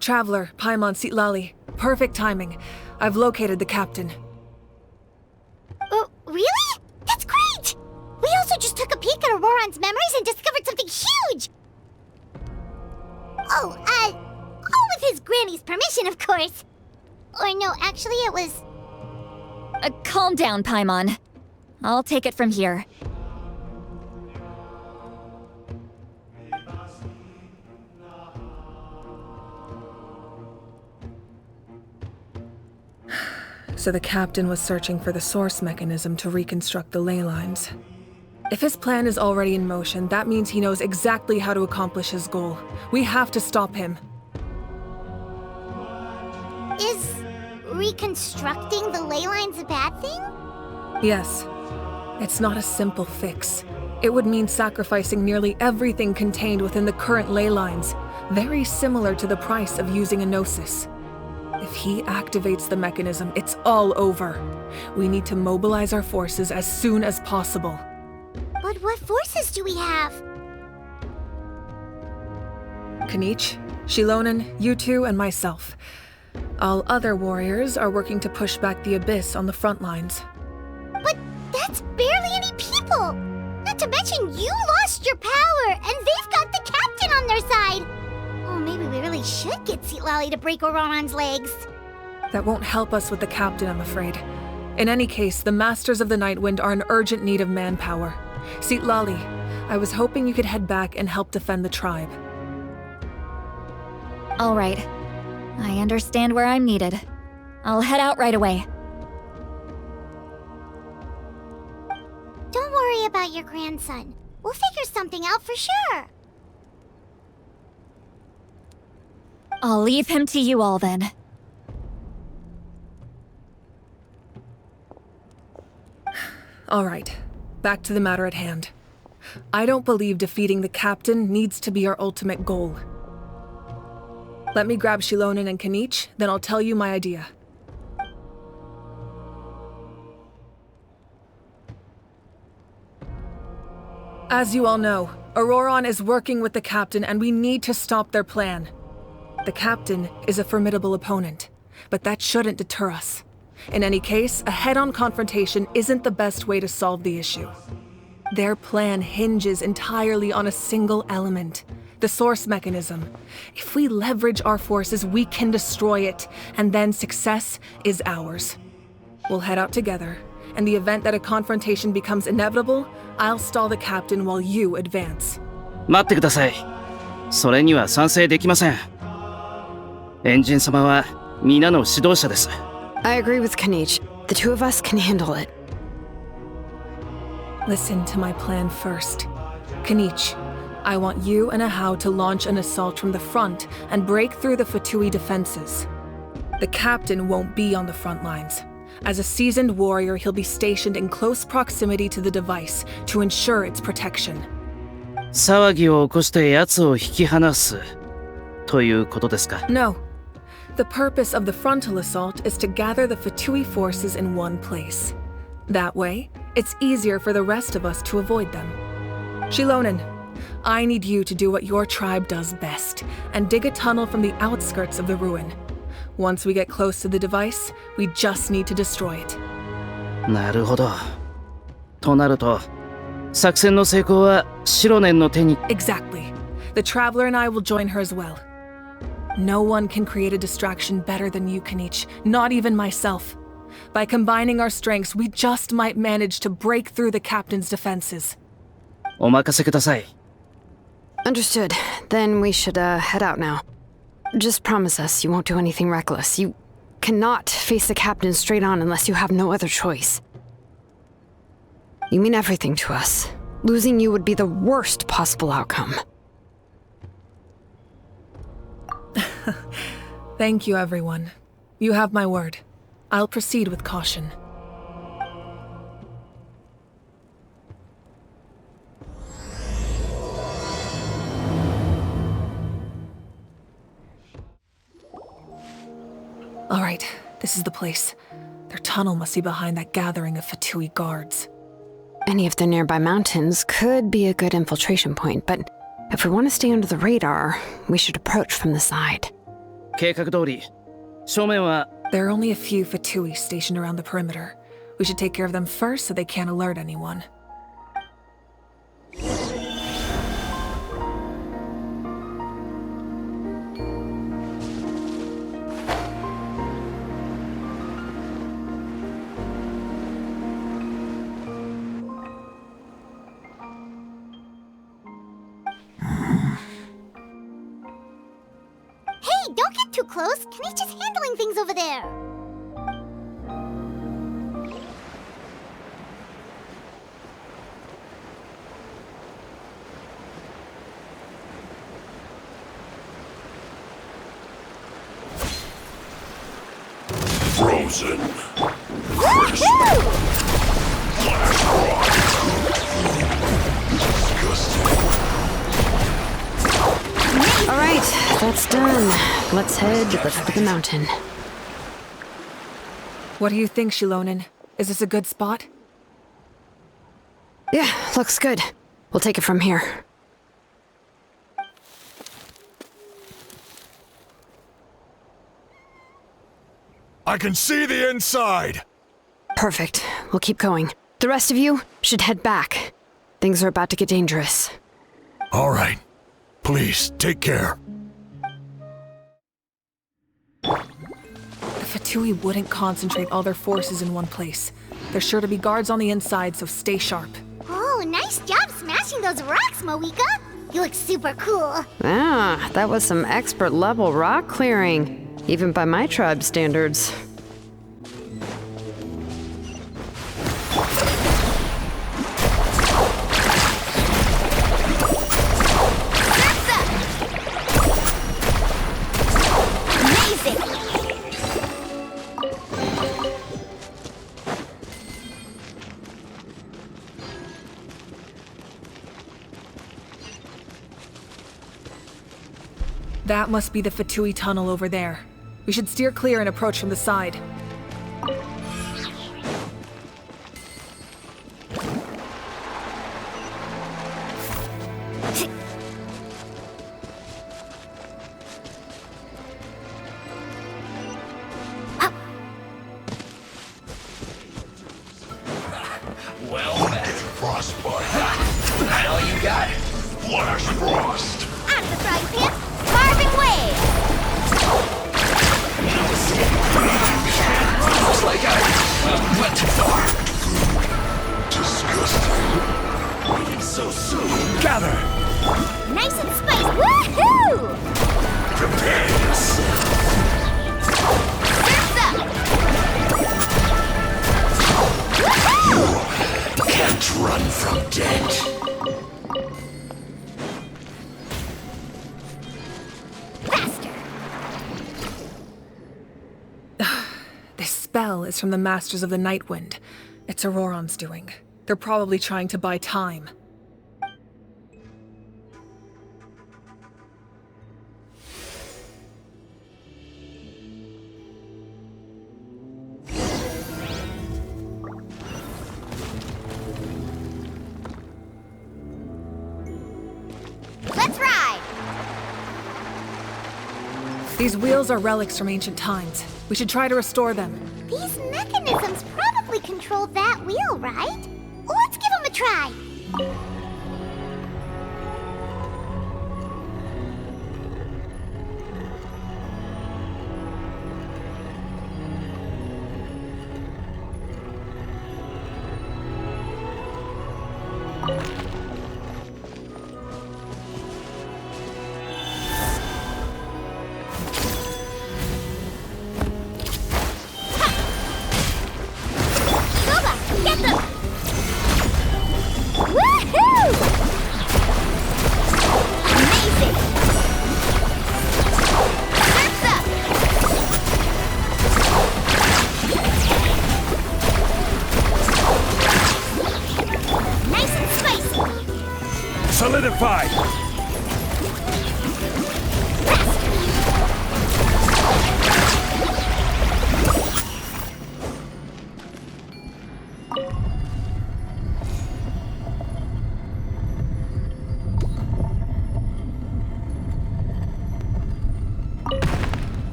Traveler, Paimon Sitlali. Perfect timing. I've located the captain. Oh, really? That's great! We also just took a peek at Auroron's memories and discovered something huge! All with his granny's permission, of course. Or no, actually it was... Calm down, Paimon. I'll take it from here. So the captain was searching for the source mechanism to reconstruct the ley lines. If his plan is already in motion, that means he knows exactly how to accomplish his goal. We have to stop him. Is reconstructing the ley lines a bad thing? Yes. It's not a simple fix. It would mean sacrificing nearly everything contained within the current ley lines, very similar to the price of using a gnosis. If he activates the mechanism, it's all over. We need to mobilize our forces as soon as possible. But what forces do we have? Kanich, Shilonen, you two, and myself. All other warriors are working to push back the Abyss on the front lines. But that's barely any people! Not to mention you lost your power, and they've got the captain on their side! Oh, maybe we really should get Sitlali to break Auroron's legs. That won't help us with the captain, I'm afraid. In any case, the Masters of the Nightwind are in urgent need of manpower. Sitlali, I was hoping you could head back and help defend the tribe. All right. I understand where I'm needed. I'll head out right away. Don't worry about your grandson. We'll figure something out for sure. I'll leave him to you all then. All right, back to the matter at hand. I don't believe defeating the captain needs to be our ultimate goal. Let me grab Shilonen and Kanich, then I'll tell you my idea. As you all know, Auroron is working with the captain and we need to stop their plan. The captain is a formidable opponent, but that shouldn't deter us. In any case, a head-on confrontation isn't the best way to solve the issue. Their plan hinges entirely on a single element, the source mechanism. If we leverage our forces, we can destroy it, and then success is ours. We'll head out together. In the event that a confrontation becomes inevitable, I'll stall the captain while you advance. 待ってください。それには賛成できません。エンジン様は皆の指導者です。I agree with Kanich. The two of us can handle it. Listen to my plan first. Kanich, I want you and Ahau to launch an assault from the front and break through the Fatui defenses. The captain won't be on the front lines. As a seasoned warrior, he'll be stationed in close proximity to the device to ensure its protection. 騒ぎを起こして奴を引き離すということですか? No. The purpose of the frontal assault is to gather the Fatui forces in one place. That way, it's easier for the rest of us to avoid them. Shilonen, I need you to do what your tribe does best, and dig a tunnel from the outskirts of the ruin. Once we get close to the device, we just need to destroy it. なるほど。となると、作戦の成功はシロネンの手に。Exactly. The Traveler and I will join her as well. No one can create a distraction better than you, Kanich, not even myself. By combining our strengths, we just might manage to break through the captain's defenses. お任せください。Understood. Then we should head out now. Just promise us you won't do anything reckless. You cannot face the captain straight on unless you have no other choice. You mean everything to us. Losing you would be the worst possible outcome. Thank you, everyone. You have my word. I'll proceed with caution. All right, this is the place. Their tunnel must be behind that gathering of Fatui guards. Any of the nearby mountains could be a good infiltration point, but if we want to stay under the radar, we should approach from the side. 計画通り正面は There are only a few Fatui stationed around the perimeter. We should take care of them first so they can't alert anyone. Hey, don't get too close. Kenny's just handling things over there. Frozen. All right, that's done. Let's head to the foot of the mountain. What do you think, Shilonen? Is this a good spot? Yeah, looks good. We'll take it from here. I can see the inside! Perfect. We'll keep going. The rest of you should head back. Things are about to get dangerous. All right. Please, take care. The Fatui wouldn't concentrate all their forces in one place. There's sure to be guards on the inside, so stay sharp. Oh, nice job smashing those rocks, Moika. You look super cool. Ah, that was some expert level rock clearing. Even by my tribe standards. That must be the Fatui tunnel over there. We should steer clear and approach from the side. Well met. Frostbite. That all you got? Flash frost. Out of the frying pan, carving way. Looks like I went too far. Disgusting. Waiting so soon. Gather. Nice and spicy. Woohoo! Prepare yourself. Surf's up. Woohoo! Can't run from death. Faster. This spell is from the Masters of the Nightwind. It's Ororon's doing. They're probably trying to buy time. Let's ride. These wheels are relics from ancient times. We should try to restore them. These mechanisms probably control that wheel, right? Let's give them a try. Boba, get them! Woohoo! Amazing! Surf's up! Nice and spicy! Solidified.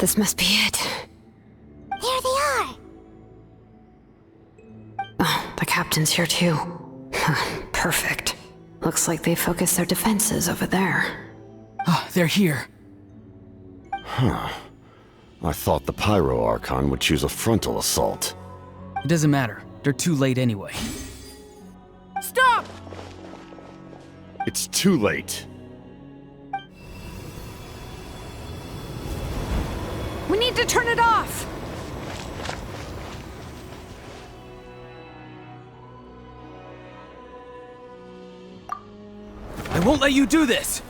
This must be it. There they are! Oh, the captain's here too. Perfect. Looks like they focused their defenses over there. Ah, they're here. Huh. I thought the Pyro Archon would choose a frontal assault. It doesn't matter. They're too late anyway. Stop! It's too late. We need to turn it off! I won't let you do this!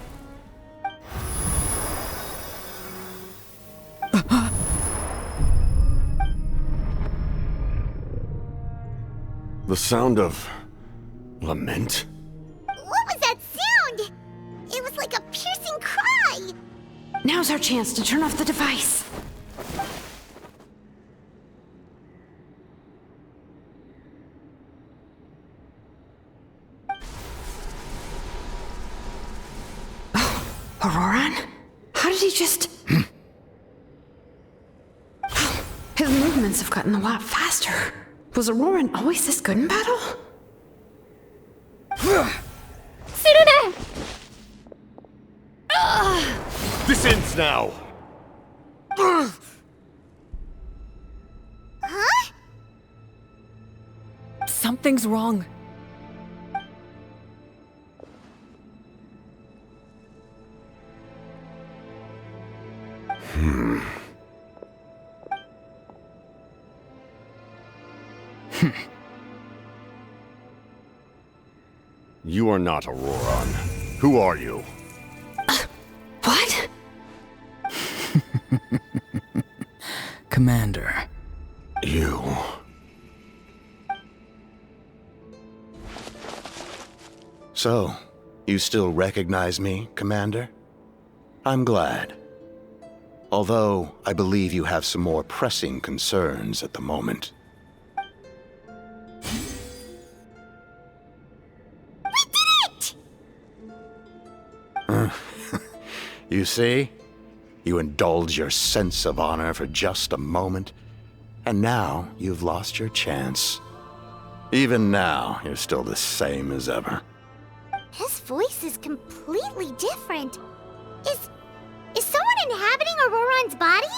The sound of lament? What was that sound? It was like a piercing cry! Now's our chance to turn off the device. Oh, Ororon? How did he just... His movements have gotten a lot faster. Was Ororona always this good in battle? Surune! This ends now! Huh? Something's wrong. You are not Auroron. Who are you? What? Commander. You... So, you still recognize me, Commander? I'm glad. Although, I believe you have some more pressing concerns at the moment. You see? You indulge your sense of honor for just a moment, and now you've lost your chance. Even now, you're still the same as ever. His voice is completely different. Is someone inhabiting Auroron's body?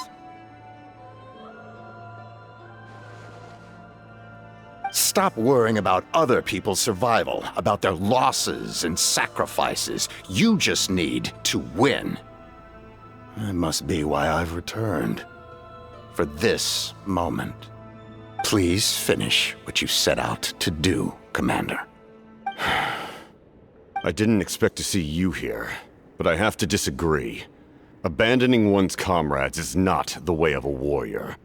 Stop worrying about other people's survival, about their losses and sacrifices. You just need to win. That must be why I've returned. For this moment. Please finish what you set out to do, Commander. I didn't expect to see you here, but I have to disagree. Abandoning one's comrades is not the way of a warrior.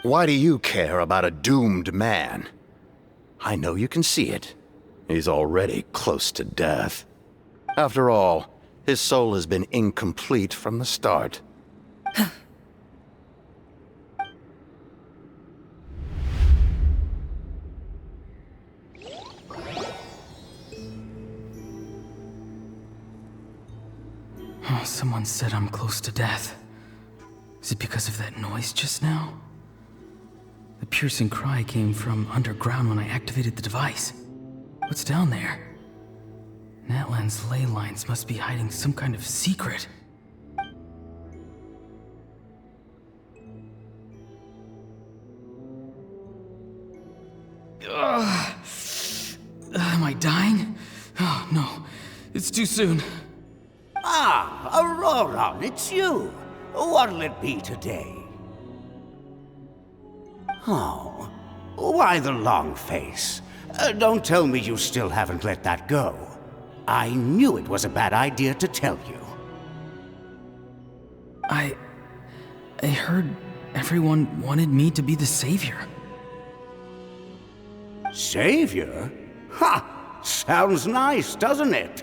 Why do you care about a doomed man? I know you can see it. He's already close to death. After all, his soul has been incomplete from the start. Someone said I'm close to death. Is it because of that noise just now? The piercing cry came from underground when I activated the device. What's down there? Natlan's ley lines must be hiding some kind of secret. Am I dying? Oh, no. It's too soon. Ah, Ororona, it's you. What'll it be today? Oh, why the long face? Don't tell me you still haven't let that go. I knew it was a bad idea to tell you. I heard everyone wanted me to be the savior. Savior? Ha! Sounds nice, doesn't it?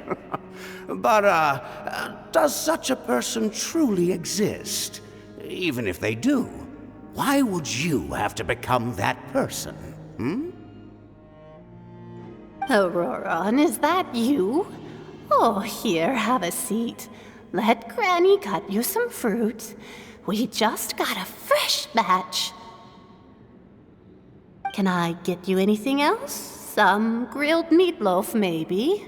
But, does such a person truly exist? Even if they do, why would you have to become that person, Ororona, is that you? Oh, here, have a seat. Let Granny cut you some fruit. We just got a fresh batch. Can I get you anything else? Some grilled meatloaf, maybe?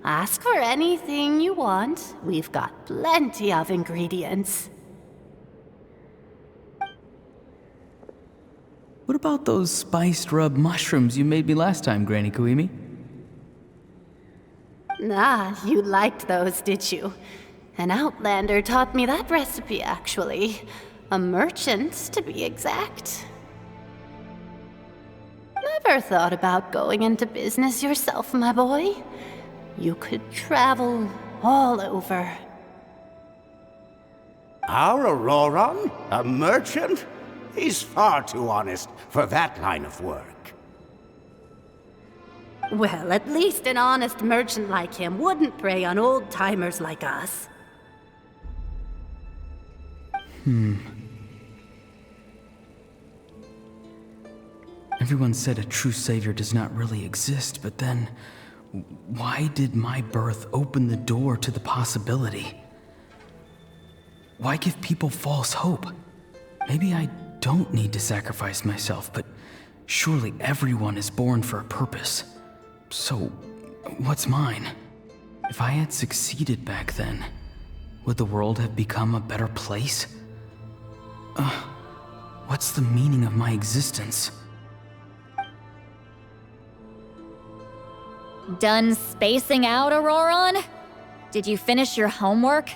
Ask for anything you want. We've got plenty of ingredients. What about those spiced rub mushrooms you made me last time, Granny Kuimi? Ah, you liked those, did you? An outlander taught me that recipe, actually. A merchant, to be exact. Never thought about going into business yourself, my boy? You could travel all over. Our Ororon? A merchant? He's far too honest for that line of work. Well, at least an honest merchant like him wouldn't prey on old-timers like us. Everyone said a true savior does not really exist, but then why did my birth open the door to the possibility? Why give people false hope? Maybe I don't need to sacrifice myself, but surely everyone is born for a purpose. So, what's mine? If I had succeeded back then, would the world have become a better place? What's the meaning of my existence? Done spacing out, Auroron? Did you finish your homework?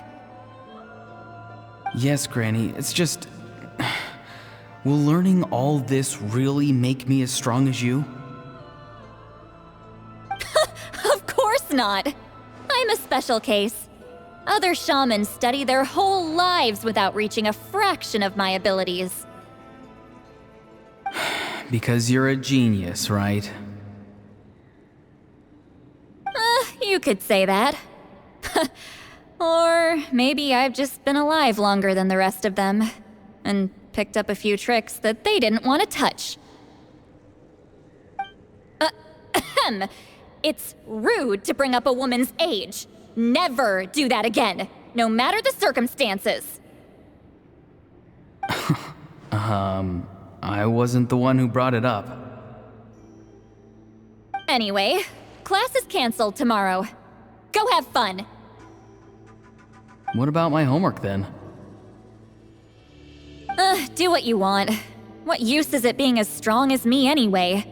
Yes, Granny, it's just... Will learning all this really make me as strong as you? Of course not! I'm a special case. Other shamans study their whole lives without reaching a fraction of my abilities. Because you're a genius, right? You could say that. Or maybe I've just been alive longer than the rest of them, and picked up a few tricks that they didn't want to touch. It's rude to bring up a woman's age. Never do that again, no matter the circumstances. I wasn't the one who brought it up. Anyway, class is canceled tomorrow. Go have fun. What about my homework then? Do what you want. What use is it being as strong as me anyway?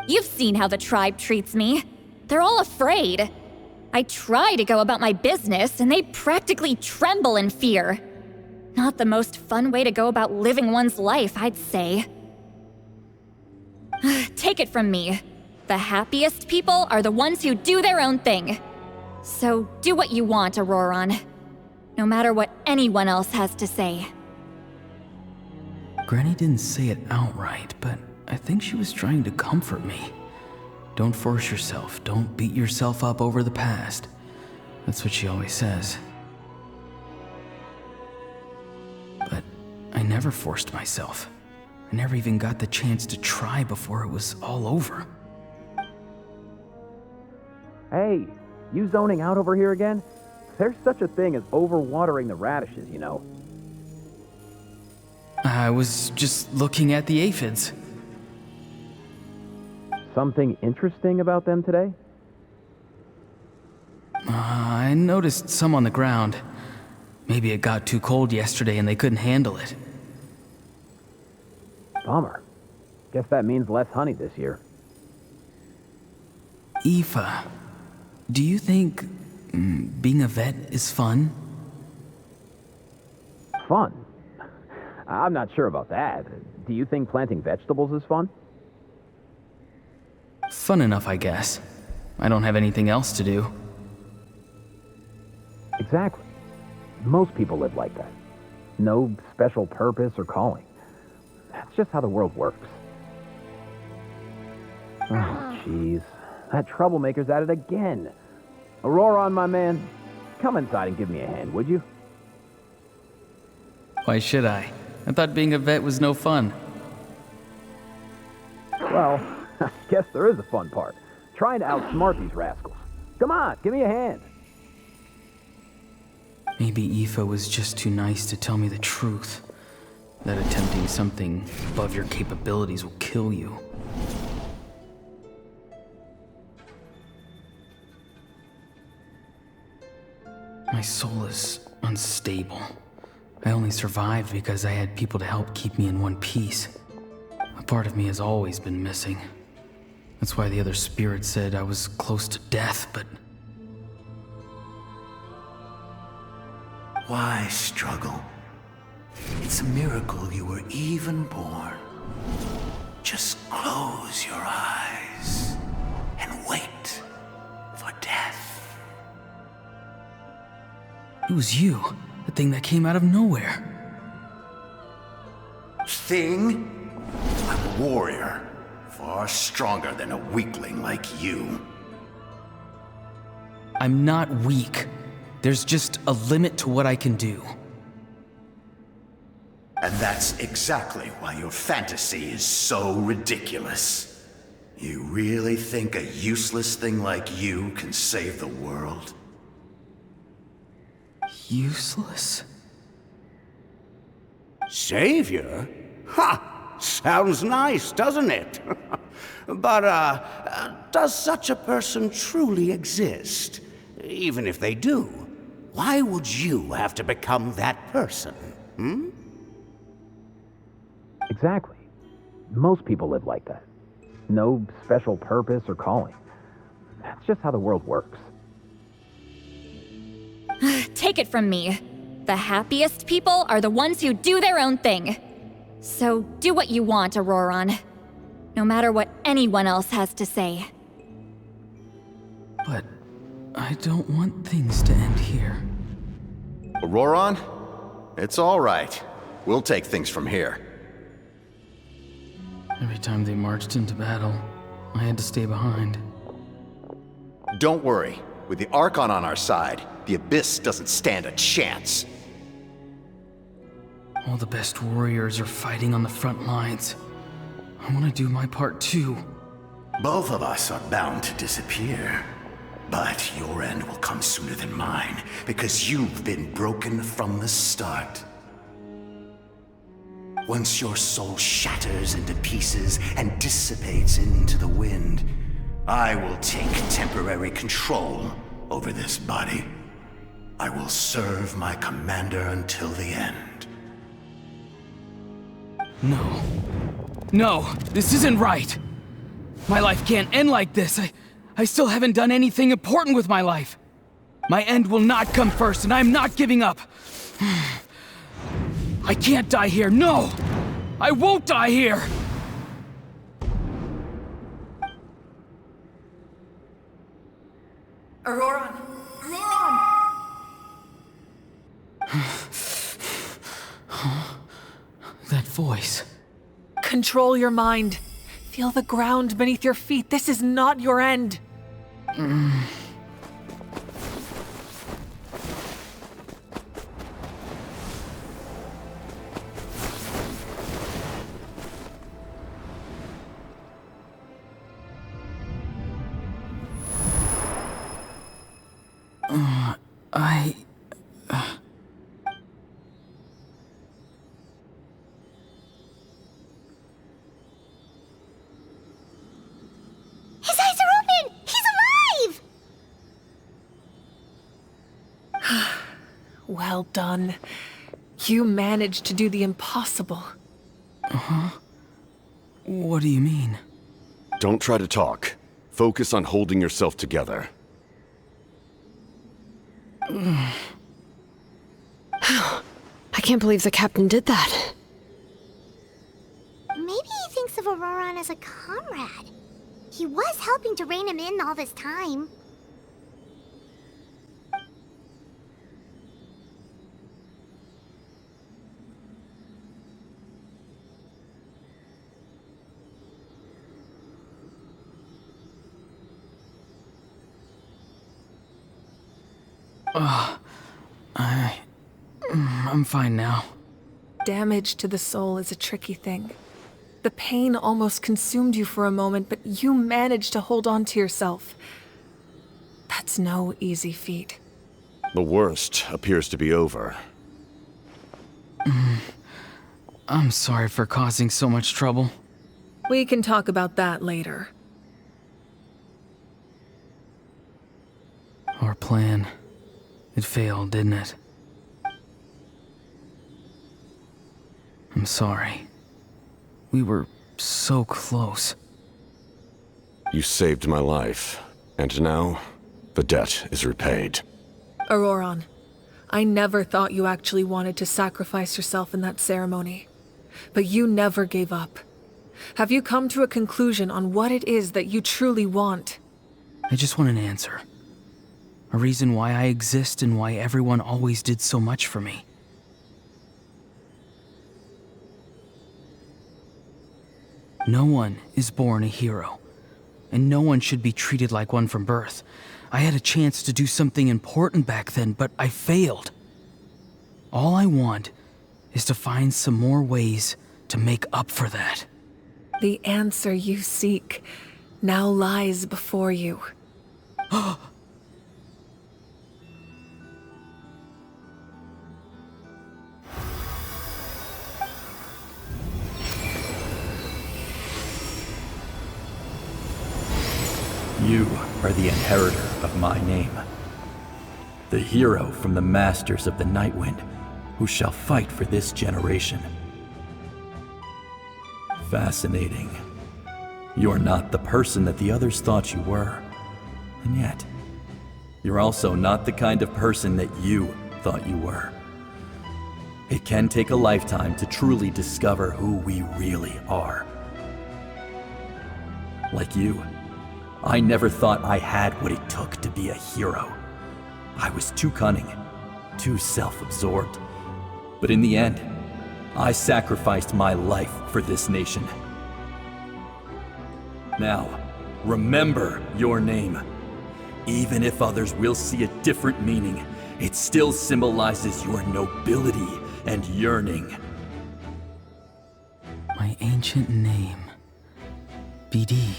You've seen how the tribe treats me. They're all afraid. I try to go about my business, and they practically tremble in fear. Not the most fun way to go about living one's life, I'd say. Take it from me. The happiest people are the ones who do their own thing. So do what you want, Auroron. No matter what anyone else has to say. Granny didn't say it outright, but I think she was trying to comfort me. Don't force yourself. Don't beat yourself up over the past. That's what she always says. But I never forced myself. I never even got the chance to try before it was all over. Hey, you zoning out over here again? There's such a thing as overwatering the radishes, you know. I was just looking at the aphids. Something interesting about them today? I noticed some on the ground. Maybe it got too cold yesterday and they couldn't handle it. Bummer. Guess that means less honey this year. Aoife, do you think being a vet is fun? Fun? I'm not sure about that. Do you think planting vegetables is fun? Fun enough, I guess. I don't have anything else to do. Exactly. Most people live like that. No special purpose or calling. That's just how the world works. Oh, jeez. That troublemaker's at it again. Auroron, my man, come inside and give me a hand, would you? Why should I? I thought being a vet was no fun. Well, I guess there is a fun part. Trying to outsmart these rascals. Come on, give me a hand. Maybe Aoife was just too nice to tell me the truth. That attempting something above your capabilities will kill you. My soul is unstable. I only survived because I had people to help keep me in one piece. A part of me has always been missing. That's why the other spirits said I was close to death, but... Why struggle? It's a miracle you were even born. Just close your eyes and wait for death. It was you, the thing that came out of nowhere. Thing? I'm a warrior, far stronger than a weakling like you. I'm not weak. There's just a limit to what I can do. And that's exactly why your fantasy is so ridiculous. You really think a useless thing like you can save the world? Useless? Savior? Ha! Sounds nice, doesn't it? But, does such a person truly exist? Even if they do, why would you have to become that person, hmm? Exactly. Most people live like that. No special purpose or calling. That's just how the world works. Take it from me. The happiest people are the ones who do their own thing. So do what you want, Auroron. No matter what anyone else has to say. But I don't want things to end here. Auroron? It's all right. We'll take things from here. Every time they marched into battle, I had to stay behind. Don't worry. With the Archon on our side, the Abyss doesn't stand a chance. All the best warriors are fighting on the front lines. I want to do my part too. Both of us are bound to disappear. But your end will come sooner than mine, because you've been broken from the start. Once your soul shatters into pieces and dissipates into the wind, I will take temporary control over this body. I will serve my commander until the end. No. No, this isn't right. My life can't end like this. I still haven't done anything important with my life. My end will not come first, and I'm not giving up. I can't die here, no! I won't die here! Auroron! Auroron! That voice. Control your mind. Feel the ground beneath your feet. This is not your end. His eyes are open! He's alive! Well done. You managed to do the impossible. Uh-huh. What do you mean? Don't try to talk. Focus on holding yourself together. I can't believe the captain did that. Maybe he thinks of Auroron as a comrade. He was helping to rein him in all this time. I'm fine now. Damage to the soul is a tricky thing. The pain almost consumed you for a moment, but you managed to hold on to yourself. That's no easy feat. The worst appears to be over. I'm sorry for causing so much trouble. We can talk about that later. Our plan, it failed, didn't it? I'm sorry. We were so close. You saved my life, and now the debt is repaid. Ororon, I never thought you actually wanted to sacrifice yourself in that ceremony. But you never gave up. Have you come to a conclusion on what it is that you truly want? I just want an answer. A reason why I exist and why everyone always did so much for me. No one is born a hero, and no one should be treated like one from birth. I had a chance to do something important back then, but I failed. All I want is to find some more ways to make up for that. The answer you seek now lies before you. You are the inheritor of my name. The hero from the masters of the Nightwind, who shall fight for this generation. Fascinating. You're not the person that the others thought you were. And yet, you're also not the kind of person that you thought you were. It can take a lifetime to truly discover who we really are. Like you, I never thought I had what it took to be a hero. I was too cunning, too self-absorbed. But in the end, I sacrificed my life for this nation. Now, remember your name. Even if others will see a different meaning, it still symbolizes your nobility and yearning. My ancient name, BD.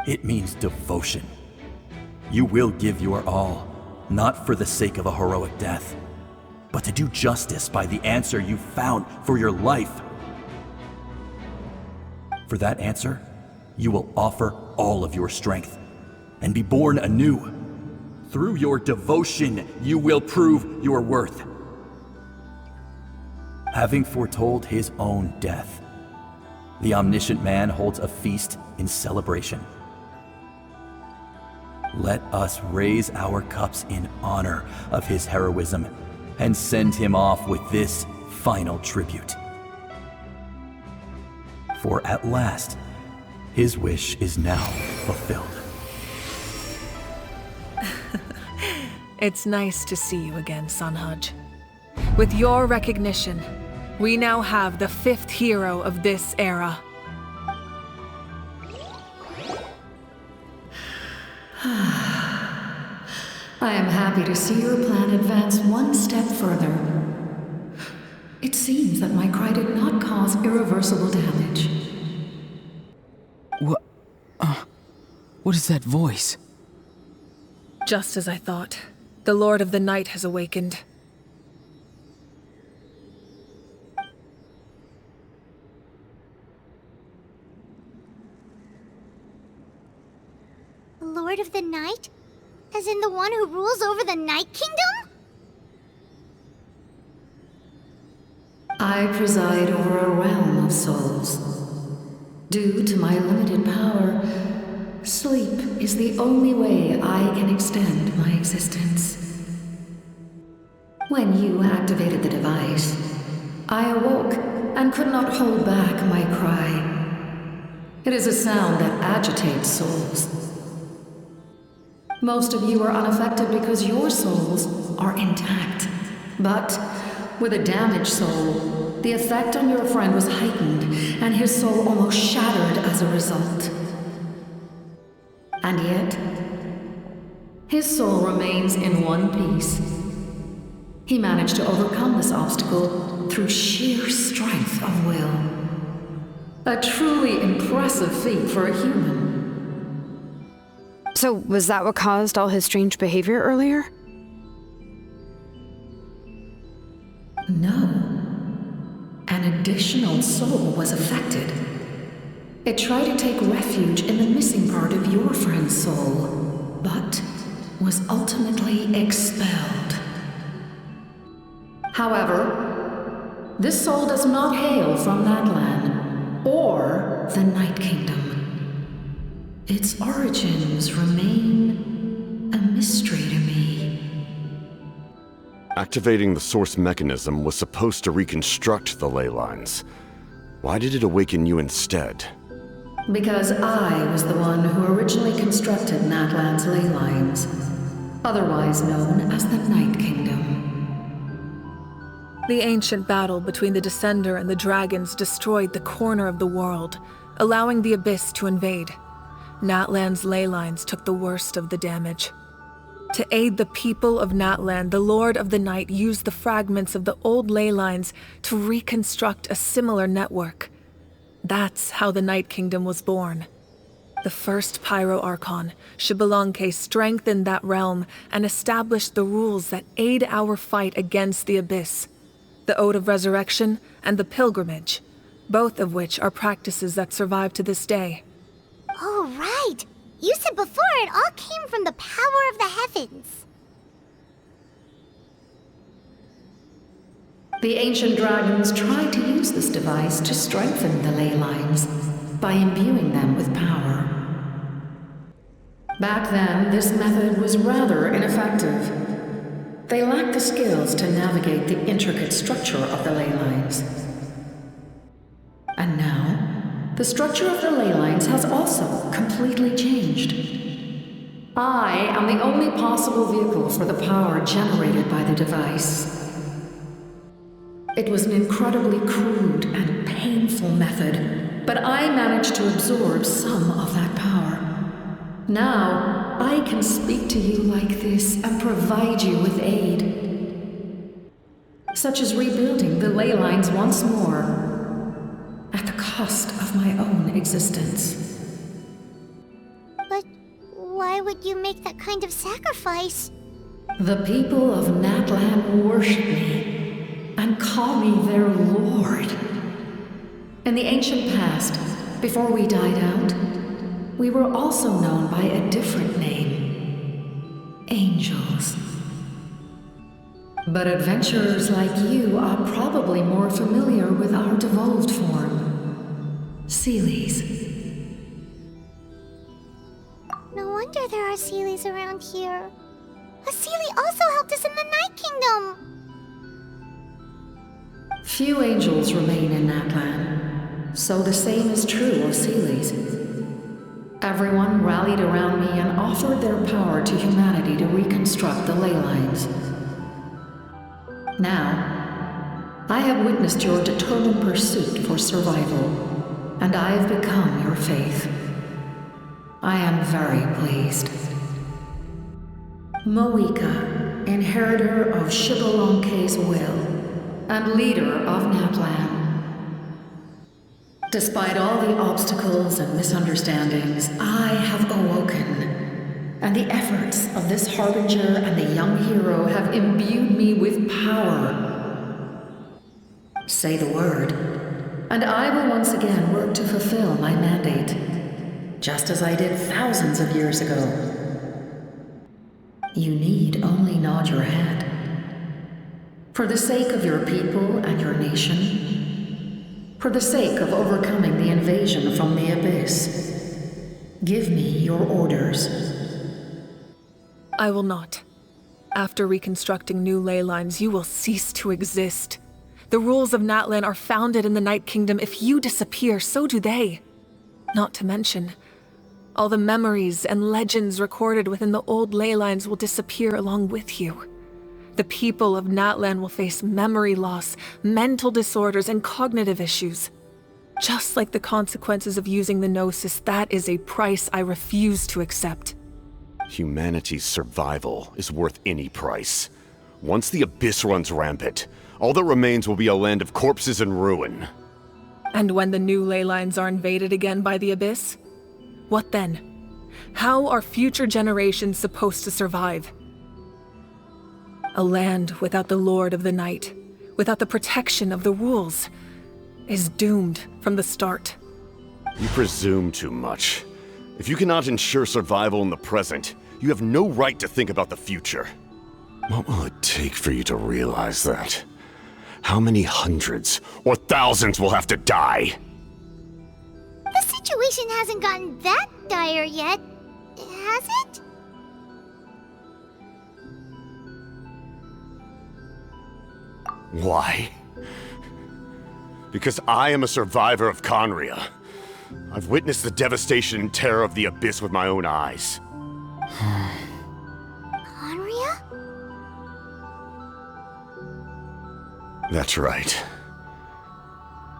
It means devotion. You will give your all, not for the sake of a heroic death, but to do justice by the answer you found for your life. For that answer, you will offer all of your strength and be born anew. Through your devotion, you will prove your worth. Having foretold his own death, the omniscient man holds a feast in celebration. Let us raise our cups in honor of his heroism and send him off with this final tribute. For at last, his wish is now fulfilled. It's nice to see you again, Sunhudge. With your recognition, we now have the 5th hero of this era. I am happy to see your plan advance one step further. It seems that my cry did not cause irreversible damage. What is that voice? Just as I thought. The Lord of the Night has awakened. The Lord of the Night? As in the one who rules over the Night Kingdom? I preside over a realm of souls. Due to my limited power, sleep is the only way I can extend my existence. When you activated the device, I awoke and could not hold back my cry. It is a sound that agitates souls. Most of you are unaffected because your souls are intact. But with a damaged soul, the effect on your friend was heightened, and his soul almost shattered as a result. And yet, his soul remains in one piece. He managed to overcome this obstacle through sheer strength of will. A truly impressive feat for a human. So, was that what caused all his strange behavior earlier? No. An additional soul was affected. It tried to take refuge in the missing part of your friend's soul, but was ultimately expelled. However, this soul does not hail from Natlan or the Night Kingdom. Its origins remain a mystery to me. Activating the source mechanism was supposed to reconstruct the ley lines. Why did it awaken you instead? Because I was the one who originally constructed Natlan's ley lines, otherwise known as the Night Kingdom. The ancient battle between the Descender and the dragons destroyed the corner of the world, allowing the Abyss to invade. Natlan's ley lines took the worst of the damage. To aid the people of Natlan, the Lord of the Night used the fragments of the old ley lines to reconstruct a similar network. That's how the Night Kingdom was born. The first Pyro Archon, Xbalanque, strengthened that realm and established the rules that aid our fight against the Abyss. The Ode of Resurrection and the Pilgrimage, both of which are practices that survive to this day. Oh, right! You said before it all came from the power of the heavens. The ancient dragons tried to use this device to strengthen the ley lines by imbuing them with power. Back then, this method was rather ineffective. They lacked the skills to navigate the intricate structure of the ley lines. And now, the structure of the ley lines has also completely changed. I am the only possible vehicle for the power generated by the device. It was an incredibly crude and painful method, but I managed to absorb some of that power. Now, I can speak to you like this and provide you with aid, such as rebuilding the ley lines once more, at the cost of my own existence. But why would you make that kind of sacrifice? The people of Natlan worship me and call me their lord. In the ancient past, before we died out, we were also known by a different name: angels. But adventurers like you are probably more familiar with our devolved form, Seelies. No wonder there are Seelies around here. A Seelie also helped us in the Night Kingdom. Few angels remain in Natlan, so the same is true of Seelies. Everyone rallied around me and offered their power to humanity to reconstruct the ley lines. Now, I have witnessed your determined pursuit for survival, and I have become your faith. I am very pleased. Moika, inheritor of Xbalanque's will, and leader of Natlan. Despite all the obstacles and misunderstandings, I have awoken, and the efforts of this harbinger and the young hero have imbued me with power. Say the word, and I will once again work to fulfill my mandate, just as I did thousands of years ago. You need only nod your head. For the sake of your people and your nation, for the sake of overcoming the invasion from the Abyss, give me your orders. I will not. After reconstructing new ley lines, you will cease to exist. The rules of Natlan are founded in the Night Kingdom. If you disappear, so do they. Not to mention, all the memories and legends recorded within the old ley lines will disappear along with you. The people of Natlan will face memory loss, mental disorders, and cognitive issues. Just like the consequences of using the Gnosis, that is a price I refuse to accept. Humanity's survival is worth any price. Once the Abyss runs rampant, all that remains will be a land of corpses and ruin. And when the new ley lines are invaded again by the Abyss? What then? How are future generations supposed to survive? A land without the Lord of the Night, without the protection of the rules, is doomed from the start. You presume too much. If you cannot ensure survival in the present, you have no right to think about the future. What will it take for you to realize that? How many hundreds or thousands will have to die? The situation hasn't gotten that dire yet, has it? Why? Because I am a survivor of Conria. I've witnessed the devastation and terror of the Abyss with my own eyes. Conria? That's right.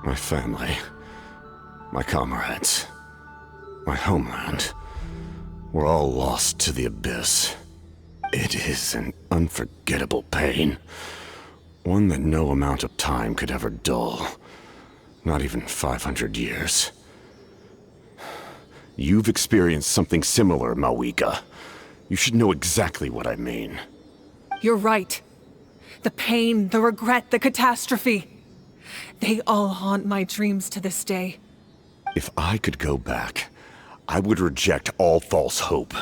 My family, my comrades, my homeland, were all lost to the Abyss. It is an unforgettable pain. One that no amount of time could ever dull. Not even 500 years. You've experienced something similar, Mawika. You should know exactly what I mean. You're right. The pain, the regret, the catastrophe. They all haunt my dreams to this day. If I could go back, I would reject all false hope.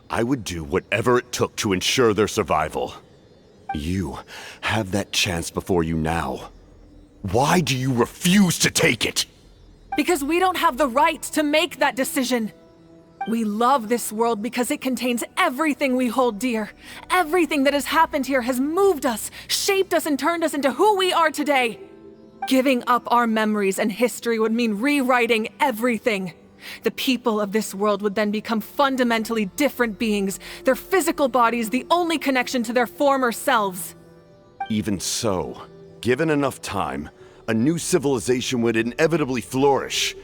I would do whatever it took to ensure their survival. You have that chance before you now. Why do you refuse to take it? Because we don't have the right to make that decision. We love this world because it contains everything we hold dear. Everything that has happened here has moved us, shaped us, and turned us into who we are today. Giving up our memories and history would mean rewriting everything. The people of this world would then become fundamentally different beings, their physical bodies the only connection to their former selves. Even so, given enough time, a new civilization would inevitably flourish.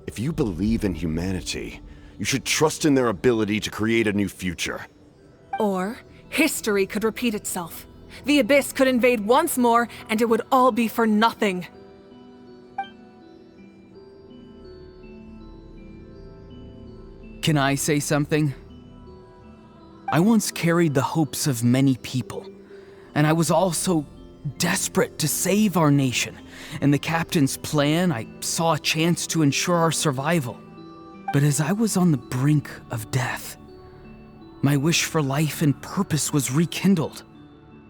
If you believe in humanity, you should trust in their ability to create a new future. Or, history could repeat itself. The Abyss could invade once more, and it would all be for nothing. Can I say something? I once carried the hopes of many people, and I was also desperate to save our nation. In the captain's plan, I saw a chance to ensure our survival. But as I was on the brink of death, my wish for life and purpose was rekindled.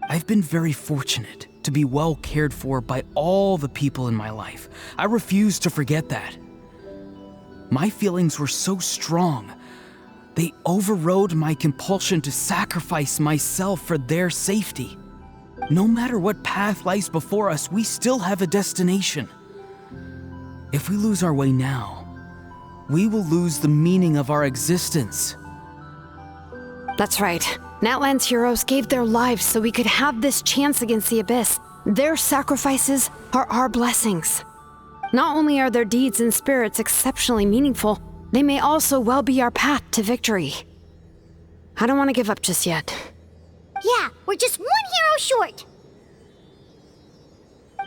I've been very fortunate to be well cared for by all the people in my life. I refuse to forget that. My feelings were so strong, they overrode my compulsion to sacrifice myself for their safety. No matter what path lies before us, we still have a destination. If we lose our way now, we will lose the meaning of our existence. That's right. Natlan's heroes gave their lives so we could have this chance against the Abyss. Their sacrifices are our blessings. Not only are their deeds and spirits exceptionally meaningful, they may also well be our path to victory. I don't want to give up just yet. Yeah, we're just one hero short.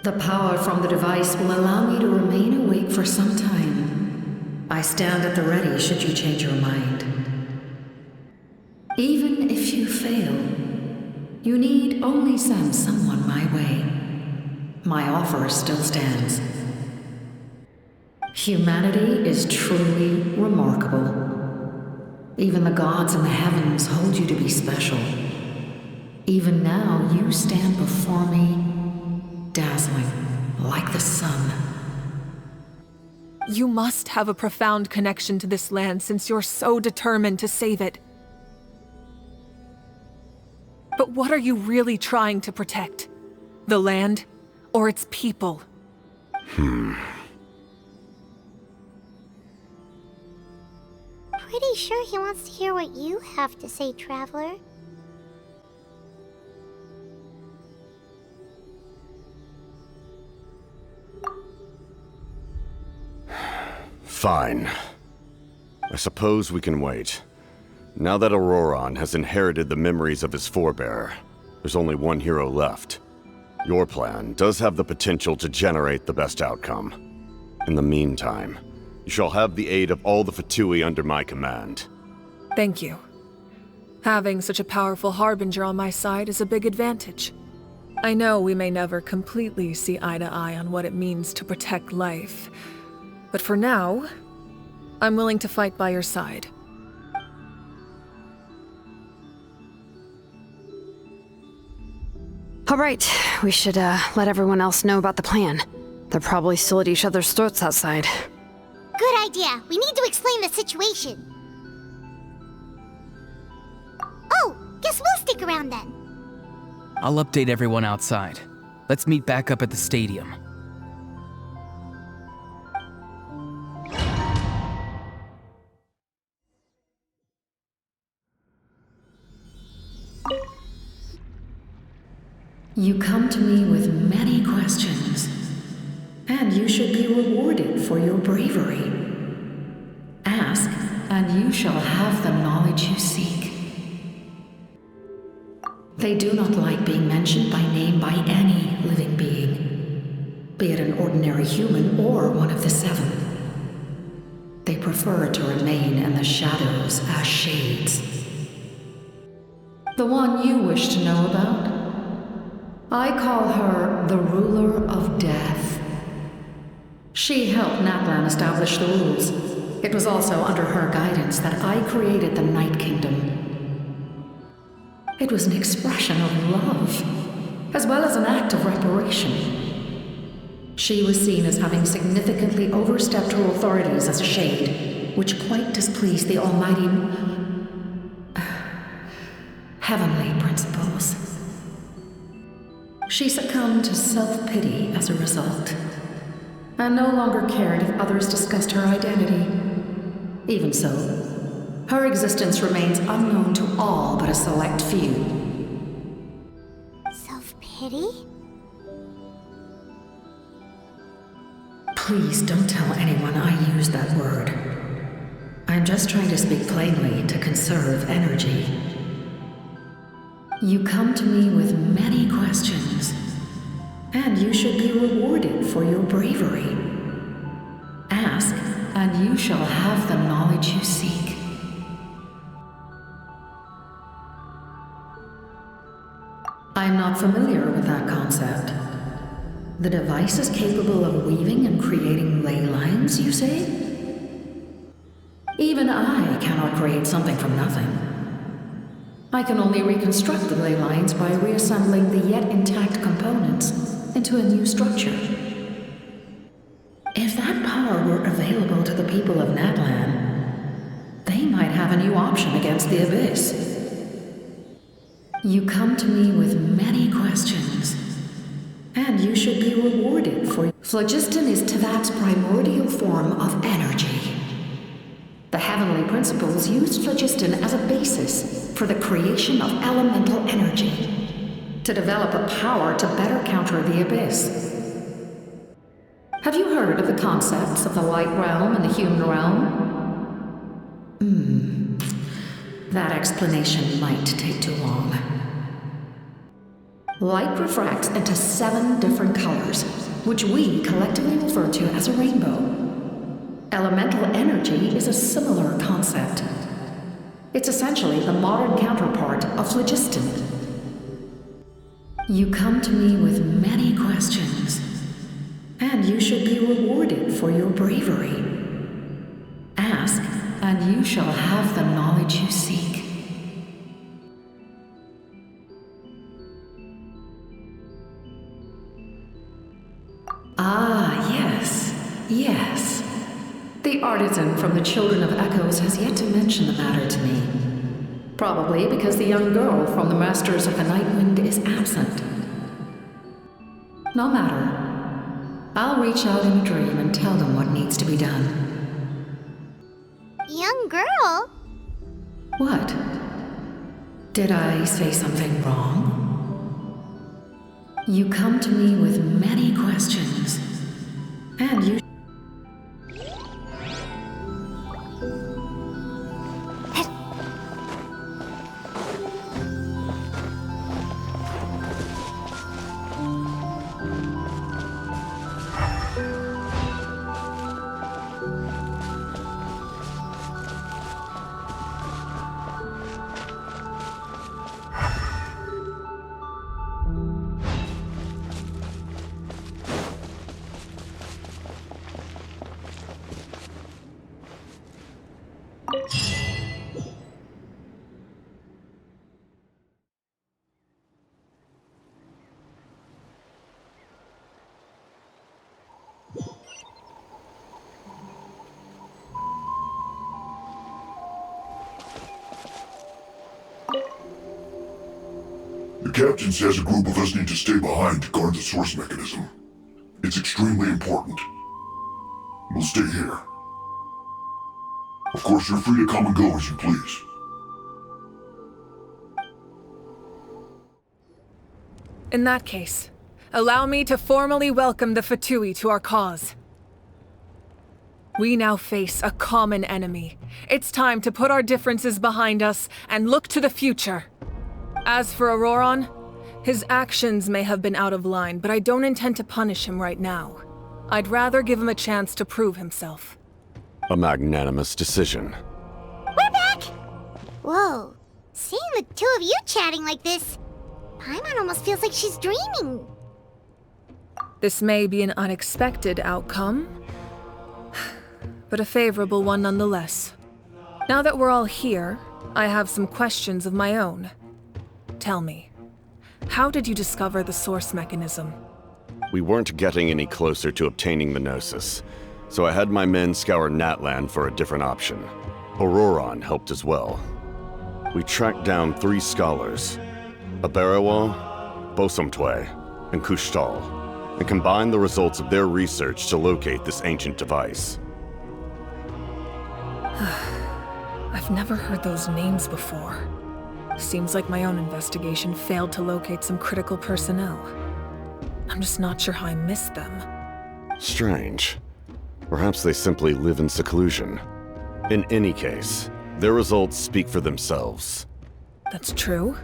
The power from the device will allow me to remain awake for some time. I stand at the ready should you change your mind. Even if you fail, you need only send someone my way. My offer still stands. Humanity is truly remarkable. Even the gods in the heavens hold you to be special. Even now, you stand before me, dazzling like the sun. You must have a profound connection to this land since you're so determined to save it. But what are you really trying to protect? The land or its people? Pretty sure he wants to hear what you have to say, Traveler. Fine. I suppose we can wait. Now that Ororona has inherited the memories of his forebearer, there's only one hero left. Your plan does have the potential to generate the best outcome. In the meantime, you shall have the aid of all the Fatui under my command. Thank you. Having such a powerful harbinger on my side is a big advantage. I know we may never completely see eye to eye on what it means to protect life, but for now, I'm willing to fight by your side. All right, we should let everyone else know about the plan. They're probably still at each other's throats outside. Good idea. We need to explain the situation. Oh, guess we'll stick around then. I'll update everyone outside. Let's meet back up at the stadium. You come to me with many questions, and you should be rewarded for your bravery. Ask, and you shall have the knowledge you seek. They do not like being mentioned by name by any living being, be it an ordinary human or one of the seven. They prefer to remain in the shadows as shades. The one you wish to know about? I call her the Ruler of Death. She helped Natlan establish the rules. It was also under her guidance that I created the Night Kingdom. It was an expression of love, as well as an act of reparation. She was seen as having significantly overstepped her authorities as a shade, which quite displeased the almighty heavenly principles. She succumbed to self-pity as a result, and no longer cared if others discussed her identity. Even so, her existence remains unknown to all but a select few. Self-pity? Please don't tell anyone I used that word. I'm just trying to speak plainly to conserve energy. You come to me with many questions, and you should be rewarded for your bravery. Ask, and you shall have the knowledge you seek. I'm not familiar with that concept. The device is capable of weaving and creating ley lines, you say? Even I cannot create something from nothing. I can only reconstruct the ley lines by reassembling the yet intact components into a new structure. If that power were available to the people of Natlan, they might have a new option against the Abyss. You come to me with many questions, and you should be rewarded for... Phlogiston is Teyvat's primordial form of energy. The heavenly principles used phlogiston as a basis for the creation of elemental energy, to develop a power to better counter the Abyss. Have you heard of the concepts of the light realm and the human realm? That explanation might take too long. Light refracts into 7 different colors, which we collectively refer to as a rainbow. Elemental energy is a similar concept. It's essentially the modern counterpart of phlogiston. You come to me with many questions, and you should be rewarded for your bravery. Ask, and you shall have the knowledge you seek. Ah, yes, yes. The artisan from the Children of Echoes has yet to mention the matter to me. Probably because the young girl from the Masters of the Night Wind is absent. No matter. I'll reach out in a dream and tell them what needs to be done. Young girl? What? Did I say something wrong? You come to me with many questions, and you... captain says a group of us need to stay behind to guard the source mechanism. It's extremely important. We'll stay here. Of course, you're free to come and go as you please. In that case, allow me to formally welcome the Fatui to our cause. We now face a common enemy. It's time to put our differences behind us and look to the future. As for Ororona, his actions may have been out of line, but I don't intend to punish him right now. I'd rather give him a chance to prove himself. A magnanimous decision. We're back! Whoa, seeing the two of you chatting like this, Paimon almost feels like she's dreaming. This may be an unexpected outcome, but a favorable one nonetheless. Now that we're all here, I have some questions of my own. Tell me, how did you discover the source mechanism? We weren't getting any closer to obtaining the Gnosis, so I had my men scour Natlin for a different option. Ororona helped as well. We tracked down 3 scholars, Aberawa, Bosomtwe, and Kushtal, and combined the results of their research to locate this ancient device. I've never heard those names before. Seems like my own investigation failed to locate some critical personnel. I'm just not sure how I missed them. Strange. Perhaps they simply live in seclusion. In any case, their results speak for themselves. That's true.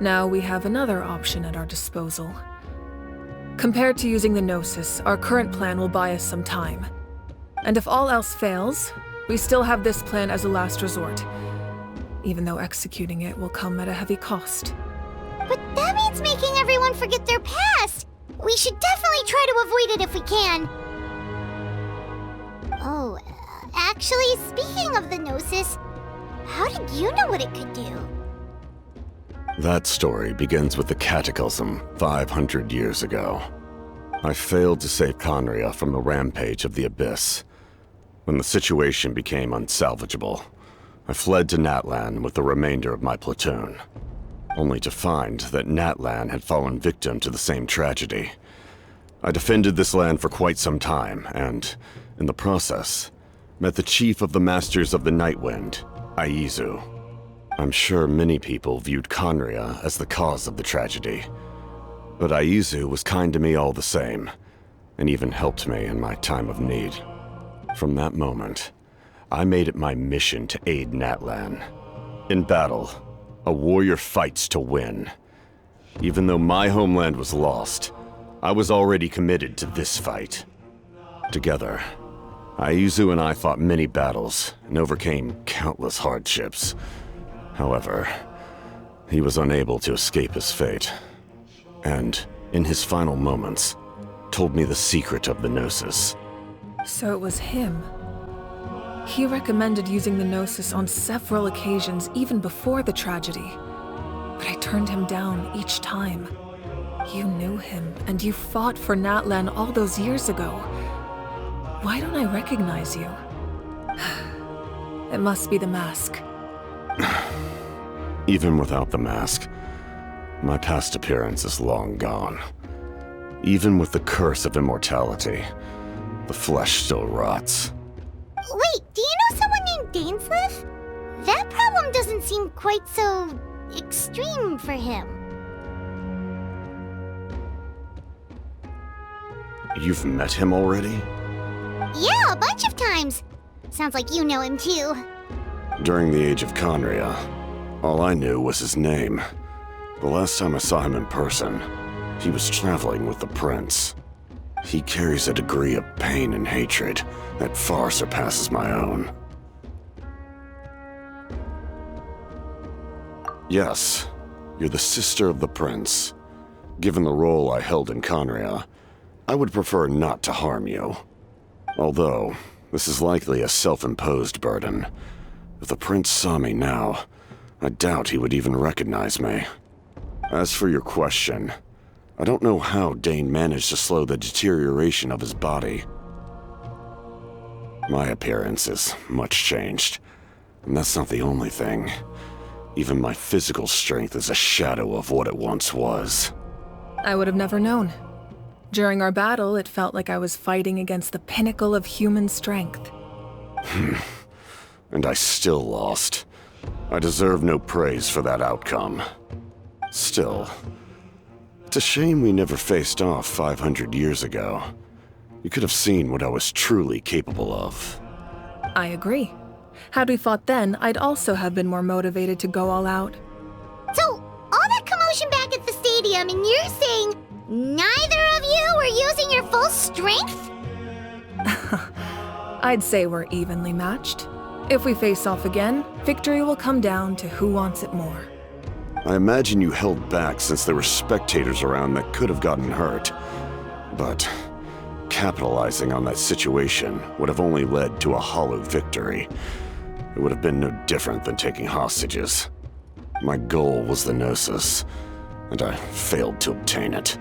Now we have another option at our disposal. Compared to using the Gnosis, our current plan will buy us some time. And if all else fails, we still have this plan as a last resort, even though executing it will come at a heavy cost. But that means making everyone forget their past! We should definitely try to avoid it if we can. Oh, actually, speaking of the Gnosis, how did you know what it could do? That story begins with the Cataclysm 500 years ago. I failed to save Conria from the rampage of the Abyss. When the situation became unsalvageable, I fled to Natlin with the remainder of my platoon, only to find that Natlin had fallen victim to the same tragedy. I defended this land for quite some time, and, in the process, met the chief of the Masters of the Nightwind, Aizu. I'm sure many people viewed Conria as the cause of the tragedy, but Aizu was kind to me all the same, and even helped me in my time of need. From that moment, I made it my mission to aid Natlin. In battle, a warrior fights to win. Even though my homeland was lost, I was already committed to this fight. Together, Aizu and I fought many battles and overcame countless hardships. However, he was unable to escape his fate, and, in his final moments, told me the secret of the Gnosis. So it was him. He recommended using the Gnosis on several occasions, even before the tragedy. But I turned him down each time. You knew him, and you fought for Natlin all those years ago. Why don't I recognize you? It must be the mask. Even without the mask, my past appearance is long gone. Even with the curse of immortality, the flesh still rots. Wait, do you know someone named Dainsleif? That problem doesn't seem quite so extreme for him. You've met him already? Yeah, a bunch of times. Sounds like you know him too. During the age of Conria, all I knew was his name. The last time I saw him in person, he was traveling with the prince. He carries a degree of pain and hatred that far surpasses my own. Yes, you're the sister of the prince. Given the role I held in Conria, I would prefer not to harm you. Although, this is likely a self-imposed burden. If the prince saw me now, I doubt he would even recognize me. As for your question, I don't know how Dane managed to slow the deterioration of his body. My appearance is much changed, and that's not the only thing. Even my physical strength is a shadow of what it once was. I would have never known. During our battle, it felt like I was fighting against the pinnacle of human strength. And I still lost. I deserve no praise for that outcome. Still, it's a shame we never faced off 500 years ago. You could have seen what I was truly capable of. I agree. Had we fought then, I'd also have been more motivated to go all out. So, all that commotion back at the stadium, and you're saying neither of you were using your full strength? I'd say we're evenly matched. If we face off again, victory will come down to who wants it more. I imagine you held back since there were spectators around that could have gotten hurt. But capitalizing on that situation would have only led to a hollow victory. It would have been no different than taking hostages. My goal was the Gnosis, and I failed to obtain it.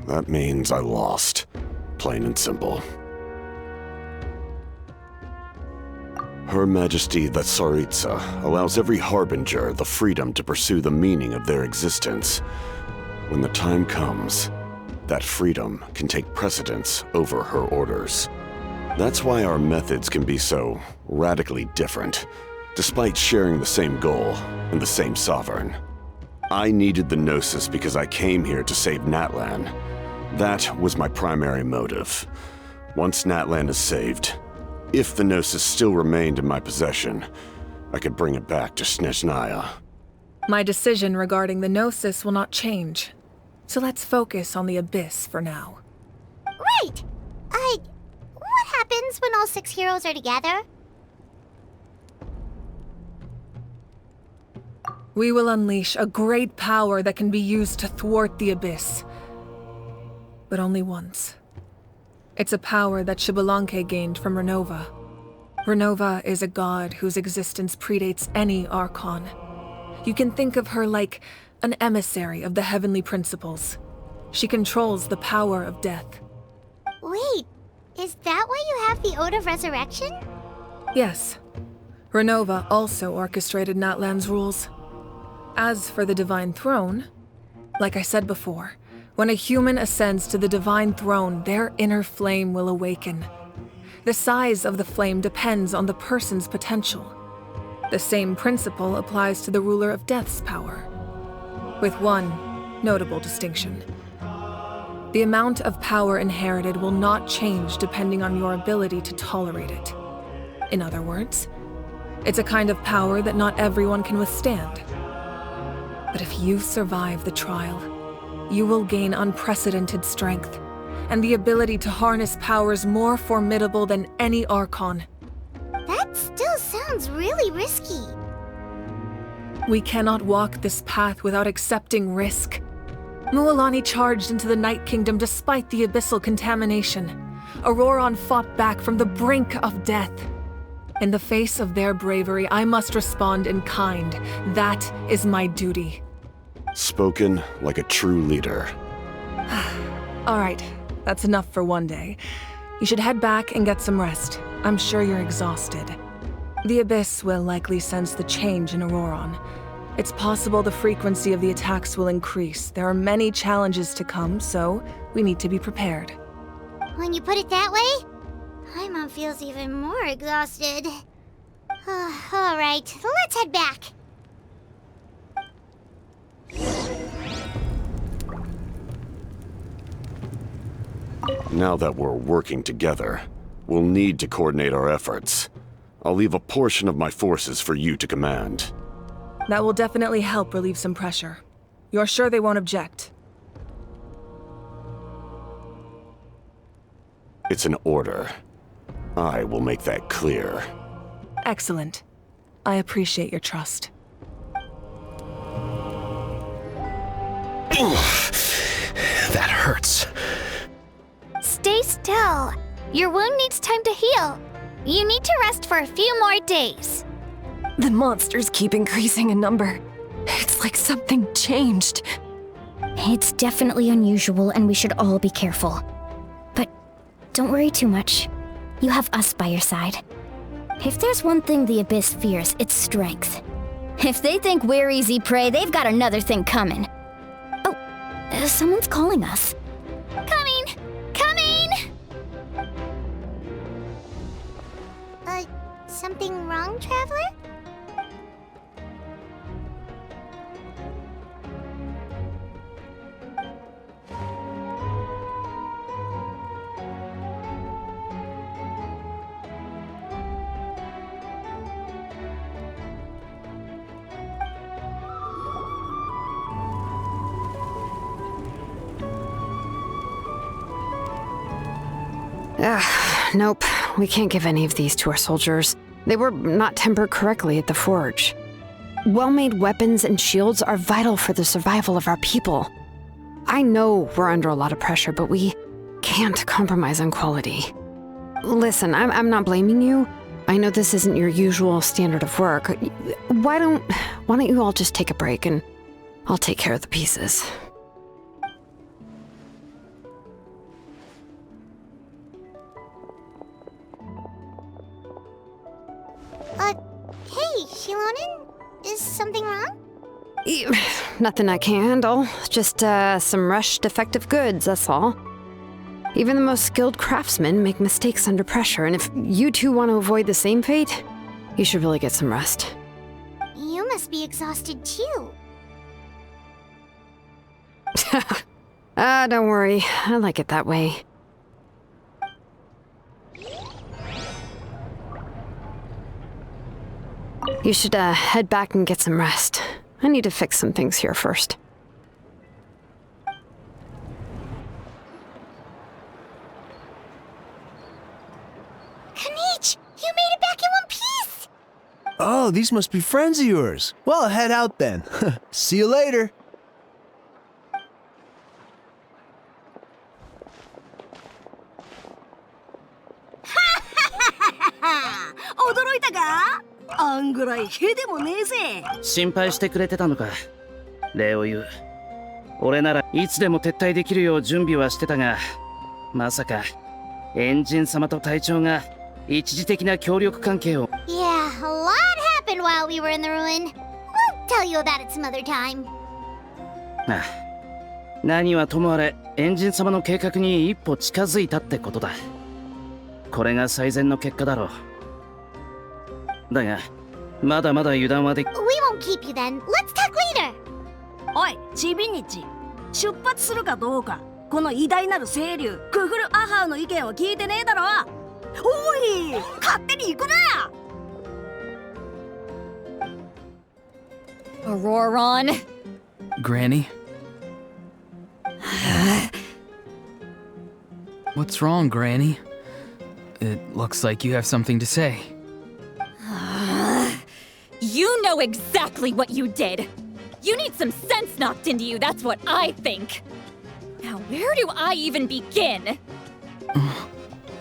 That means I lost, plain and simple. Her Majesty the Tsaritsa allows every harbinger the freedom to pursue the meaning of their existence. When the time comes, that freedom can take precedence over her orders. That's why our methods can be so radically different, despite sharing the same goal and the same sovereign. I needed the Gnosis because I came here to save Natlin. That was my primary motive. Once Natlin is saved, if the Gnosis still remained in my possession, I could bring it back to Snezhnaya. My decision regarding the Gnosis will not change. So let's focus on the Abyss for now. Right! What happens when all 6 heroes are together? We will unleash a great power that can be used to thwart the Abyss. But only once. It's a power that Xbalanque gained from Renova. Renova is a god whose existence predates any Archon. You can think of her like an emissary of the heavenly principles. She controls the power of death. Wait, is that why you have the Ode of Resurrection? Yes. Renova also orchestrated Natlan's rules. As for the Divine Throne, like I said before, when a human ascends to the Divine Throne, their inner flame will awaken. The size of the flame depends on the person's potential. The same principle applies to the ruler of Death's power, with one notable distinction. The amount of power inherited will not change depending on your ability to tolerate it. In other words, it's a kind of power that not everyone can withstand. But if you survive the trial, you will gain unprecedented strength, and the ability to harness powers more formidable than any Archon. That still sounds really risky. We cannot walk this path without accepting risk. Mualani charged into the Night Kingdom despite the abyssal contamination. Ororona fought back from the brink of death. In the face of their bravery, I must respond in kind. That is my duty. Spoken like a true leader. All right, that's enough for one day. You should head back and get some rest. I'm sure you're exhausted. The Abyss will likely sense the change in Ororona. It's possible the frequency of the attacks will increase. There are many challenges to come, so we need to be prepared. When you put it that way, Paimon feels even more exhausted. All right, let's head back. Now that we're working together, we'll need to coordinate our efforts. I'll leave a portion of my forces for you to command. That will definitely help relieve some pressure. You're sure they won't object? It's an order. I will make that clear. Excellent. I appreciate your trust. That hurts. Stay still. Your wound needs time to heal. You need to rest for a few more days. The monsters keep increasing in number. It's like something changed. It's definitely unusual and we should all be careful. But don't worry too much. You have us by your side. If there's one thing the Abyss fears, it's strength. If they think we're easy prey, they've got another thing coming. Oh, someone's calling us. Coming! Coming! Something wrong, Traveler? Nope. We can't give any of these to our soldiers. They were not tempered correctly at the forge. Well-made weapons and shields are vital for the survival of our people. I know we're under a lot of pressure, but we can't compromise on quality. Listen, I'm not blaming you. I know this isn't your usual standard of work. Why don't you all just take a break and I'll take care of the pieces. Hey, Shilonen? Is something wrong? Nothing I can handle. Just, some rushed defective goods, that's all. Even the most skilled craftsmen make mistakes under pressure, and if you two want to avoid the same fate, you should really get some rest. You must be exhausted too. Don't worry. I like it that way. You should, head back and get some rest. I need to fix some things here first. Kanich! You made it back in one piece! Oh, these must be friends of yours. Well, head out then. See you later.心配してくれてたのか。礼を言う。俺ならいつでも撤退できるよう準備はしてたが、まさかエンジン様と隊長が一時的な協力関係を。Yeah, a lot happened while we were in the ruin. We'll tell you about it some other time. ああ、何はともあれエンジン様の計画に一歩近づいたってことだ。これが最善の結果だろう。だが、まだまだ油断はでき。We won't keep you then. Let's talk later. おい、チビニチ。出発するかどうか、この偉大なる清流、クフルアハーの意見を聞いてねえだろ。おい、勝手に行くな。Auroron. Granny? What's wrong, Granny? It looks like you have something to say. You know exactly what you did. You need some sense knocked into you, that's what I think. Now, where do I even begin?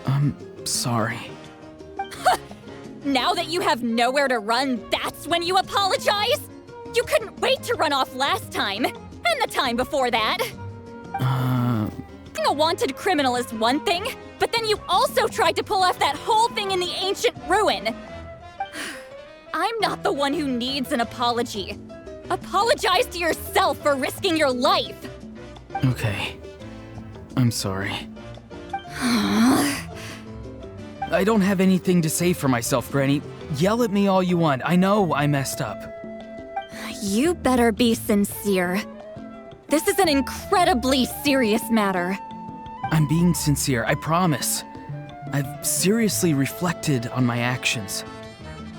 I'm sorry. Now that you have nowhere to run, that's when you apologize? You couldn't wait to run off last time, and the time before that. Being a wanted criminal is one thing, but then you also tried to pull off that whole thing in the ancient ruin. I'm not the one who needs an apology. Apologize to yourself for risking your life. Okay. I'm sorry. I don't have anything to say for myself, Granny. Yell at me all you want. I know I messed up. You better be sincere. This is an incredibly serious matter. I'm being sincere, I promise. I've seriously reflected on my actions.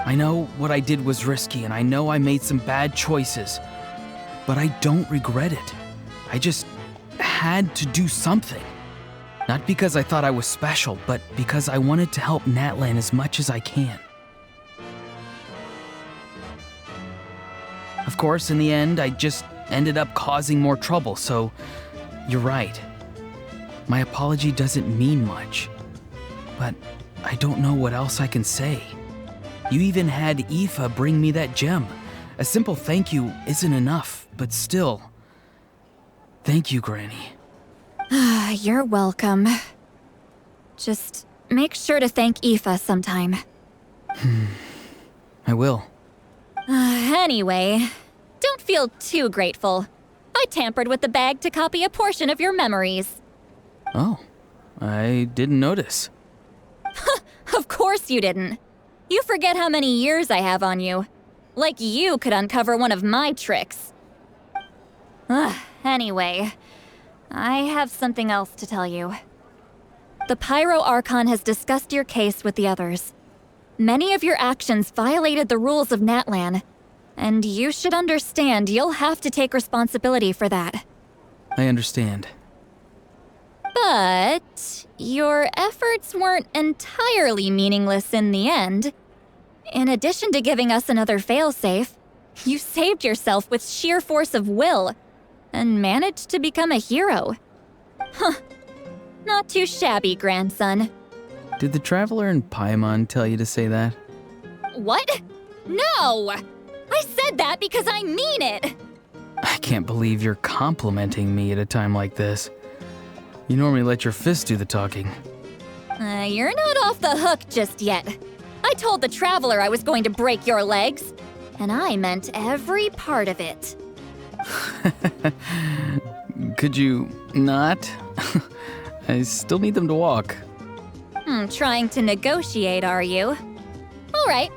I know what I did was risky, and I know I made some bad choices. But I don't regret it. I just had to do something. Not because I thought I was special, but because I wanted to help Natlin as much as I can. Of course, in the end, I just ended up causing more trouble, so you're right. My apology doesn't mean much. But I don't know what else I can say. You even had Aoife bring me that gem. A simple thank you isn't enough, but still. Thank you, Granny. You're welcome. Just make sure to thank Aoife sometime. I will. Anyway, don't feel too grateful. I tampered with the bag to copy a portion of your memories. Oh, I didn't notice. Of course you didn't. You forget how many years I have on you. Like you could uncover one of my tricks. Anyway, I have something else to tell you. The Pyro Archon has discussed your case with the others. Many of your actions violated the rules of Natlan, and you should understand you'll have to take responsibility for that. I understand. But your efforts weren't entirely meaningless in the end. In addition to giving us another failsafe, you saved yourself with sheer force of will and managed to become a hero. Not too shabby, grandson. Did the Traveler in Paimon tell you to say that? What? No! I said that because I mean it! I can't believe you're complimenting me at a time like this. You normally let your fist do the talking. You're not off the hook just yet. I told the Traveler I was going to break your legs, and I meant every part of it. Could you not? I still need them to walk. Trying to negotiate, are you? All right,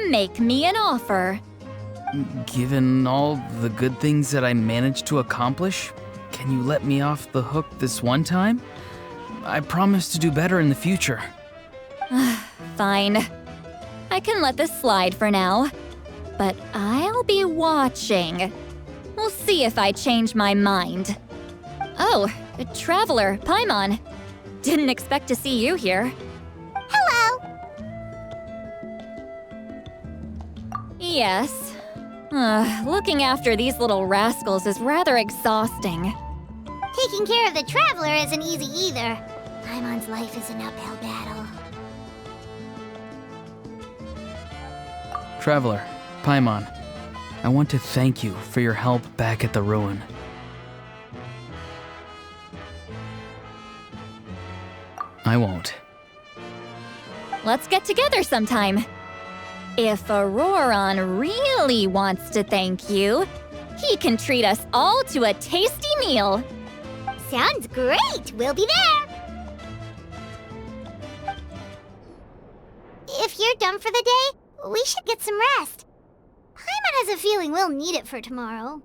make me an offer. Given all the good things that I managed to accomplish, can you let me off the hook this one time? I promise to do better in the future. Fine. I can let this slide for now, but I'll be watching. We'll see if I change my mind. Oh, Traveler, Paimon. Didn't expect to see you here. Hello! Yes. Looking after these little rascals is rather exhausting. Taking care of the Traveler isn't easy either. Paimon's life is an uphill battle. Traveler, Paimon, I want to thank you for your help back at the Ruin. I won't. Let's get together sometime. If Auroron really wants to thank you, he can treat us all to a tasty meal. Sounds great! We'll be there! If you're done for the day, we should get some rest. Paimon has a feeling we'll need it for tomorrow.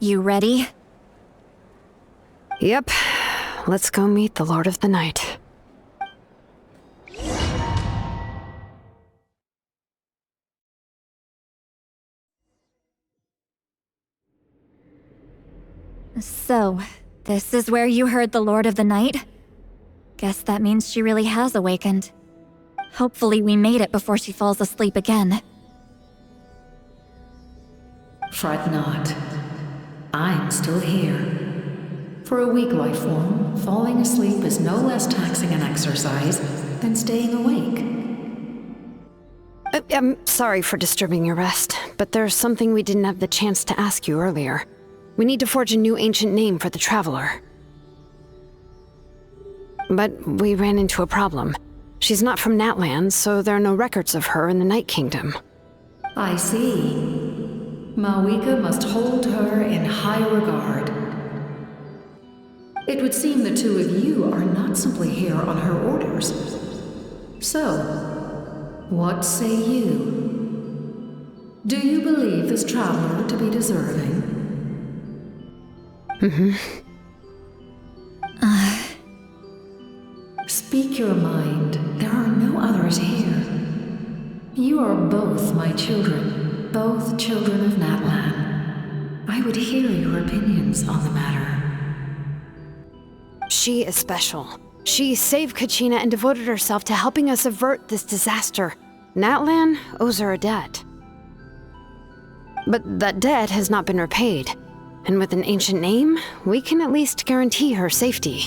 You ready? Yep. Let's go meet the Lord of the Night. So, this is where you heard the Lord of the Night? Guess that means she really has awakened. Hopefully we made it before she falls asleep again. Fret not. I'm still here. For a weak life form, falling asleep is no less taxing an exercise than staying awake. I'm sorry for disturbing your rest, but there's something we didn't have the chance to ask you earlier. We need to forge a new ancient name for the Traveler. But we ran into a problem. She's not from Natlan, so there are no records of her in the Night Kingdom. I see. Mawika must hold her in high regard. It would seem the two of you are not simply here on her orders. So, what say you? Do you believe this Traveler to be deserving? Speak your mind. There are no others here. You are both my children, both children of Natlan. I would hear your opinions on the matter. She is special. She saved Kachina and devoted herself to helping us avert this disaster. Natlan owes her a debt. But that debt has not been repaid. And with an ancient name, we can at least guarantee her safety.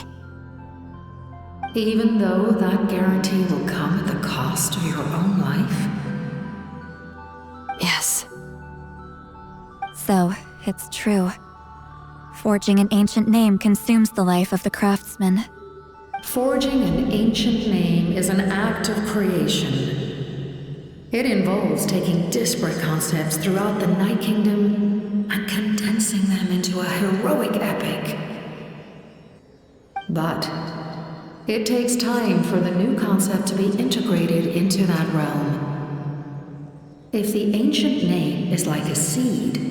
Even though that guarantee will come at the cost of your own life? Yes. So, it's true. Forging an ancient name consumes the life of the craftsman. Forging an ancient name is an act of creation. It involves taking disparate concepts throughout the Night Kingdom and condensing them into a heroic epic. But it takes time for the new concept to be integrated into that realm. If the ancient name is like a seed,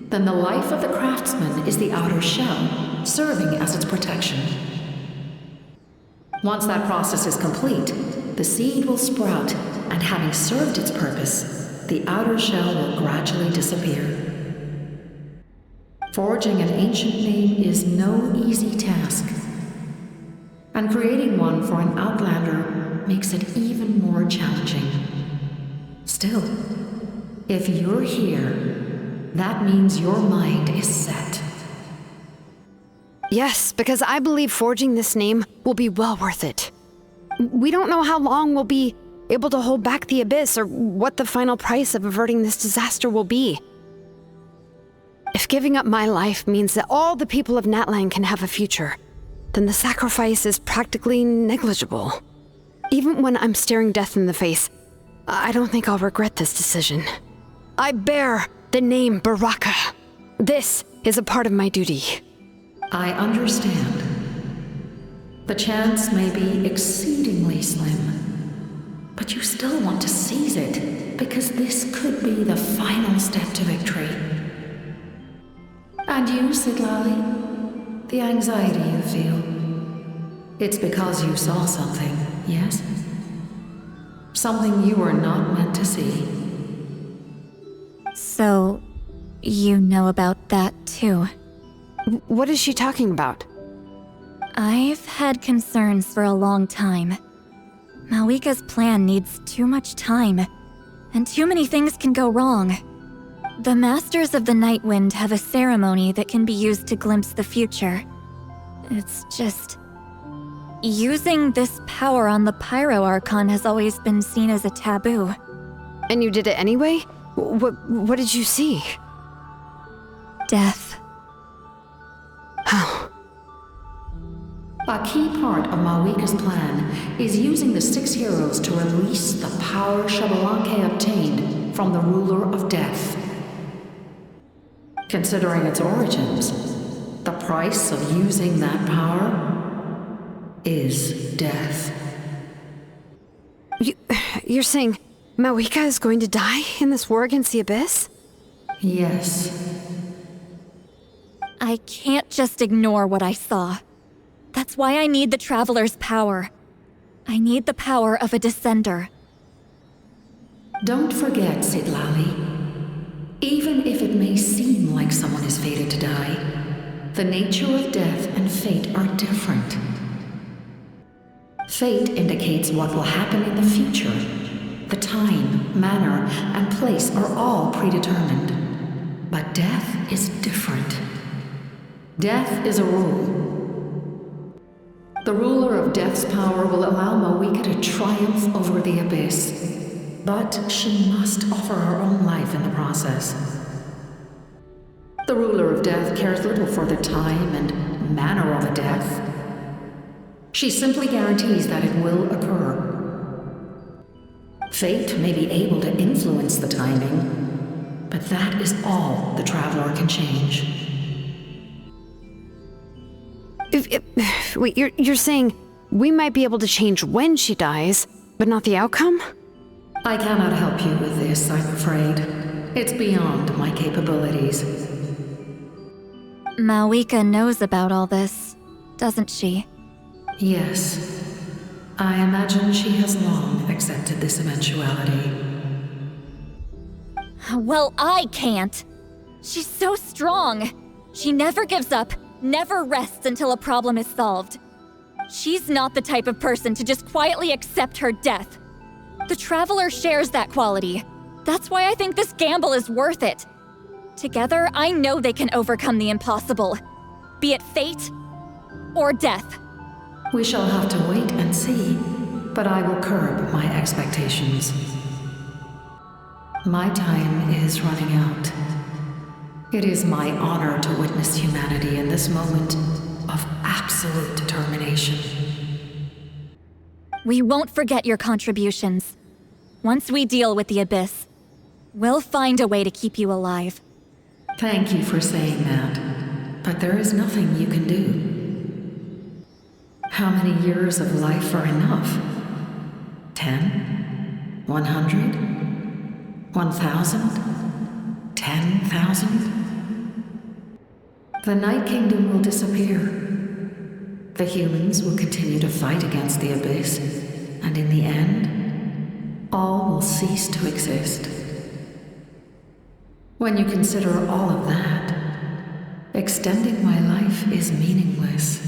then the life of the craftsman is the outer shell, serving as its protection. Once that process is complete, the seed will sprout, and having served its purpose, the outer shell will gradually disappear. Forging an ancient name is no easy task, and creating one for an outlander makes it even more challenging. Still, if you're here, that means your mind is set. Yes, because I believe forging this name will be well worth it. We don't know how long we'll be able to hold back the abyss or what the final price of averting this disaster will be. If giving up my life means that all the people of Natlin can have a future, then the sacrifice is practically negligible. Even when I'm staring death in the face, I don't think I'll regret this decision. I bear the name Baraka. This is a part of my duty. I understand. The chance may be exceedingly slim, but you still want to seize it because this could be the final step to victory. And you, Sidlali, the anxiety you feel, it's because you saw something, yes? Something you were not meant to see. So, you know about that too. What is she talking about? I've had concerns for a long time. Malika's plan needs too much time, and too many things can go wrong. The Masters of the Night Wind have a ceremony that can be used to glimpse the future. It's just... using this power on the Pyro Archon has always been seen as a taboo. And you did it anyway? What did you see? Death. How? A key part of Malika's plan is using the 6 heroes to release the power Xbalanque obtained from the ruler of death. Considering its origins, the price of using that power is death. You're saying Malika is going to die in this war against the Abyss? Yes. I can't just ignore what I saw. That's why I need the Traveler's power. I need the power of a Descender. Don't forget, Sidlali. Even if it may seem like someone is fated to die, the nature of death and fate are different. Fate indicates what will happen in the future. The time, manner, and place are all predetermined. But death is different. Death is a rule. The ruler of Death's power will allow Malika to triumph over the Abyss. But she must offer her own life in the process. The ruler of Death cares little for the time and manner of a death. She simply guarantees that it will occur. Fate may be able to influence the timing, but that is all the Traveler can change. Wait, you're saying we might be able to change when she dies, but not the outcome? I cannot help you with this, I'm afraid. It's beyond my capabilities. Malika knows about all this, doesn't she? Yes. I imagine she has long accepted this eventuality. Well, I can't. She's so strong. She never gives up, never rests until a problem is solved. She's not the type of person to just quietly accept her death. The Traveler shares that quality. That's why I think this gamble is worth it. Together, I know they can overcome the impossible. Be it fate or death. We shall have to wait and see, but I will curb my expectations. My time is running out. It is my honor to witness humanity in this moment of absolute determination. We won't forget your contributions. Once we deal with the Abyss, we'll find a way to keep you alive. Thank you for saying that, but there is nothing you can do. How many years of life are enough? 10? 100? 1,000? 10,000? The Night Kingdom will disappear. The humans will continue to fight against the Abyss, and in the end, all will cease to exist. When you consider all of that, extending my life is meaningless.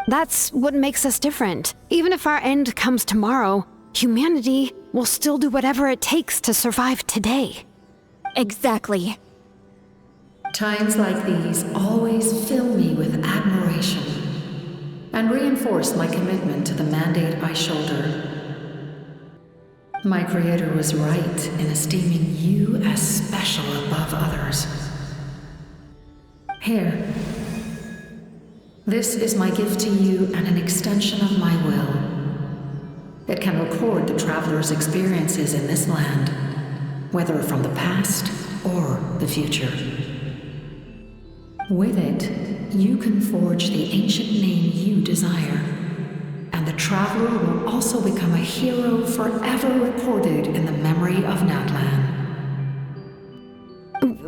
That's what makes us different. Even if our end comes tomorrow, humanity will still do whatever it takes to survive today. Exactly. Times like these always fill me with admiration and reinforce my commitment to the mandate I shoulder. My creator was right in esteeming you as special above others. Here. This is my gift to you and an extension of my will. It can record the traveler's experiences in this land, whether from the past or the future. With it, you can forge the ancient name you desire, and the traveler will also become a hero forever recorded in the memory of Natlan.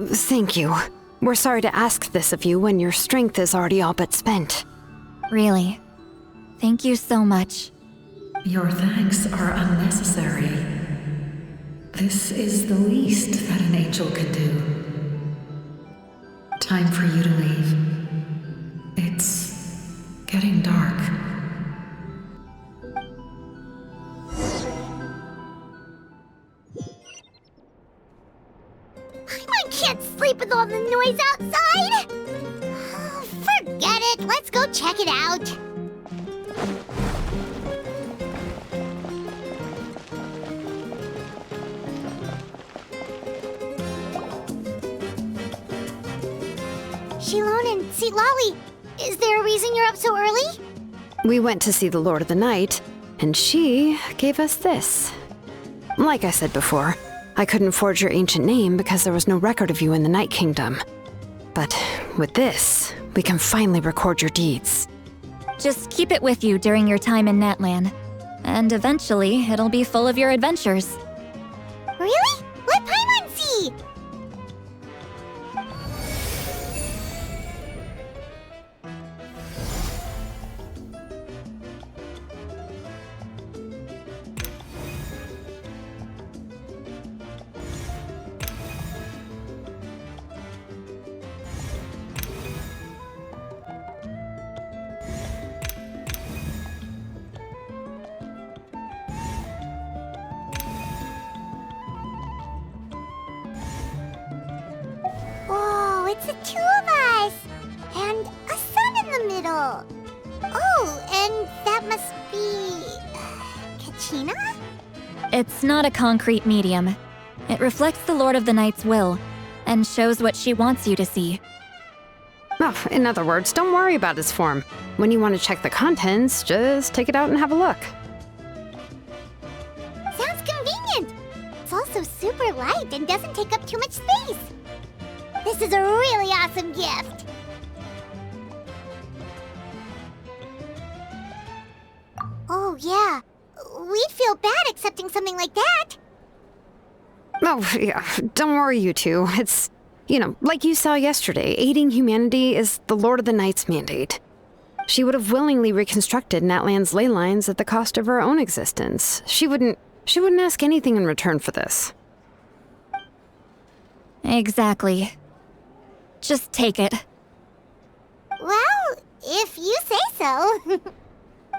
Thank you. We're sorry to ask this of you when your strength is already all but spent. Really. Thank you so much. Your thanks are unnecessary. This is the least that an angel can do. Time for you to leave. It's getting dark. I can't sleep with all the noise outside! Oh, forget it, let's go check it out. Shilon and Sitlali, is there a reason you're up so early? We went to see the Lord of the Night, and she gave us this. Like I said before, I couldn't forge your ancient name because there was no record of you in the Night Kingdom. But with this, we can finally record your deeds. Just keep it with you during your time in Natlan, and eventually it'll be full of your adventures. Really? Let Paimon see! Whoa, it's the two of us! And a sun in the middle! Oh, and that must be... Kachina? It's not a concrete medium. It reflects the Lord of the Night's will, and shows what she wants you to see. Oh, in other words, don't worry about its form. When you want to check the contents, just take it out and have a look. Sounds convenient! It's also super light and doesn't take up too much space. This is a really awesome gift! Oh, yeah. We'd feel bad accepting something like that. Oh, yeah, don't worry, you two. It's, like you saw yesterday, aiding humanity is the Lord of the Night's mandate. She would have willingly reconstructed Natlan's ley lines at the cost of her own existence. She wouldn't ask anything in return for this. Exactly. Just take it. Well, if you say so.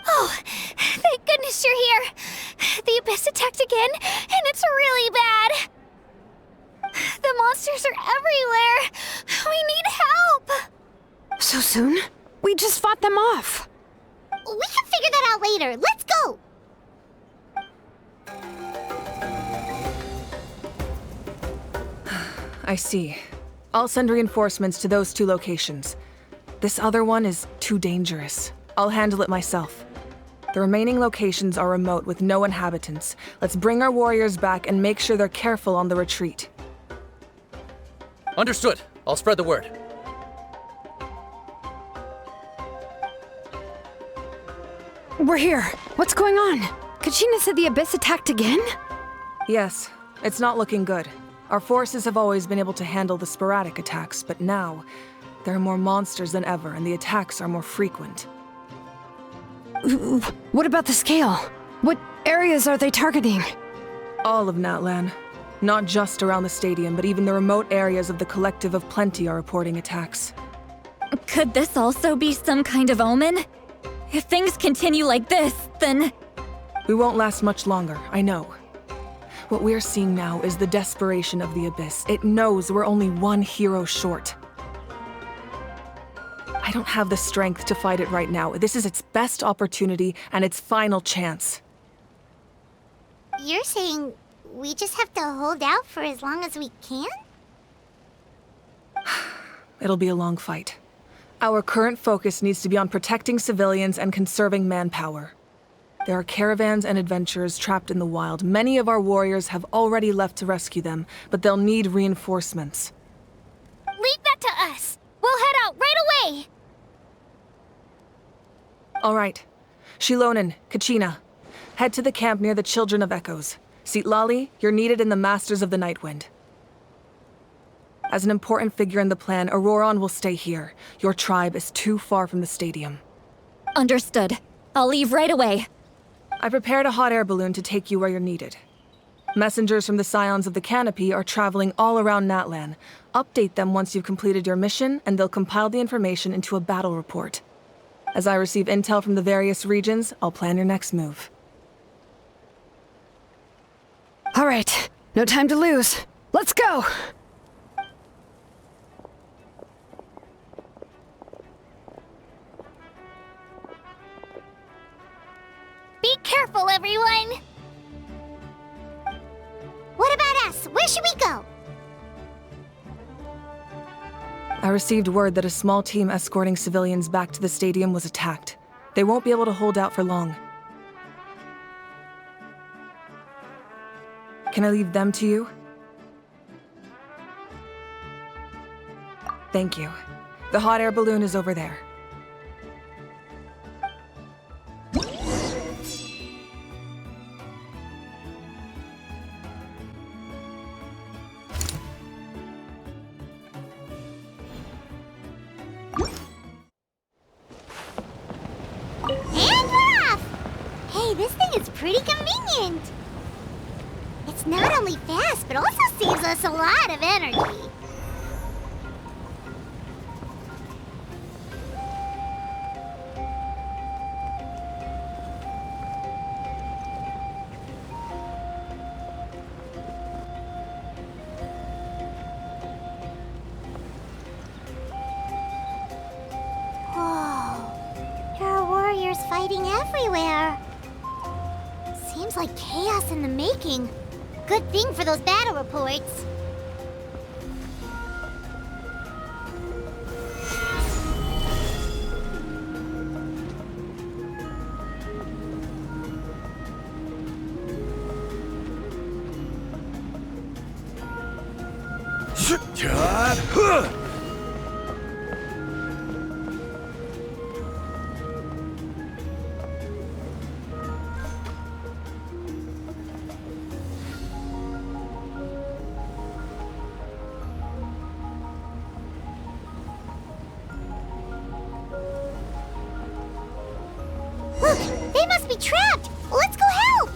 Oh, thank goodness you're here. The Abyss attacked again, and it's really bad. The monsters are everywhere. We need help. So soon? We just fought them off. We can figure that out later. Let's go. I see. I'll send reinforcements to those 2 locations. This other one is too dangerous. I'll handle it myself. The remaining locations are remote with no inhabitants. Let's bring our warriors back and make sure they're careful on the retreat. Understood. I'll spread the word. We're here. What's going on? Kachina said the Abyss attacked again? Yes, it's not looking good. Our forces have always been able to handle the sporadic attacks, but now, there are more monsters than ever, and the attacks are more frequent. What about the scale? What areas are they targeting? All of Natlan. Not just around the stadium, but even the remote areas of the Collective of Plenty are reporting attacks. Could this also be some kind of omen? If things continue like this, then... We won't last much longer, I know. What we're seeing now is the desperation of the Abyss. It knows we're only one hero short. I don't have the strength to fight it right now. This is its best opportunity and its final chance. You're saying we just have to hold out for as long as we can? It'll be a long fight. Our current focus needs to be on protecting civilians and conserving manpower. There are caravans and adventurers trapped in the wild. Many of our warriors have already left to rescue them, but they'll need reinforcements. Leave that to us! We'll head out right away! All right. Shilonen, Kachina. Head to the camp near the Children of Echoes. Sitlali, you're needed in the Masters of the Nightwind. As an important figure in the plan, Ororona will stay here. Your tribe is too far from the stadium. Understood. I'll leave right away. I prepared a hot air balloon to take you where you're needed. Messengers from the Scions of the Canopy are traveling all around Natlan. Update them once you've completed your mission, and they'll compile the information into a battle report. As I receive intel from the various regions, I'll plan your next move. All right, no time to lose. Let's go! Be careful, everyone! What about us? Where should we go? I received word that a small team escorting civilians back to the stadium was attacked. They won't be able to hold out for long. Can I leave them to you? Thank you. The hot air balloon is over there. And we're off! Hey, this thing is pretty convenient. It's not only fast, but also saves us a lot of energy. Fighting everywhere. Seems like chaos in the making. Good thing for those battle reports. Look, they must be trapped. Let's go help.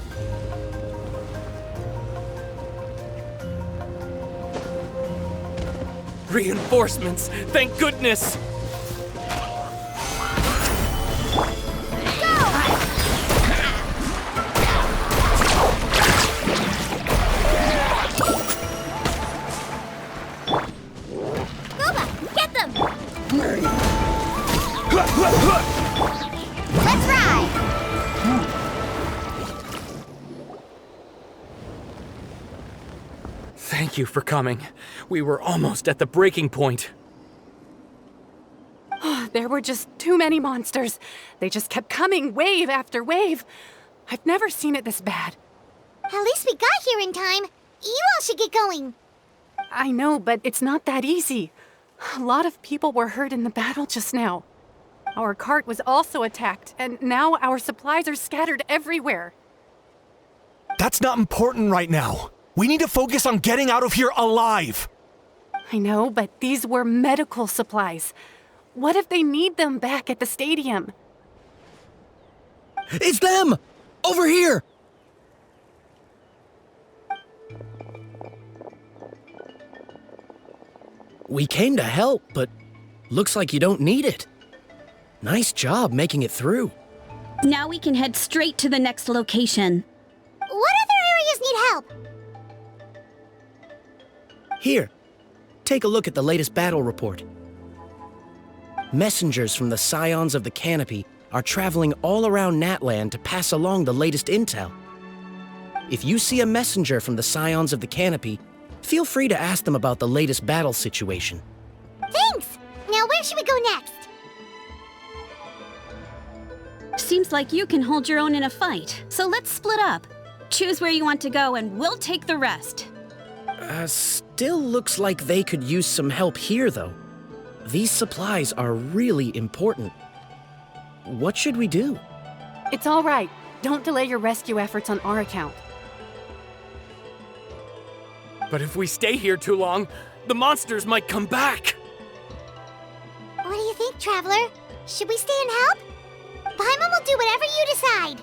Reinforcements! Thank goodness! Get them! Let's ride. Thank you for coming. We were almost at the breaking point. There were just too many monsters. They just kept coming, wave after wave. I've never seen it this bad. At least we got here in time. You all should get going. I know, but it's not that easy. A lot of people were hurt in the battle just now. Our cart was also attacked, and now our supplies are scattered everywhere. That's not important right now. We need to focus on getting out of here alive. I know, but these were medical supplies. What if they need them back at the stadium? It's them! Over here! We came to help, but looks like you don't need it. Nice job making it through. Now we can head straight to the next location. What other areas need help? Here, take a look at the latest battle report. Messengers from the Scions of the Canopy are traveling all around Natlan to pass along the latest intel. If you see a messenger from the Scions of the Canopy, feel free to ask them about the latest battle situation. Thanks! Now where should we go next? Seems like you can hold your own in a fight, so let's split up. Choose where you want to go and we'll take the rest. Still looks like they could use some help here, though. These supplies are really important. What should we do? It's all right. Don't delay your rescue efforts on our account. But if we stay here too long, the monsters might come back. What do you think, Traveler? Should we stay and help? Paimon will do whatever you decide.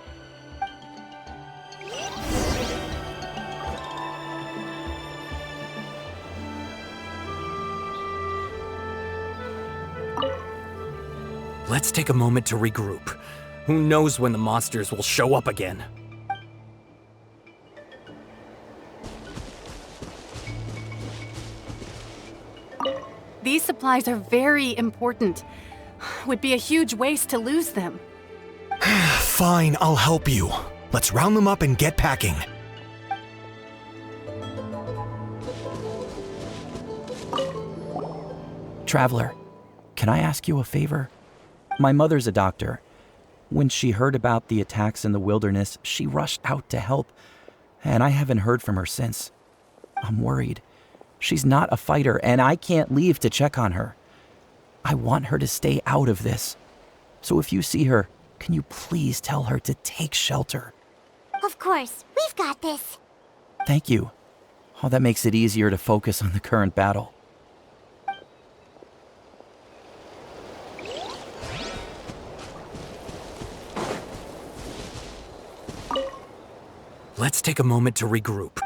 Let's take a moment to regroup. Who knows when the monsters will show up again? These supplies are very important. Would be a huge waste to lose them. Fine, I'll help you. Let's round them up and get packing. Traveler, can I ask you a favor? My mother's a doctor. When she heard about the attacks in the wilderness, she rushed out to help, and I haven't heard from her since. I'm worried. She's not a fighter, and I can't leave to check on her. I want her to stay out of this. So if you see her, can you please tell her to take shelter? Of course, we've got this. Thank you. Oh, that makes it easier to focus on the current battle. Let's take a moment to regroup.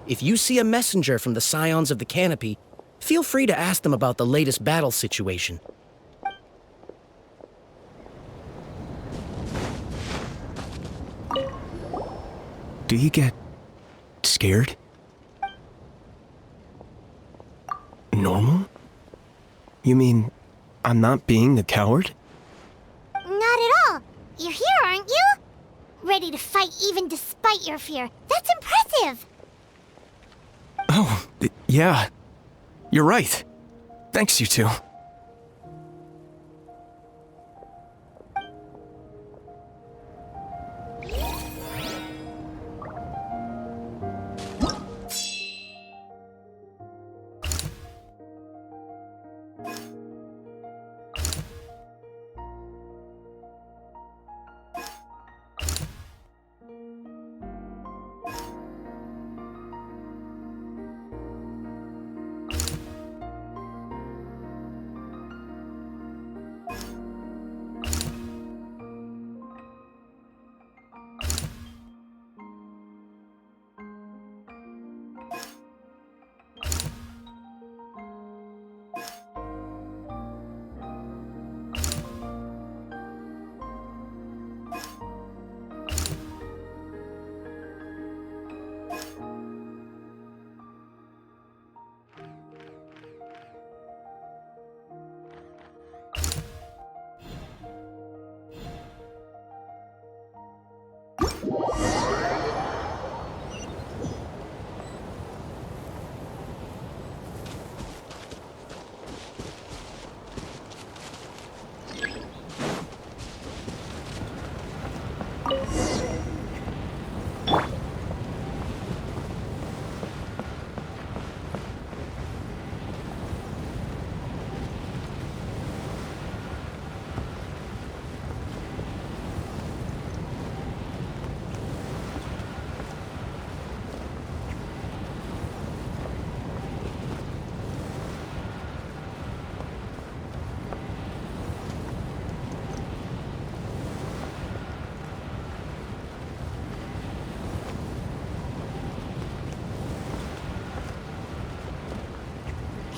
If you see a messenger from the Scions of the Canopy, feel free to ask them about the latest battle situation. Do you get scared? Normal? You mean I'm not being a coward? Not at all. You're here, aren't you? Ready to fight even despite your fear. That's impressive. Oh, yeah. You're right. Thanks, you two.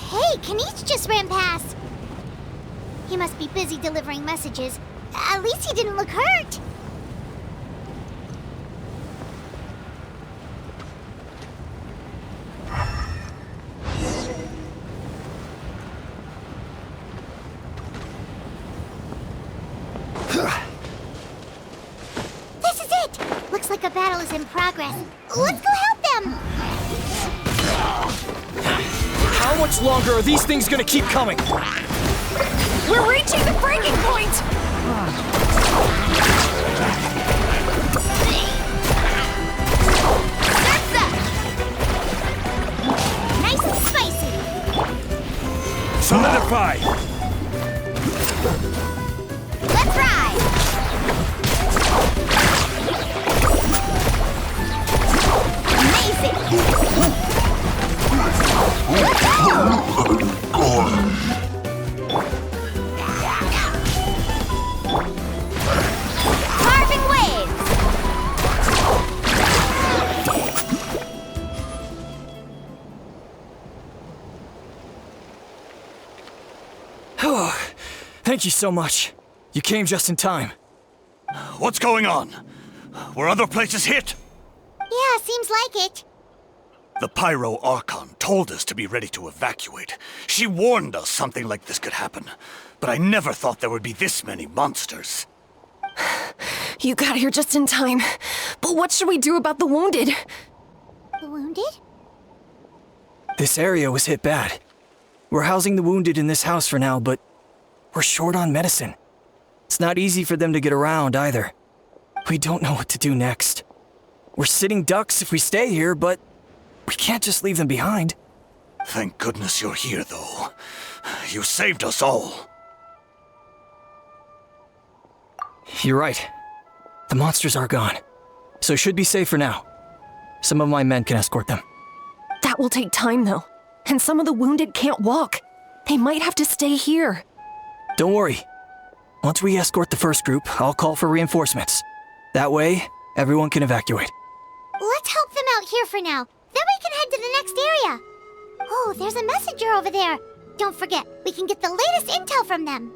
Hey, Kanish just ran past. He must be busy delivering messages. At least he didn't look hurt. This is it! Looks like a battle is in progress. Let's go help them! How much longer are these things gonna keep coming? We're reaching the breaking point! Nice and spicy! Solidify! Let's ride! Amazing! Carving waves! Oh, thank you so much. You came just in time. What's going on? Were other places hit? Yeah, seems like it. The Pyro Archon told us to be ready to evacuate. She warned us something like this could happen. But I never thought there would be this many monsters. You got here just in time. But what should we do about the wounded? The wounded? This area was hit bad. We're housing the wounded in this house for now, but we're short on medicine. It's not easy for them to get around either. We don't know what to do next. We're sitting ducks if we stay here, but we can't just leave them behind. Thank goodness you're here, though. You saved us all. You're right. The monsters are gone, so it should be safe for now. Some of my men can escort them. That will take time, though. And some of the wounded can't walk. They might have to stay here. Don't worry. Once we escort the first group, I'll call for reinforcements. That way, everyone can evacuate. Let's help them out here for now. Then we can head to the next area. Oh, there's a messenger over there. Don't forget, we can get the latest intel from them.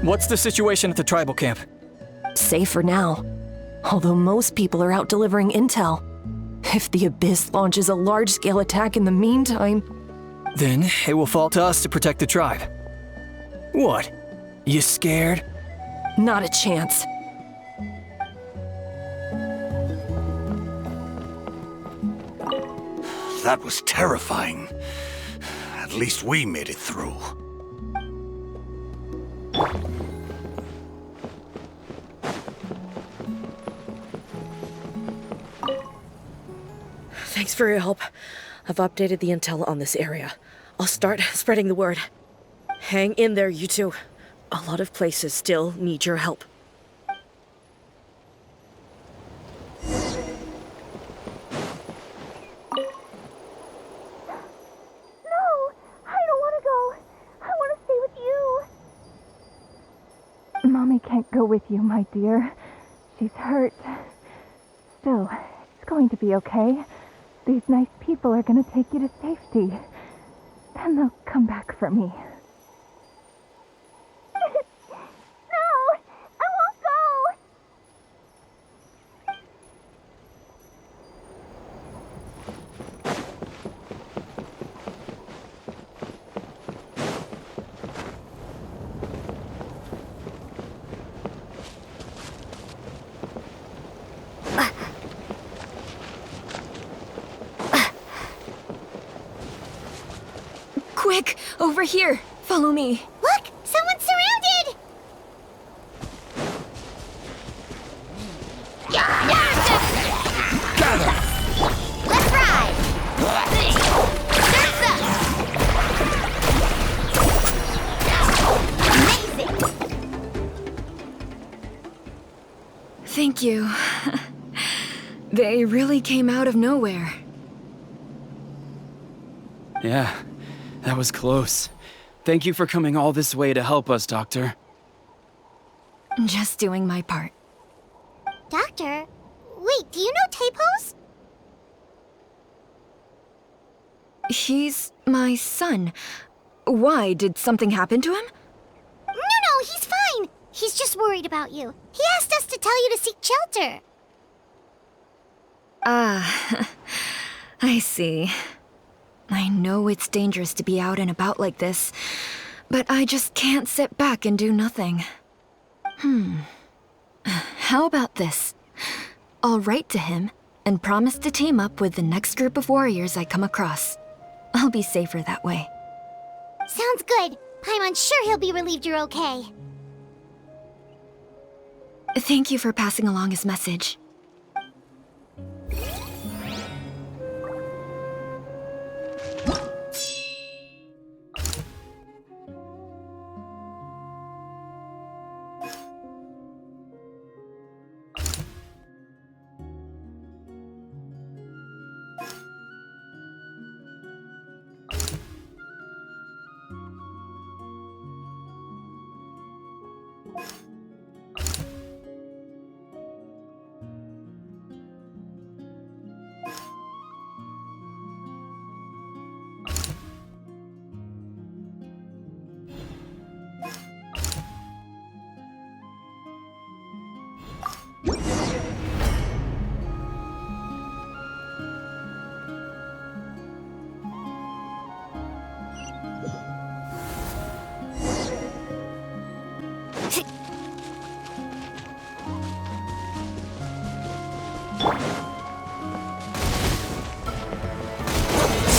What's the situation at the tribal camp? Safe for now. Although most people are out delivering intel. If the Abyss launches a large-scale attack in the meantime... Then it will fall to us to protect the tribe. What? You scared? Not a chance. That was terrifying. At least we made it through. Thanks for your help. I've updated the intel on this area. I'll start spreading the word. Hang in there, you two. A lot of places still need your help. Mommy can't go with you, my dear. She's hurt. Still, it's going to be okay. These nice people are going to take you to safety. Then they'll come back for me. Quick! Over here! Follow me! Look! Someone's surrounded! Let's ride! Amazing! Thank you. They really came out of nowhere. Yeah, that was close. Thank you for coming all this way to help us, Doctor. Just doing my part. Doctor? Wait, do you know Tapos? He's my son. Why? Did something happen to him? No, he's fine. He's just worried about you. He asked us to tell you to seek shelter. Ah, I see. I know it's dangerous to be out and about like this, but I just can't sit back and do nothing. How about this? I'll write to him and promise to team up with the next group of warriors I come across. I'll be safer that way. Sounds good. Paimon's sure he'll be relieved you're okay. Thank you for passing along his message.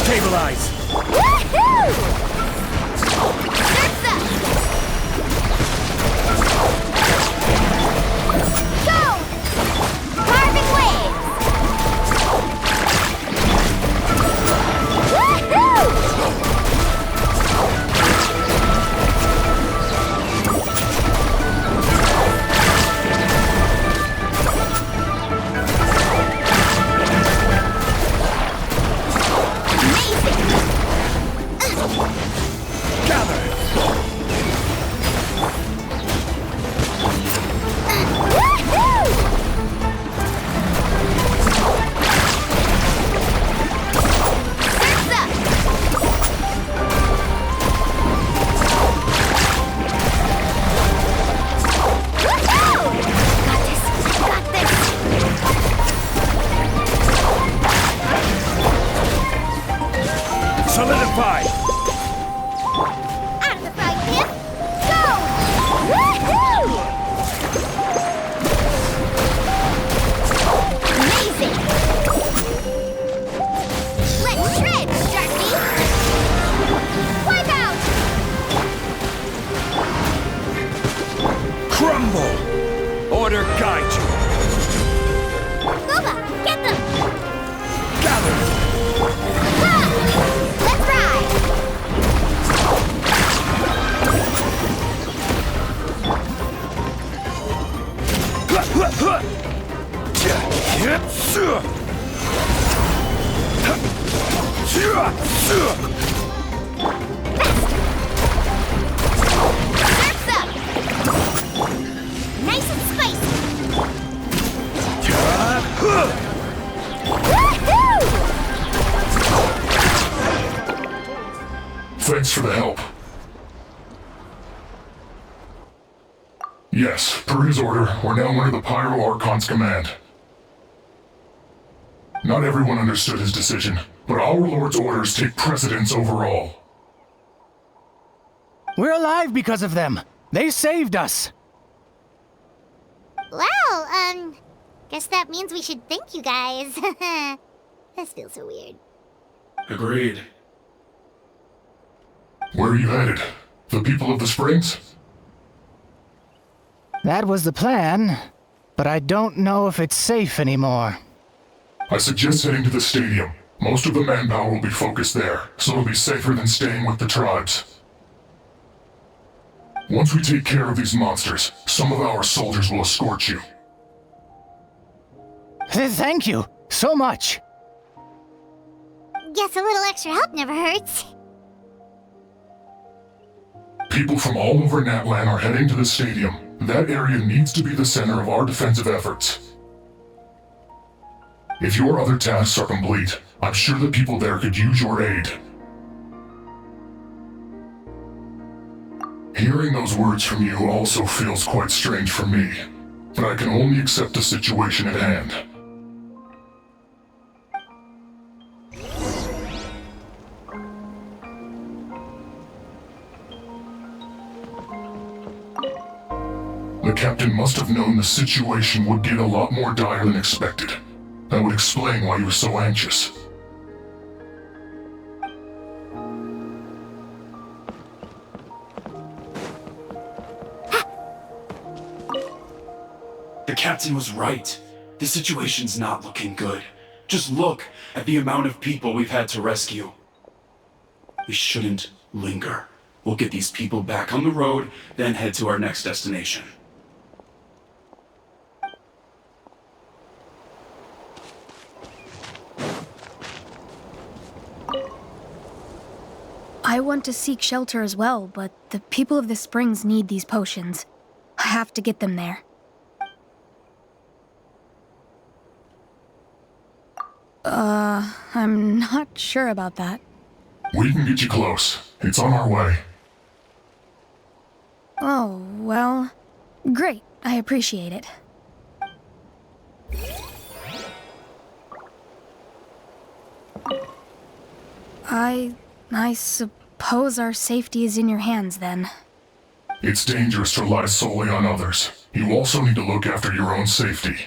Stabilize! Go! Carving waves! Solidify! Out of the frying pan! Go! Woohoo! Amazing! Let's shred, Darky! Wipe out! Crumble! Order guide you! Luba, get them! Gather! Let's ride! Surf's up! Nice and spicy! Woohoo! Thanks for the help. Yes, per his order, we're now under the Pyro Archon's command. Not everyone understood his decision, but our Lord's orders take precedence over all. We're alive because of them. They saved us. Well, guess that means we should thank you guys. This feels so weird. Agreed. Where are you headed? The people of the Springs? That was the plan, but I don't know if it's safe anymore. I suggest heading to the stadium. Most of the manpower will be focused there, so it'll be safer than staying with the tribes. Once we take care of these monsters, some of our soldiers will escort you. Thank you so much. Guess a little extra help never hurts. People from all over Natlan are heading to the stadium. That area needs to be the center of our defensive efforts. If your other tasks are complete, I'm sure the people there could use your aid. Hearing those words from you also feels quite strange for me, but I can only accept the situation at hand. The captain must have known the situation would get a lot more dire than expected. That would explain why he was so anxious. The captain was right. The situation's not looking good. Just look at the amount of people we've had to rescue. We shouldn't linger. We'll get these people back on the road, then head to our next destination. I want to seek shelter as well, but the people of the springs need these potions. I have to get them there. I'm not sure about that. We can get you close. It's on our way. Oh, well, great. I appreciate it. I suppose our safety is in your hands, then. It's dangerous to rely solely on others. You also need to look after your own safety.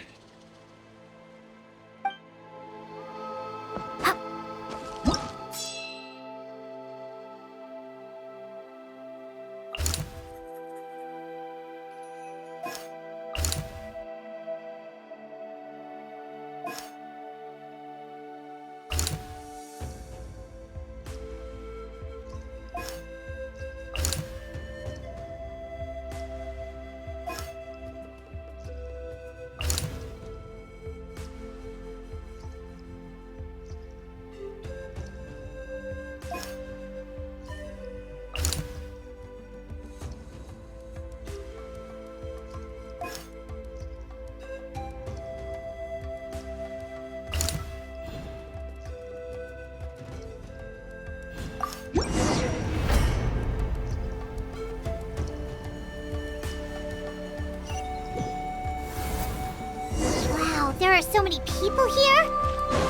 There are so many people here.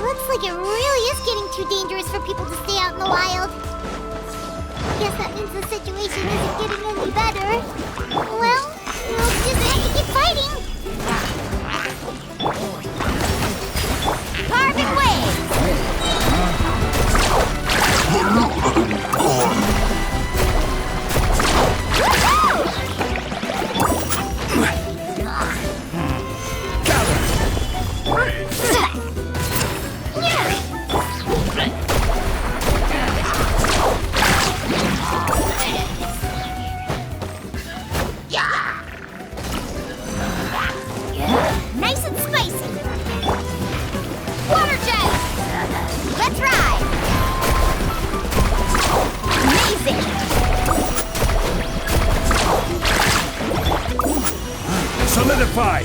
Looks like it really is getting too dangerous for people to stay out in the wild. Guess that means the situation isn't getting any better. Well, we'll just have to keep fighting. Carbon nice and spicy. Water jet. Let's ride. Amazing. Solidify.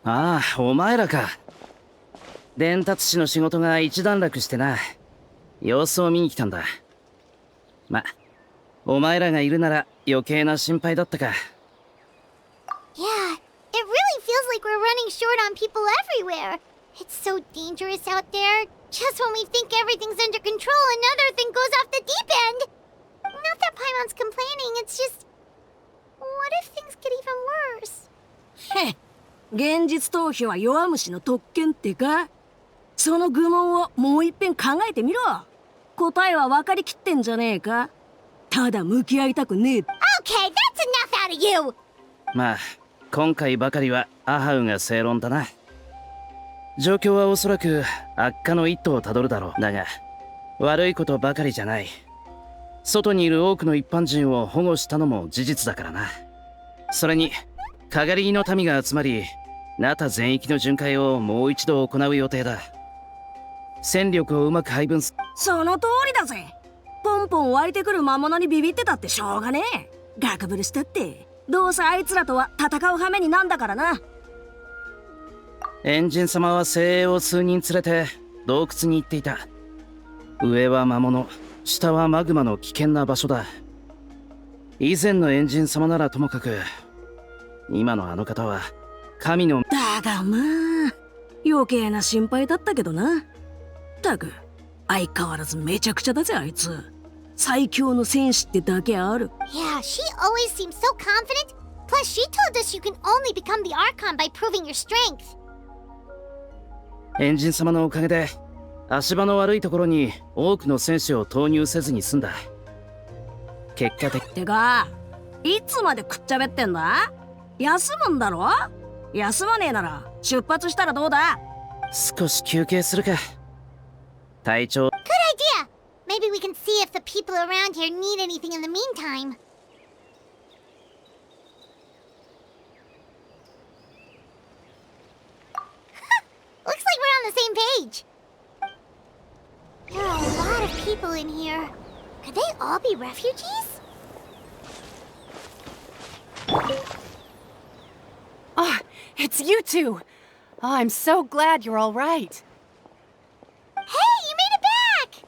ああ、お前らか。伝達士の仕事が一段落してな。様子を見に来たんだ。ま、お前らがいるなら余計な心配だったか。Yeah, it really feels like we're running short on people everywhere. It's so dangerous out there. Just when we think everything's under control, another thing goes off the deep end. 現実逃避は弱虫の特権ってか？その愚問をもう一遍考えてみろ。答えは分かりきってんじゃねえか。ただ向き合いたくねえ。Okay, that's enough out of you! まあ、今回ばかりはアハウが正論だな。状況はおそらく悪化の一途をたどるだろう。だが、悪いことばかりじゃない。外にいる多くの一般人を保護したのも事実だからな。それに、かがり木の民が集まり、ナタ全域の巡回をもう一度行う予定だ。戦力をうまく配分す。その通りだぜ。ポンポン湧いてくる魔物にビビってたってしょうがねえ。ガクブルしたって、どうせあいつらとは戦う羽目になんだからな。エンジン様は精鋭を数人連れて洞窟に行っていた。上は魔物、下はマグマの危険な場所だ。以前のエンジン様ならともかく、今のあの方は神の。だがまあ、余計な心配だったけどな。ったく、相変わらずめちゃくちゃだぜあいつ。最強の戦士ってだけある。Yeah, she always seems so confident. Plus, she told us you can only become the Archon by proving your strength. エンジン様のおかげで足場の悪いところに多くの戦士を投入せずに済んだ。結果的。てか、いつまでくっちゃべってんだ？休むんだろ？休まねえなら出発したらどうだ？少し休憩するか。隊長。Good idea! Maybe we can see if the people around here need anything in the meantime. Looks like we're on the same page. There are a lot of people in here. Could they all be refugees? Oh, it's you two! Oh, I'm so glad you're all right. Hey, you made it back!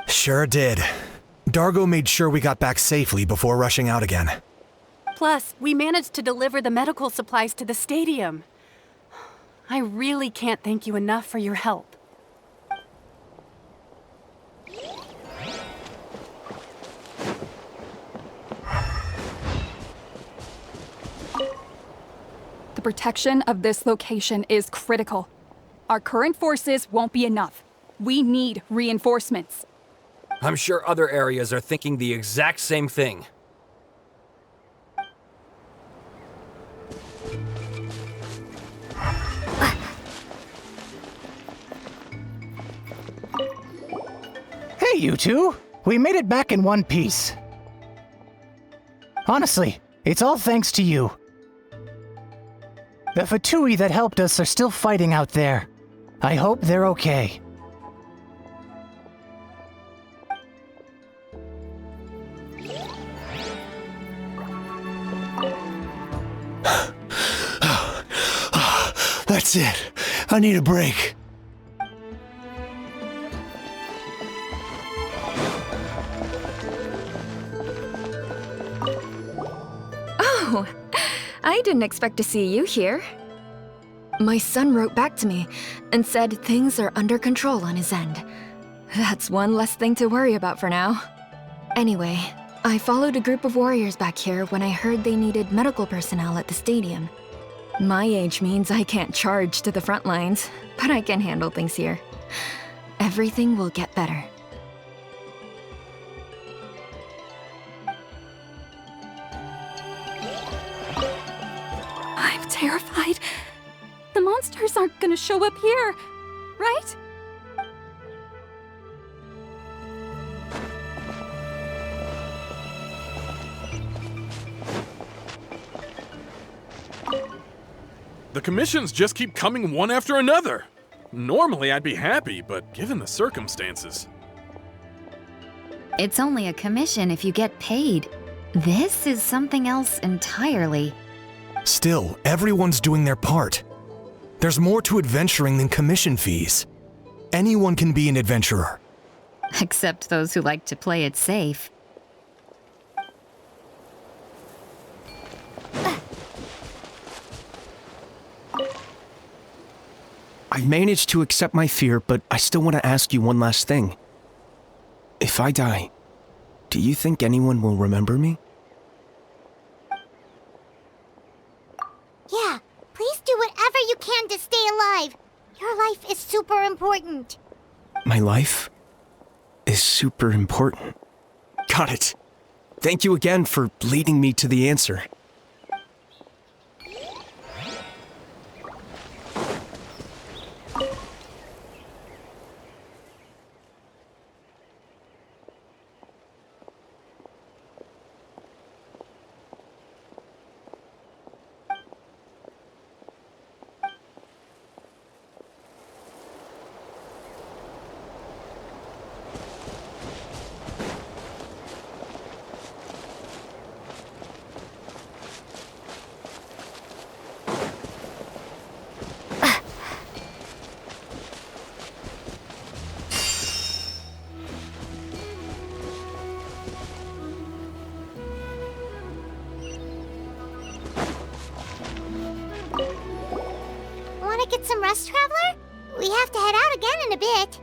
Sure did. Dargo made sure we got back safely before rushing out again. Plus, we managed to deliver the medical supplies to the stadium. I really can't thank you enough for your help. The protection of this location is critical. Our current forces won't be enough. We need reinforcements. I'm sure other areas are thinking the exact same thing. Hey, you two! We made it back in one piece. Honestly, it's all thanks to you. The Fatui that helped us are still fighting out there. I hope they're okay. That's it. I need a break. Oh, I didn't expect to see you here. My son wrote back to me and said things are under control on his end. That's one less thing to worry about for now. Anyway, I followed a group of warriors back here when I heard they needed medical personnel at the stadium. My age means I can't charge to the front lines, but I can handle things here. Everything will get better. I'm terrified. The monsters aren't gonna show up here, right? The commissions just keep coming one after another. Normally I'd be happy, but given the circumstances... It's only a commission if you get paid. This is something else entirely. Still, everyone's doing their part. There's more to adventuring than commission fees. Anyone can be an adventurer. Except those who like to play it safe. I've managed to accept my fear, but I still want to ask you one last thing. If I die, do you think anyone will remember me? can to stay alive. Your life is super important. My life is super important. Got it. Thank you again for leading me to the answer. Get some rest, Traveler? We have to head out again in a bit.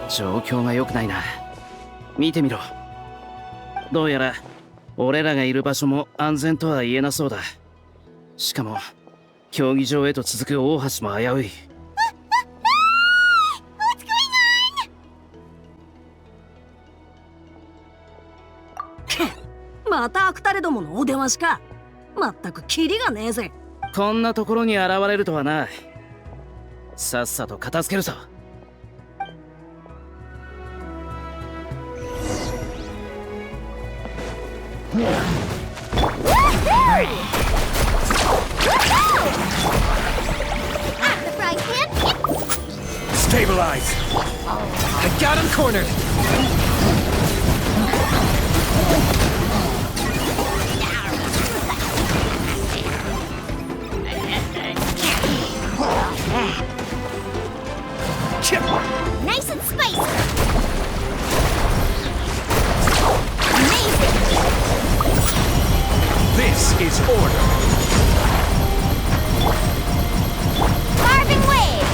状況が良くないな。見てみろ。どうやら俺らがいる場所も安全とは言えなそうだ。しかも競技場へと続く大橋も危うい。またアクタレどものお出ましか。まったくキリがねえぜ。こんなところに現れるとはな。さっさと片付けるぞ。Stabilize! I got him cornered! Nice and spicy! Amazing! This is order! Carving waves!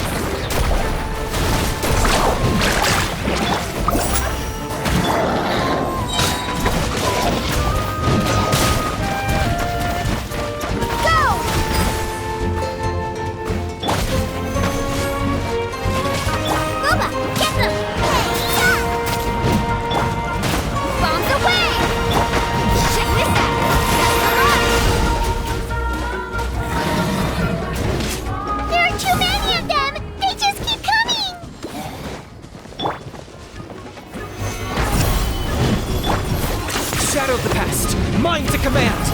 Shadow of the past, mine to command!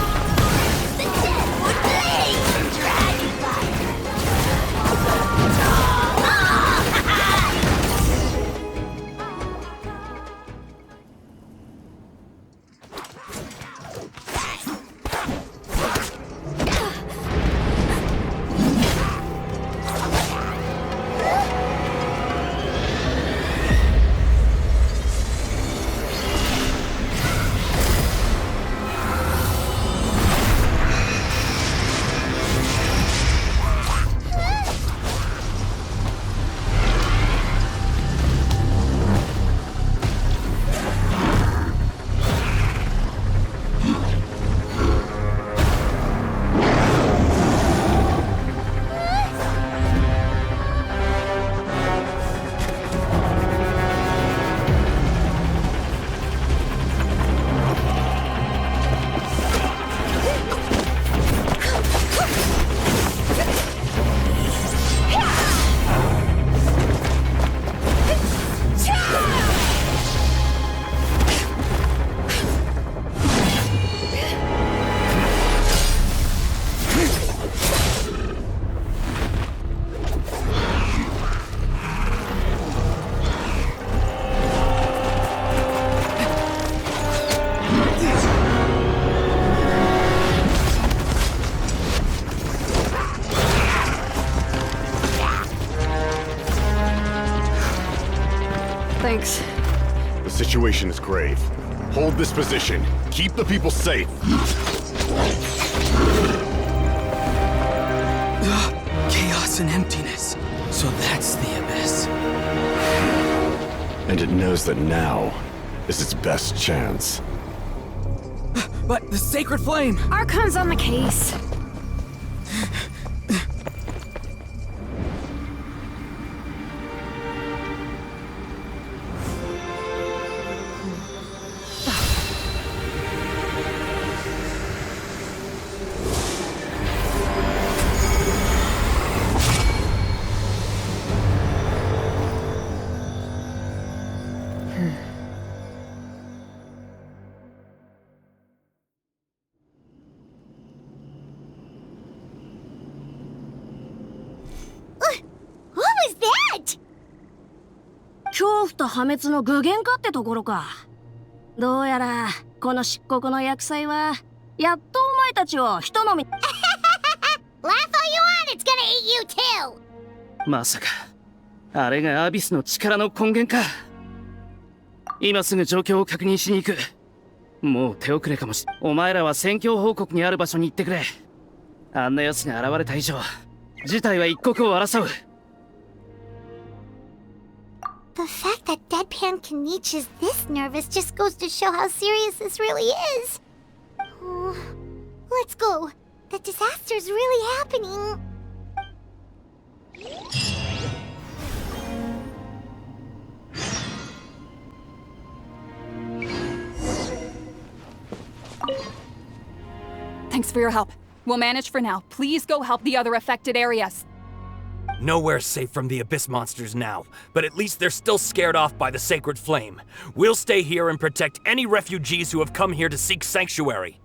The dead would blaze dragon Thanks. The situation is grave. Hold this position. Keep the people safe. Chaos and emptiness. So that's the abyss. And it knows that now is its best chance. But the sacred flame! Archon's on the case. What was that? 恐怖と破滅の具現化ってところか。どうやらこの漆黒の厄災はやっとお前たちを人のみ Laugh all you want, it's gonna eat you too! まさかあれがアビスの力の根源か。今すぐ状況を確認しに行く。もう手遅れかもしれん。お前らは戦況報告にある場所に行ってくれ。あんな奴が現れた以上事態は一刻を争う。The fact that Deadpan Kenichi is this nervous just goes to show how serious this really is. Oh, let's go. The disaster's really happening. Thanks for your help. We'll manage for now. Please go help the other affected areas. Nowhere's safe from the Abyss monsters now, but at least they're still scared off by the sacred flame. We'll stay here and protect any refugees who have come here to seek sanctuary.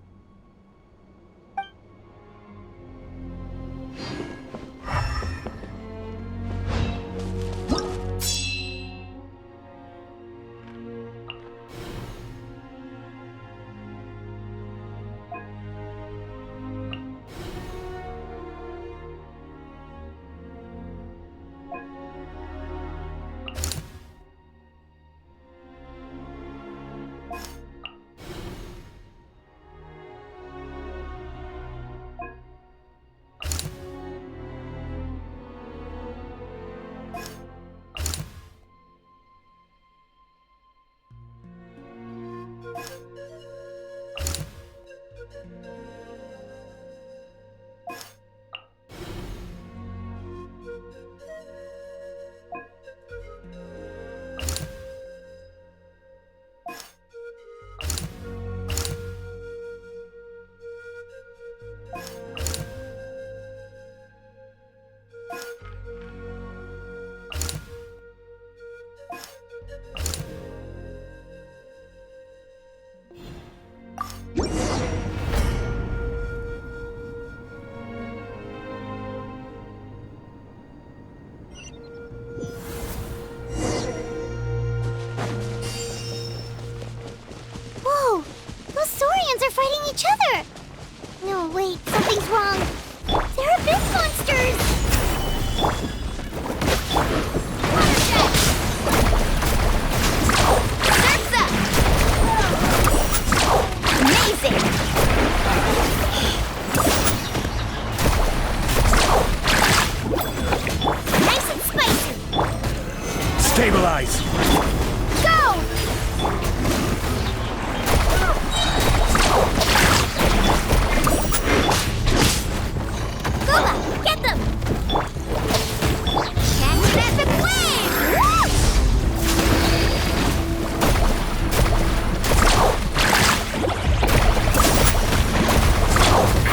Whoa! Those Saurians are fighting each other! No, wait, something's wrong. They're abyss monsters! Watershed! Surf's up! Amazing! Nice and spicy! Stabilize! Go! Booba, get them! Catch that with flame!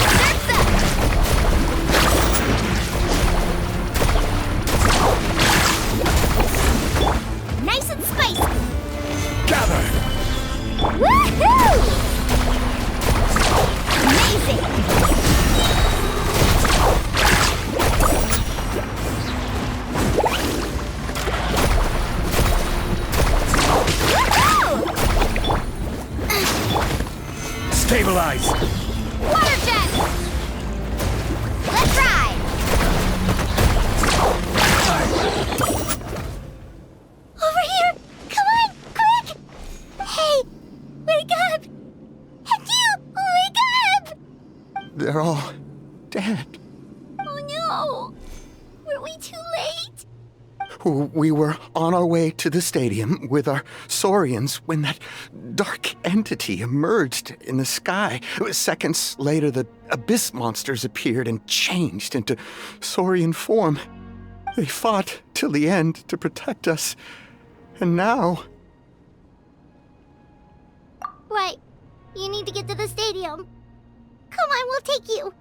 Surf's up! Nice and spicy! Gather! Woohoo! Amazing! Stabilize! Water jet! Let's ride! Over here! Come on, quick! Hey, wake up! And you, wake up! They're all dead. Oh no! Were we too late? We were on our way to the stadium with our saurians when that dark entity emerged in the sky. Seconds later, the abyss monsters appeared and changed into saurian form. They fought till the end to protect us. And now... Right. You need to get to the stadium. Come on, we'll take you.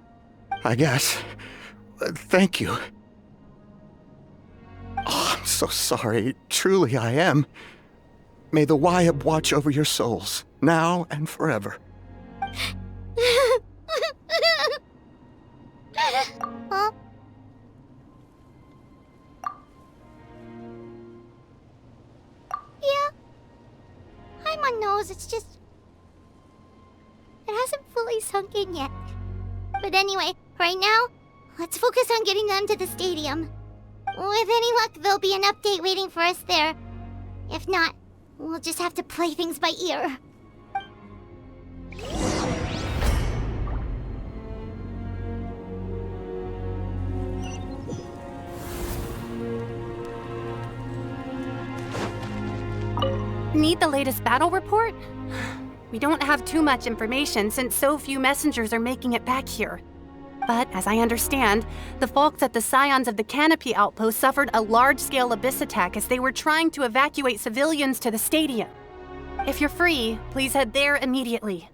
I guess. Thank you. Oh, I'm so sorry. Truly I am. May the Wyab watch over your souls, now and forever. Huh? Yeah. Paimon knows, it's just... It hasn't fully sunk in yet. But anyway, right now, let's focus on getting them to the stadium. With any luck, there'll be an update waiting for us there. If not, we'll just have to play things by ear. Need the latest battle report? We don't have too much information since so few messengers are making it back here. But as I understand, the folks at the Scions of the Canopy outpost suffered a large-scale abyss attack as they were trying to evacuate civilians to the stadium. If you're free, please head there immediately.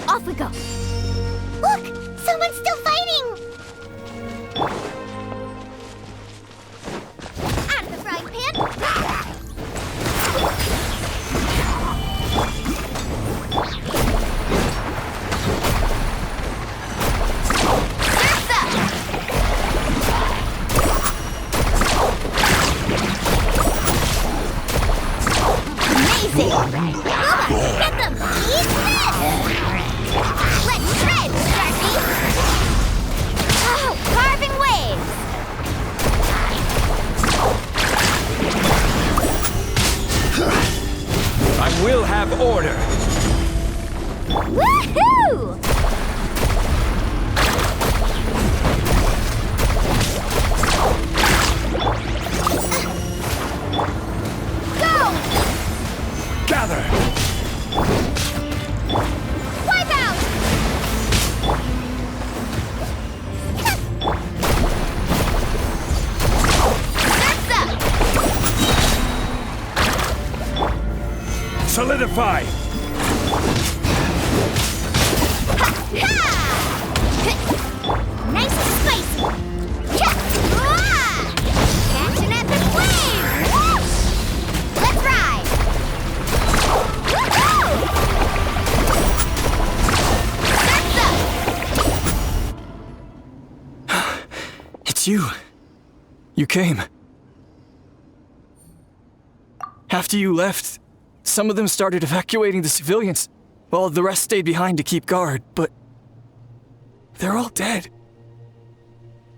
Off we go! Look! Someone's still fighting! Out of the frying pan! Amazing! Luba, get them! Eat this! Let's shred, Sharpie! Oh, carving waves! I will have order! Woohoo! Go! Gather! Wipe out! Solidify! Nice and spicy! Catch an epic wave! Let's ride! It's you. You came. After you left, some of them started evacuating the civilians, while the rest stayed behind to keep guard, but they're all dead.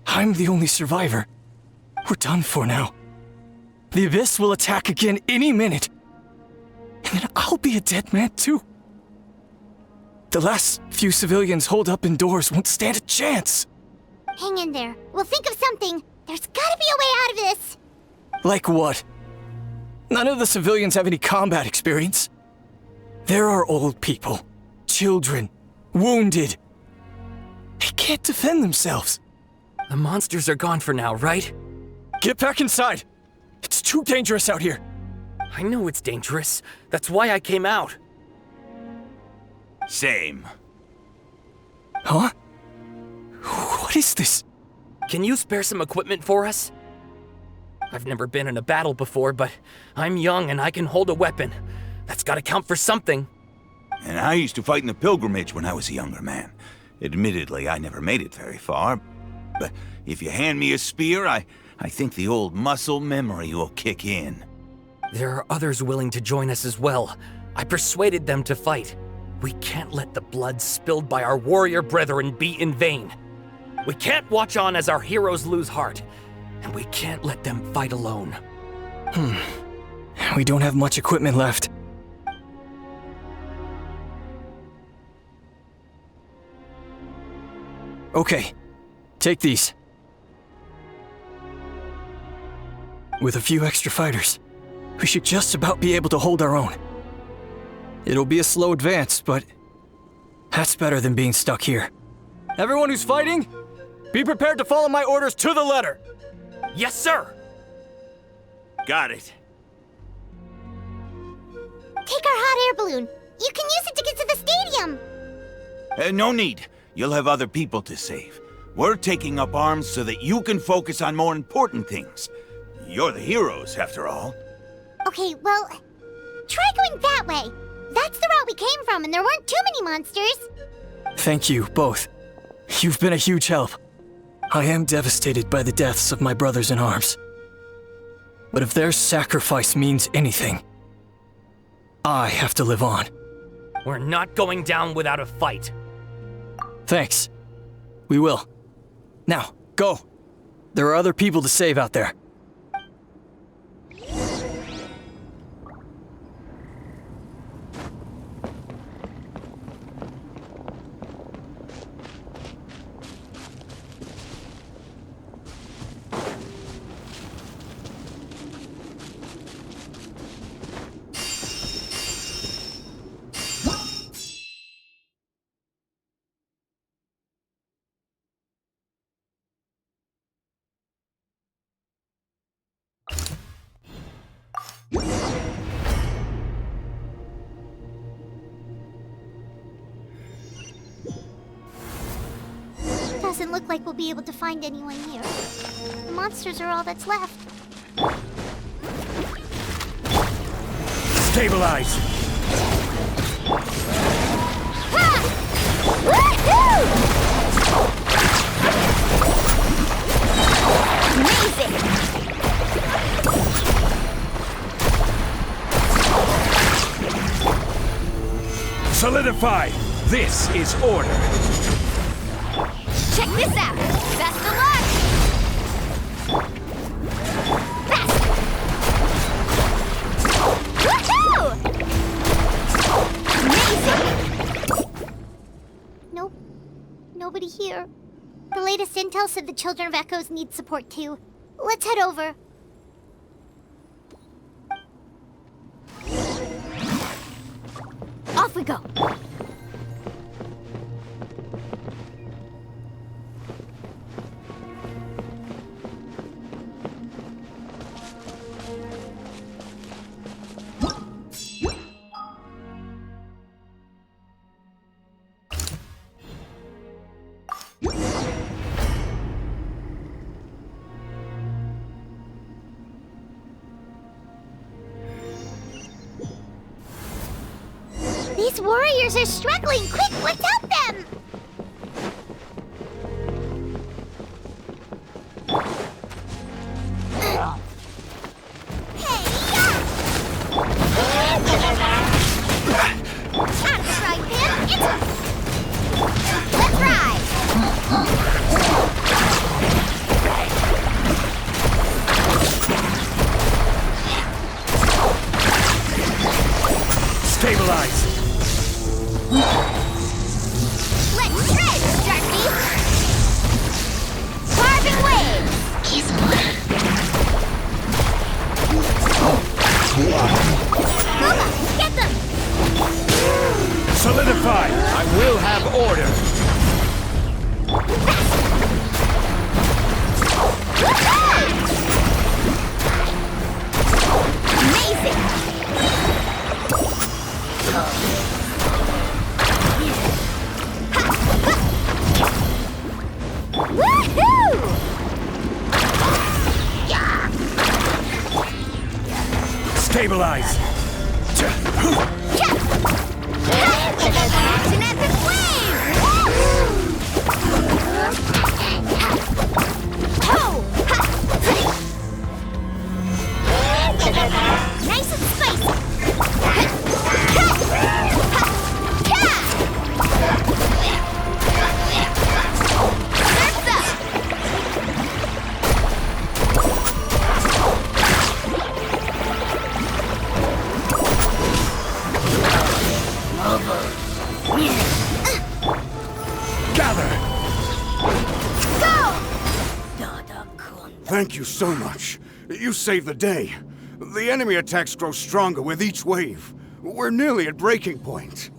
I'm the only survivor. We're done for now. The Abyss will attack again any minute. And then I'll be a dead man too. The last few civilians holed up indoors won't stand a chance. Hang in there. We'll think of something. There's gotta be a way out of this. Like what? None of the civilians have any combat experience. There are old people, children, wounded. They can't defend themselves. The monsters are gone for now, right? Get back inside! It's too dangerous out here. I know it's dangerous. That's why I came out. Same. Huh? What is this? Can you spare some equipment for us? I've never been in a battle before, but I'm young and I can hold a weapon. That's gotta count for something. And I used to fight in the pilgrimage when I was a younger man. Admittedly, I never made it very far. But if you hand me a spear, I think the old muscle memory will kick in. There are others willing to join us as well. I persuaded them to fight. We can't let the blood spilled by our warrior brethren be in vain. We can't watch on as our heroes lose heart. And we can't let them fight alone. We don't have much equipment left. Okay, take these. With a few extra fighters, we should just about be able to hold our own. It'll be a slow advance, but that's better than being stuck here. Everyone who's fighting, be prepared to follow my orders to the letter. Yes, sir! Got it. Take our hot air balloon. You can use it to get to the stadium. No need. You'll have other people to save. We're taking up arms so that you can focus on more important things. You're the heroes, after all. Okay, well, try going that way. That's the route we came from, and there weren't too many monsters. Thank you, both. You've been a huge help. I am devastated by the deaths of my brothers in arms. But if their sacrifice means anything, I have to live on. We're not going down without a fight. Thanks. We will. Now, go. There are other people to save out there. Doesn't look like we'll be able to find anyone here. The monsters are all that's left. Stabilize! Ha! Woohoo! Amazing! Solidify! This is order! Check this out! Best of luck! Best! Woohoo! Amazing! Nope. Nobody here. The latest intel said the Children of Echoes need support too. Let's head over. Off we go! These warriors are struggling! Quick, let's help them! That's right, man! Let's ride! Stabilize! Let's shred, Sharky! Carving waves! Mama, get them! Solidify! I will have order! Amazing! Woohoo! Stabilize! so much. You saved the day. The enemy attacks grow stronger with each wave. We're nearly at breaking point.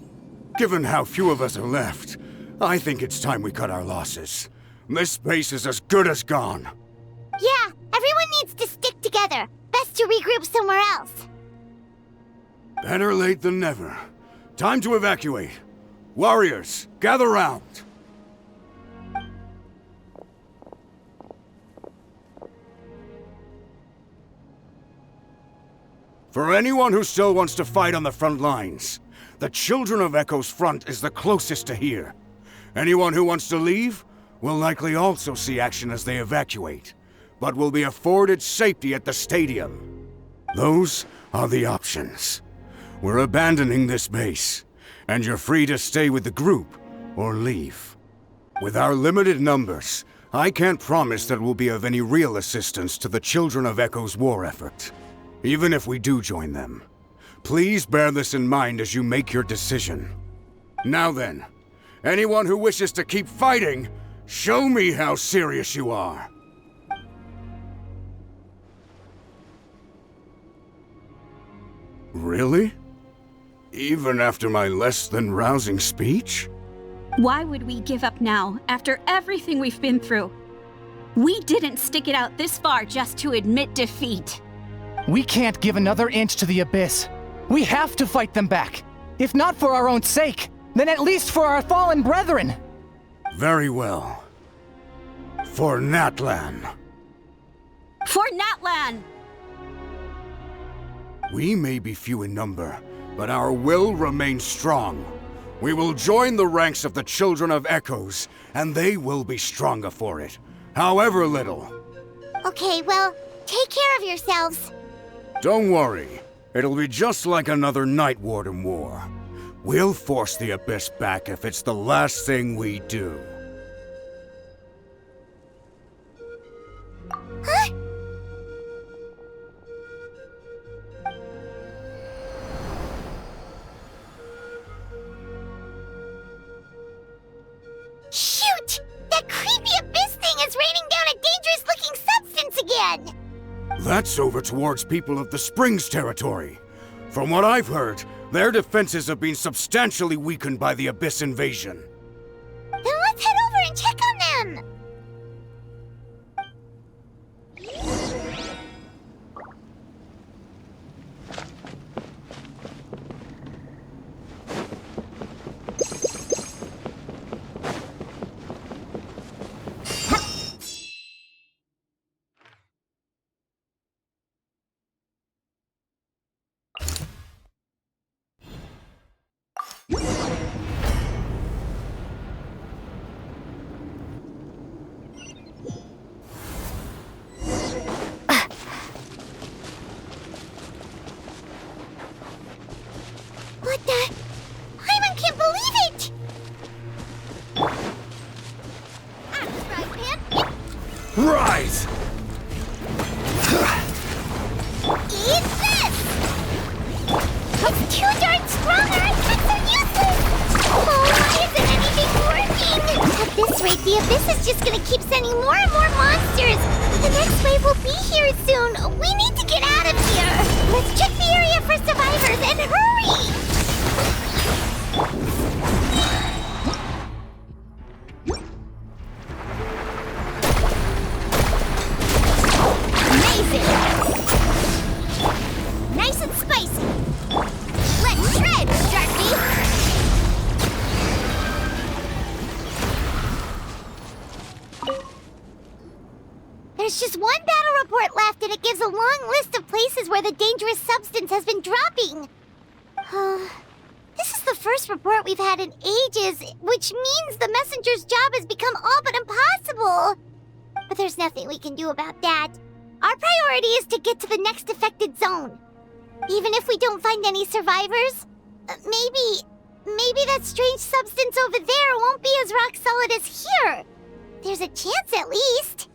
Given how few of us are left, I think it's time we cut our losses. This base is as good as gone. Yeah, everyone needs to stick together. Best to regroup somewhere else. Better late than never. Time to evacuate. Warriors, gather round. For anyone who still wants to fight on the front lines, the Children of Echo's front is the closest to here. Anyone who wants to leave will likely also see action as they evacuate, but will be afforded safety at the stadium. Those are the options. We're abandoning this base, and you're free to stay with the group or leave. With our limited numbers, I can't promise that we'll be of any real assistance to the Children of Echo's war effort. Even if we do join them, please bear this in mind as you make your decision. Now then, anyone who wishes to keep fighting, show me how serious you are. Really? Even after my less than rousing speech? Why would we give up now, after everything we've been through? We didn't stick it out this far just to admit defeat. We can't give another inch to the Abyss. We have to fight them back. If not for our own sake, then at least for our fallen brethren. Very well. For Natlan. For Natlan! We may be few in number, but our will remains strong. We will join the ranks of the Children of Echoes, and they will be stronger for it, however little. Okay, well, take care of yourselves. Don't worry. It'll be just like another Night Warden war. We'll force the Abyss back if it's the last thing we do. Huh? Shoot! That creepy Abyss thing is raining down a dangerous-looking substance again! That's over towards people of the Springs territory. From what I've heard, their defenses have been substantially weakened by the Abyss invasion. Then let's head over and check on them! What the? Paimon can't believe it! Rise! Eat this! It's too darn strong or it's so useless! Oh, why isn't anything working? At this rate, the Abyss is just gonna keep sending more and more monsters! The next wave will be here soon! We need to get out of here! Let's check the area for survivors and hurry! Amazing! Nice and spicy! Let's shred, Sharpie! There's just one battle report left, and it gives a long list of places where the dangerous substance has been dropping. This is the first report we've had in ages, which means the messenger's job has become all but impossible. But there's nothing we can do about that. Our priority is to get to the next affected zone. Even if we don't find any survivors, maybe that strange substance over there won't be as rock solid as here. There's a chance at least.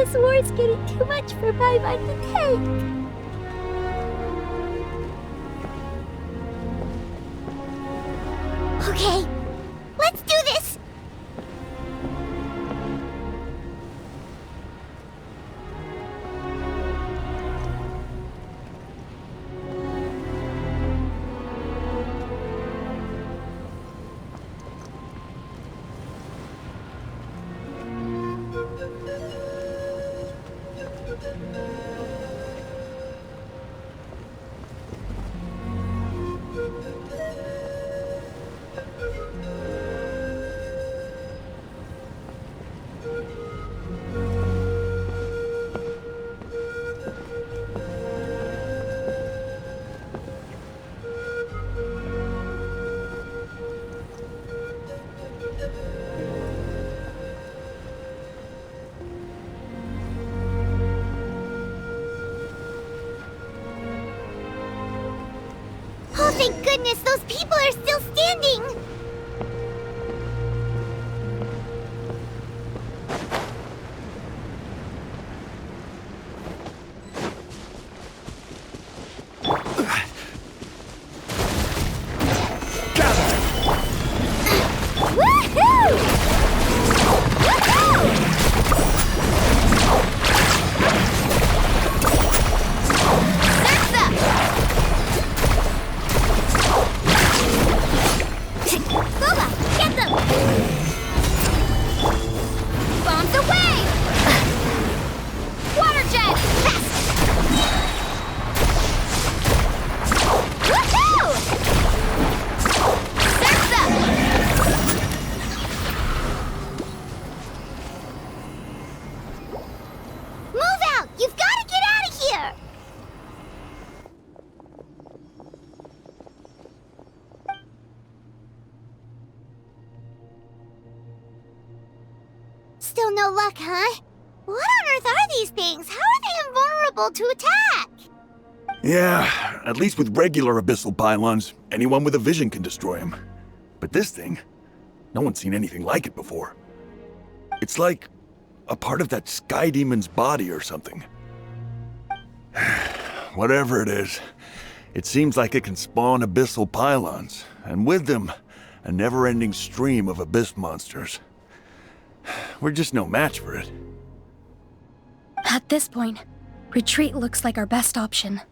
This war's getting too much for my mind to take. Okay, let's do this! Oh, thank goodness, those people are still standing! Still no luck, huh? What on earth are these things? How are they invulnerable to attack? Yeah, at least with regular abyssal pylons, anyone with a vision can destroy them. But this thing, no one's seen anything like it before. It's like a part of that sky demon's body or something. Whatever it is, it seems like it can spawn abyssal pylons, and with them, a never-ending stream of abyss monsters. We're just no match for it. At this point, retreat looks like our best option.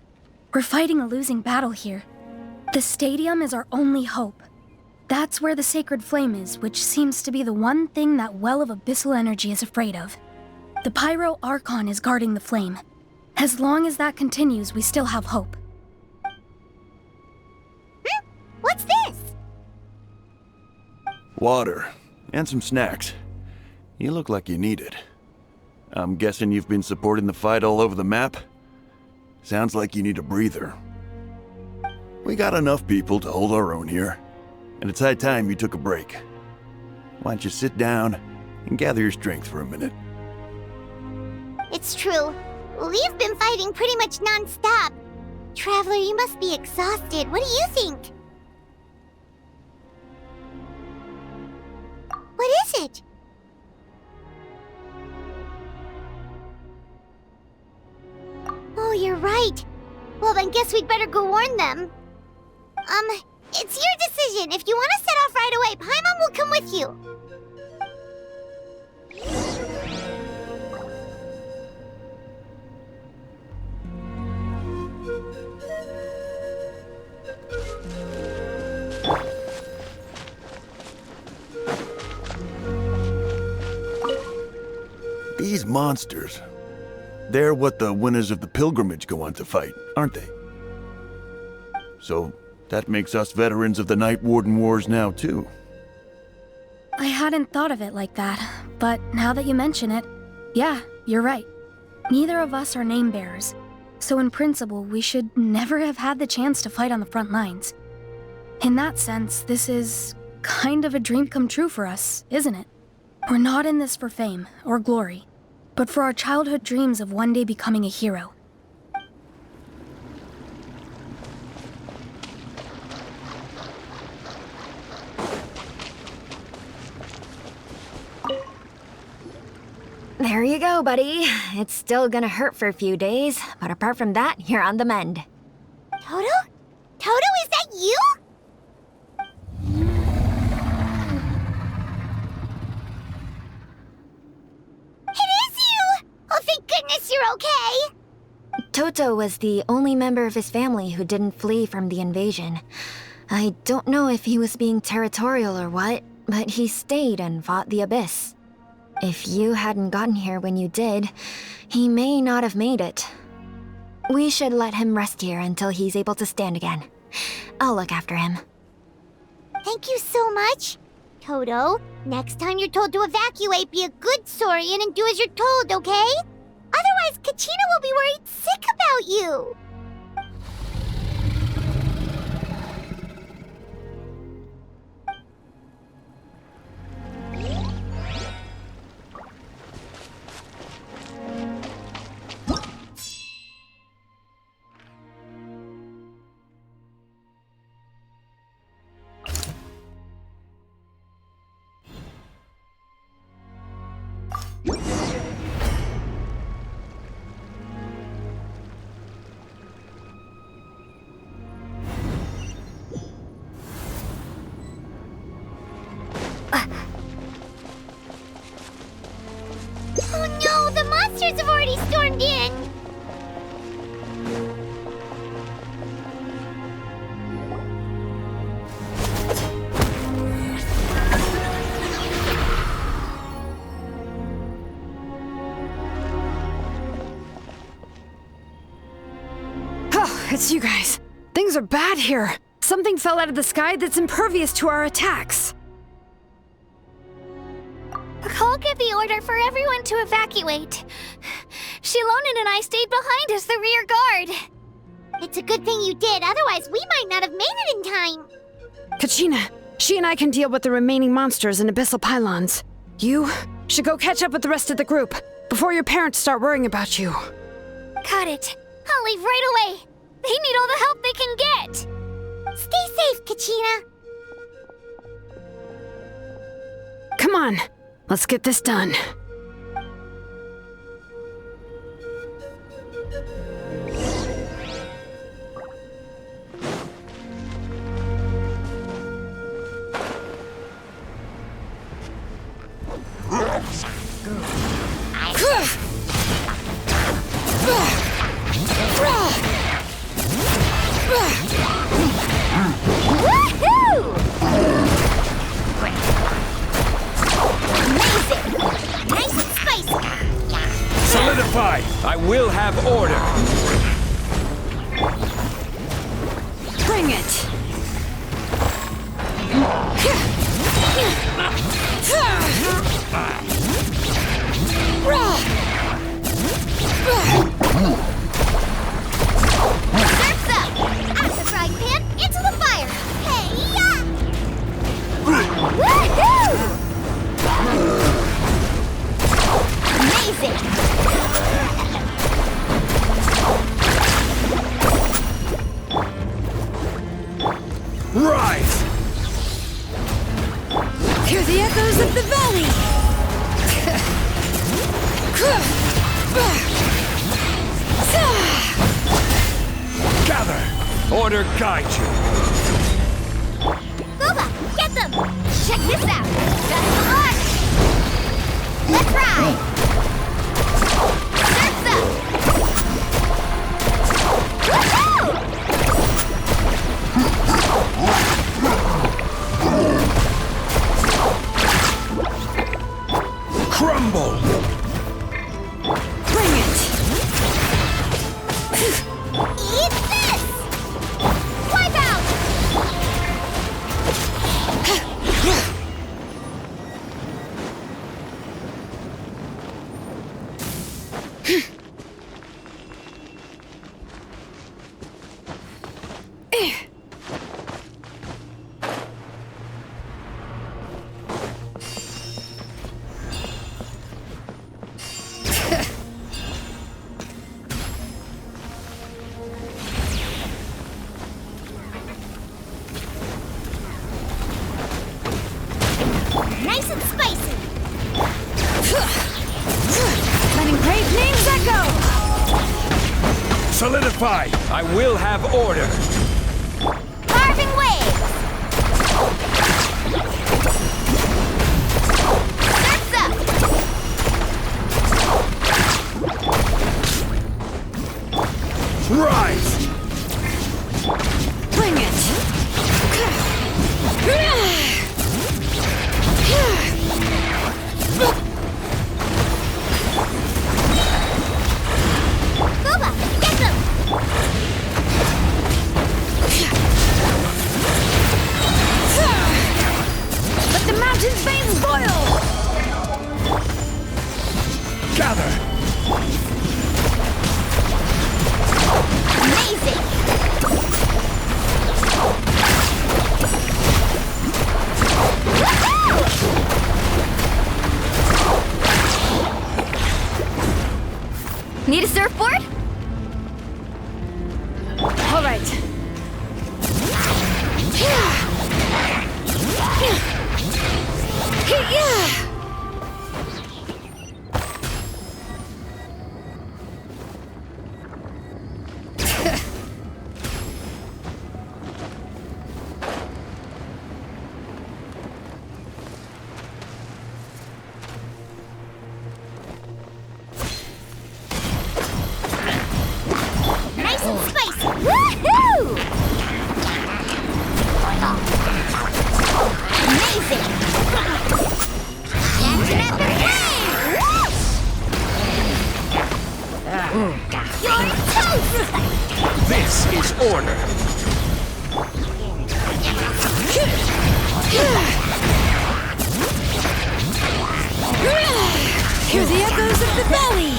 We're fighting a losing battle here. The stadium is our only hope. That's where the sacred flame is, which seems to be the one thing that well of abyssal energy is afraid of. The Pyro Archon is guarding the flame. As long as that continues, we still have hope. What's this? Water, and some snacks. You look like you need it. I'm guessing you've been supporting the fight all over the map? Sounds like you need a breather. We got enough people to hold our own here, and it's high time you took a break. Why don't you sit down and gather your strength for a minute? It's true. We've been fighting pretty much non-stop. Traveler, you must be exhausted. What do you think? What is it? Oh, you're right. Well, then guess we'd better go warn them. It's your decision. If you want to set off right away, Paimon will come with you. These monsters, they're what the winners of the pilgrimage go on to fight, aren't they? So, that makes us veterans of the Night Warden Wars now, too. I hadn't thought of it like that, but now that you mention it, yeah, you're right. Neither of us are name bearers, so in principle, we should never have had the chance to fight on the front lines. In that sense, this is kind of a dream come true for us, isn't it? We're not in this for fame or glory, but for our childhood dreams of one day becoming a hero. There you go, buddy. It's still gonna hurt for a few days, but apart from that, you're on the mend. Toto? Toto, is that you? It is you! Oh, thank goodness you're okay! Toto was the only member of his family who didn't flee from the invasion. I don't know if he was being territorial or what, but he stayed and fought the Abyss. If you hadn't gotten here when you did, he may not have made it. We should let him rest here until he's able to stand again. I'll look after him. Thank you so much. Toto, next time you're told to evacuate, be a good Saurian and do as you're told, okay? Otherwise, Kachina will be worried sick about you. Oh no, the monsters have already stormed in! Oh, it's you guys. Things are bad here. Something fell out of the sky that's impervious to our attacks. Cole gave the order for everyone to evacuate. Shilonen and I stayed behind as the rear guard. It's a good thing you did, otherwise we might not have made it in time. Kachina, she and I can deal with the remaining monsters and abyssal pylons. You should go catch up with the rest of the group before your parents start worrying about you. Got it. I'll leave right away. They need all the help they can get. Stay safe, Kachina. Come on, let's get this done. Solidify! I will have order! Bring it! Surf's up! Out the frying pan, into the fire! Hey-ya! Woohoo! Amazing! Rise! Hear the echoes of the valley! Gather! Order guide you! Boba, get them! Check this out! Just the luck! Let's ride! Surf's up! Woohoo! Crumble! Bring it! Eat this! Wipe out! Nice and spicy! Solidify! I will have order! Carving waves! Surf's up! Rise! Bring it! Booba, get them! Let the mountain's veins boil! Gather! Amazing! Need a surfboard? All right. Nice and spicy! Woohoo! Amazing! Dancing at the flame! Whoosh! You're toast! This is order! Hear the echoes of the valley!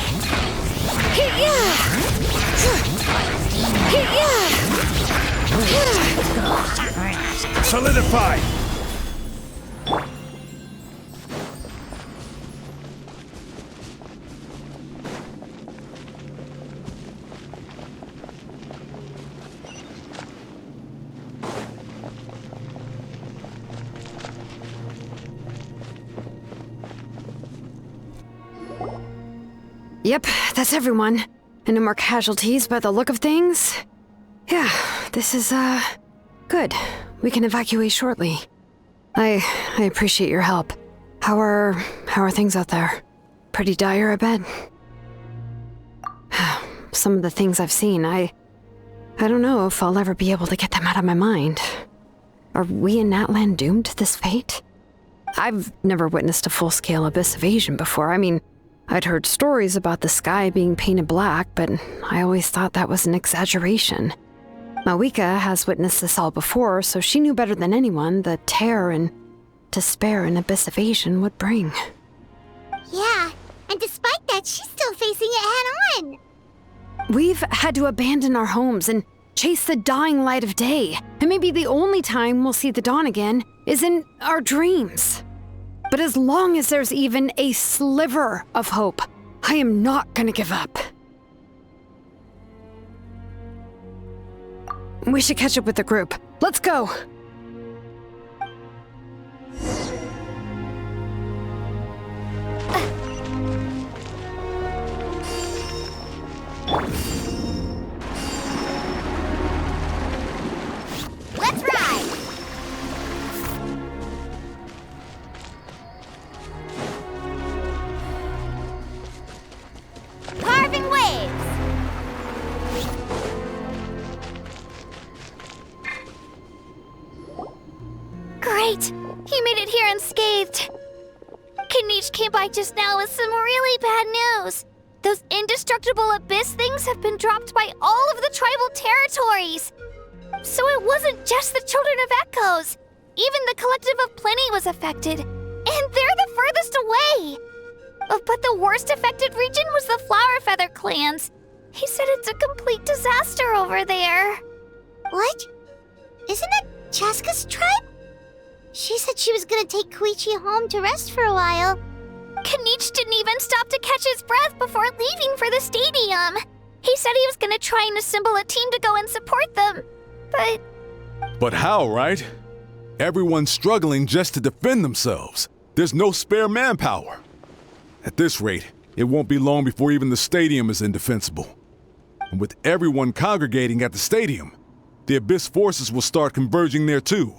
Solidify! Yep, that's everyone. And no more casualties by the look of things. Yeah, this is, good. We can evacuate shortly. I appreciate your help. How are things out there? Pretty dire, I bet. Some of the things I've seen, I don't know if I'll ever be able to get them out of my mind. Are we in Natlin doomed to this fate? I've never witnessed a full-scale abyss invasion before. I mean, I'd heard stories about the sky being painted black, but I always thought that was an exaggeration. Mawika has witnessed this all before, so she knew better than anyone the terror and despair an abyss invasion would bring. Yeah, and despite that, she's still facing it head-on. We've had to abandon our homes and chase the dying light of day, and maybe the only time we'll see the dawn again is in our dreams. But as long as there's even a sliver of hope, I am not gonna give up. We should catch up with the group. Let's go! Let's ride! Carving waves! Great! He made it here unscathed. Kanich came by just now with some really bad news. Those indestructible abyss things have been dropped by all of the tribal territories. So it wasn't just the Children of Echoes. Even the Collective of Plenty was affected. And they're the furthest away. But the worst affected region was the Flower Feather clans. He said it's a complete disaster over there. What? Isn't that Chaska's tribe? She said she was gonna take Koichi home to rest for a while. Kanich didn't even stop to catch his breath before leaving for the stadium. He said he was gonna try and assemble a team to go and support them. But how, right? Everyone's struggling just to defend themselves. There's no spare manpower. At this rate, it won't be long before even the stadium is indefensible. And with everyone congregating at the stadium, the Abyss forces will start converging there too.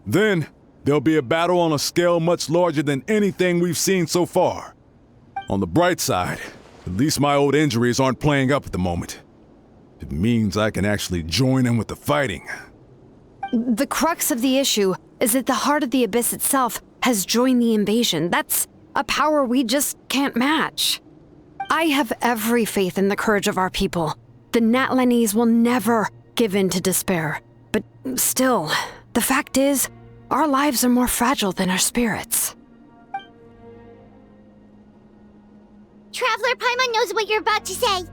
Then, there'll be a battle on a scale much larger than anything we've seen so far. On the bright side, at least my old injuries aren't playing up at the moment. It means I can actually join in with the fighting. The crux of the issue is that the heart of the Abyss itself has joined the invasion. That's a power we just can't match. I have every faith in the courage of our people. The Natlanese will never give in to despair. But still, the fact is, our lives are more fragile than our spirits. Traveler Paimon knows what you're about to say.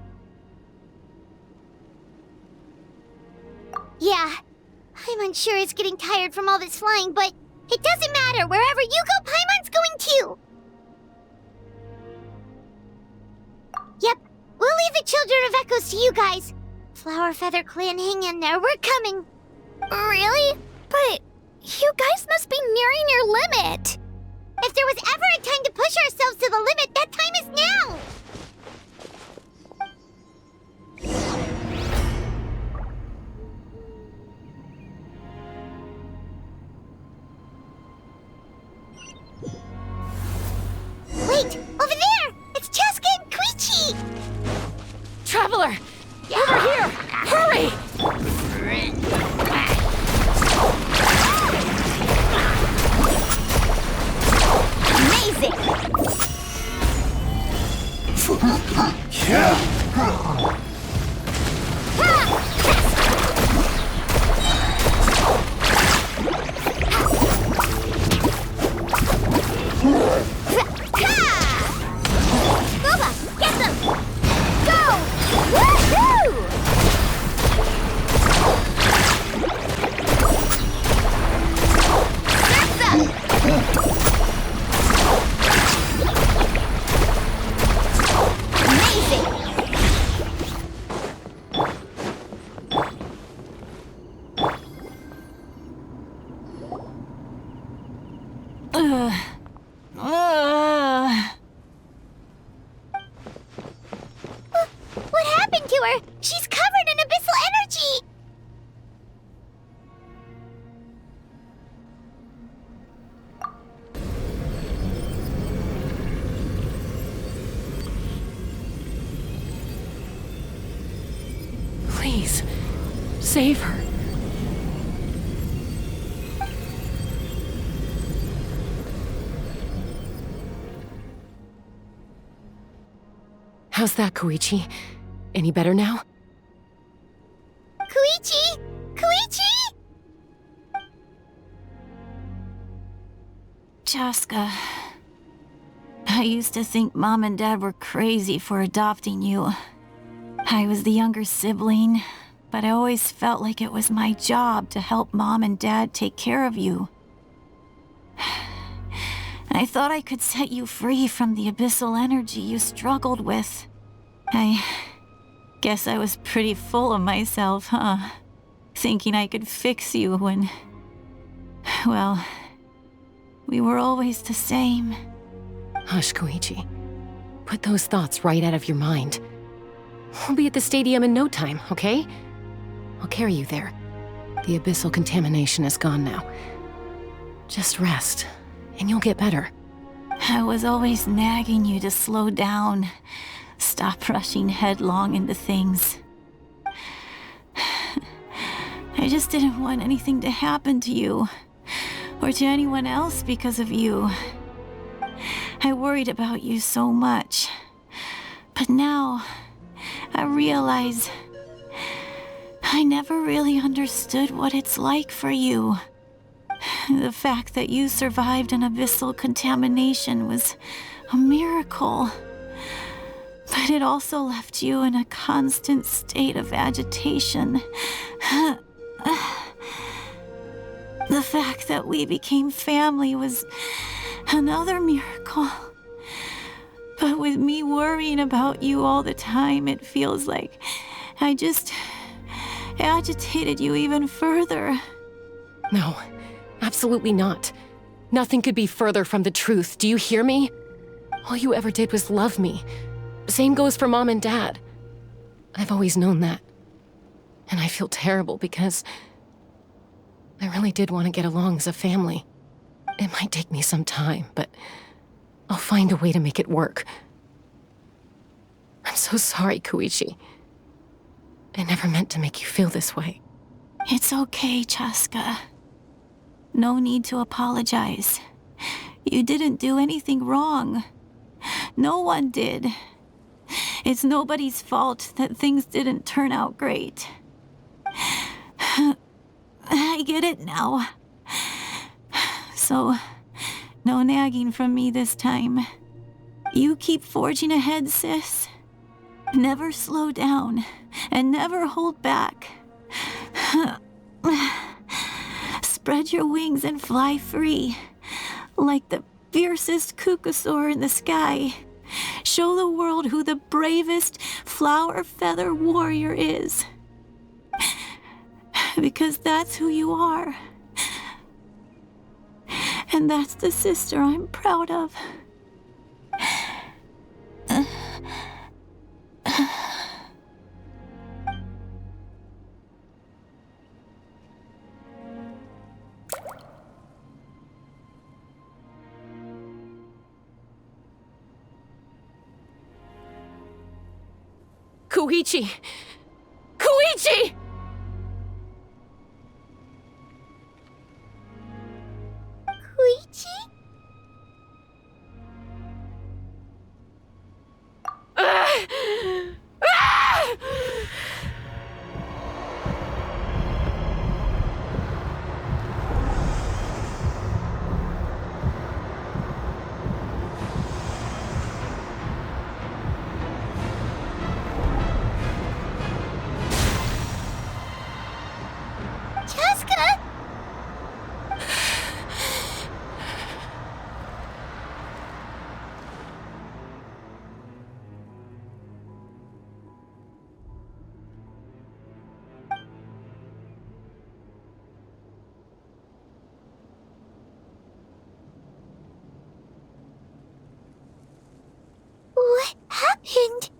Yeah, Paimon sure is getting tired from all this flying, but it doesn't matter. Wherever you go, Paimon's going too. Yep, we'll leave the Children of Echoes to you guys. Flower Feather Clan, hang in there. We're coming. Really? But you guys must be nearing your limit. If there was ever a time to push ourselves to the limit, that time is now. Wait, over there! It's Cheska and Koichi! Traveler! Over here! Hurry! Amazing! Yeah! Boba, get them! Go! Woohoo! What happened to her? She's covered in abyssal energy! Please, save her. How's that, Koichi? Any better now? Koichi! Koichi! Cheska, I used to think Mom and Dad were crazy for adopting you. I was the younger sibling, but I always felt like it was my job to help Mom and Dad take care of you. I thought I could set you free from the abyssal energy you struggled with. I guess I was pretty full of myself, huh? Thinking I could fix you when... well, we were always the same. Hush, Koichi. Put those thoughts right out of your mind. We'll be at the stadium in no time, okay? I'll carry you there. The abyssal contamination is gone now. Just rest, and you'll get better. I was always nagging you to slow down. Stop rushing headlong into things. I just didn't want anything to happen to you, or to anyone else because of you. I worried about you so much. But now, I realize I never really understood what it's like for you. The fact that you survived an abyssal contamination was a miracle. But it also left you in a constant state of agitation. The fact that we became family was another miracle. But with me worrying about you all the time, it feels like I just agitated you even further. No, absolutely not. Nothing could be further from the truth. Do you hear me? All you ever did was love me. Same goes for Mom and Dad. I've always known that. And I feel terrible because I really did want to get along as a family. It might take me some time, but I'll find a way to make it work. I'm so sorry, Koichi. I never meant to make you feel this way. It's okay, Chaska. No need to apologize. You didn't do anything wrong. No one did. It's nobody's fault that things didn't turn out great. I get it now. So, no nagging from me this time. You keep forging ahead, sis. Never slow down, and never hold back. Spread your wings and fly free, like the fiercest kukusaur in the sky. Show the world who the bravest flower feather warrior is. Because that's who you are. And that's the sister I'm proud of. Koichi! Koichi! Koichi? What happened?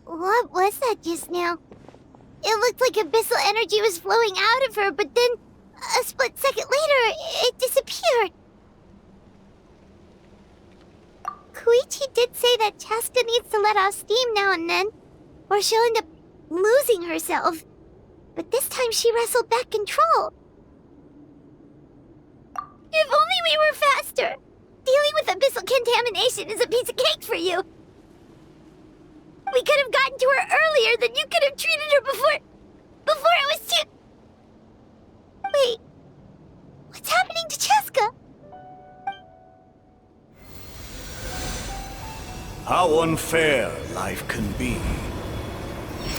What was that just now? It looked like abyssal energy was flowing out of her, but then a split second later, it disappeared. Koichi did say that Chaska needs to let off steam now and then, or she'll end up losing herself. But this time she wrestled back control. If only we were faster! Dealing with abyssal contamination is a piece of cake for you. We could have gotten to her earlier, then you could have treated her before it was too... Wait, what's happening to Chaska? How unfair life can be.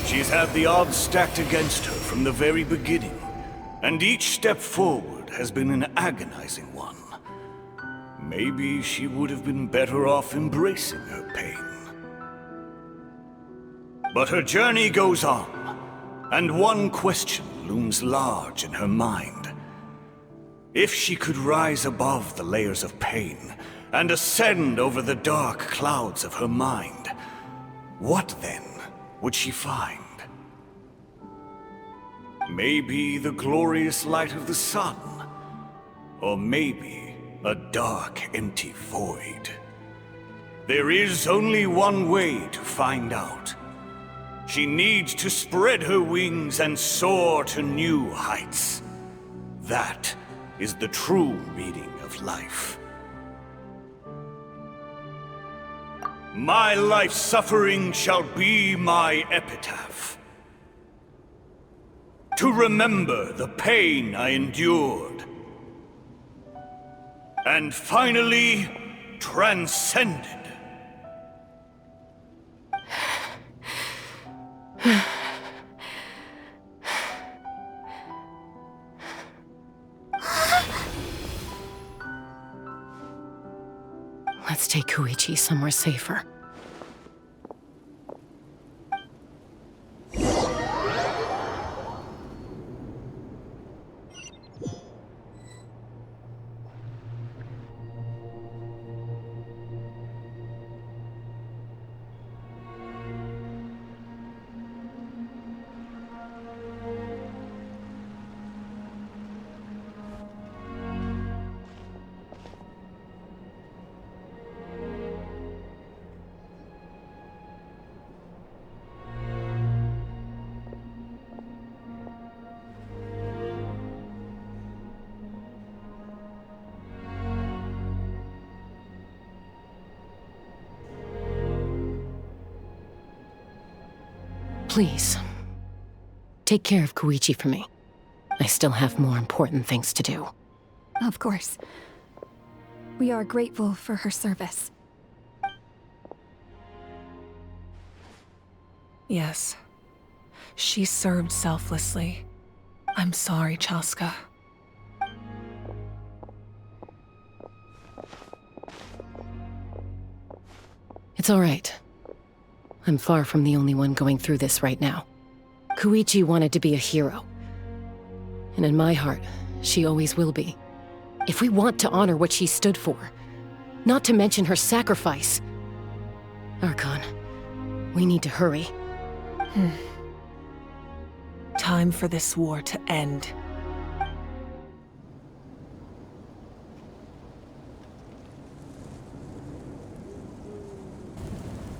She's had the odds stacked against her from the very beginning, and each step forward has been an agonizing one. Maybe she would have been better off embracing her pain. But her journey goes on, and one question looms large in her mind. If she could rise above the layers of pain and ascend over the dark clouds of her mind, what then would she find? Maybe the glorious light of the sun, or maybe a dark, empty void. There is only one way to find out. She needs to spread her wings and soar to new heights. That is the true meaning of life. My life's suffering shall be my epitaph. To remember the pain I endured. And finally, transcended. Let's take Koichi somewhere safer. Please, take care of Koichi for me. I still have more important things to do. Of course. We are grateful for her service. Yes. She served selflessly. I'm sorry, Chaska. It's all right. I'm far from the only one going through this right now. Koichi wanted to be a hero. And in my heart, she always will be. If we want to honor what she stood for, not to mention her sacrifice. Archon, we need to hurry. Time for this war to end.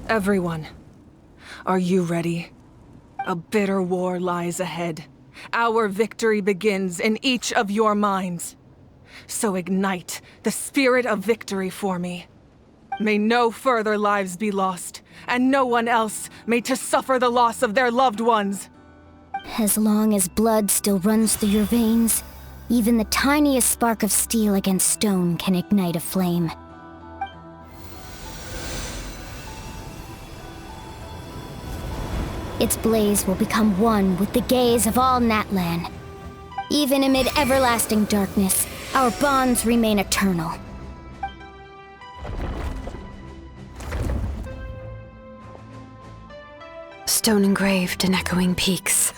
Everyone, are you ready? A bitter war lies ahead. Our victory begins in each of your minds. So ignite the spirit of victory for me. May no further lives be lost, and no one else may to suffer the loss of their loved ones. As long as blood still runs through your veins, even the tiniest spark of steel against stone can ignite a flame. Its blaze will become one with the gaze of all Natlan. Even amid everlasting darkness, our bonds remain eternal. Stone engraved in echoing peaks.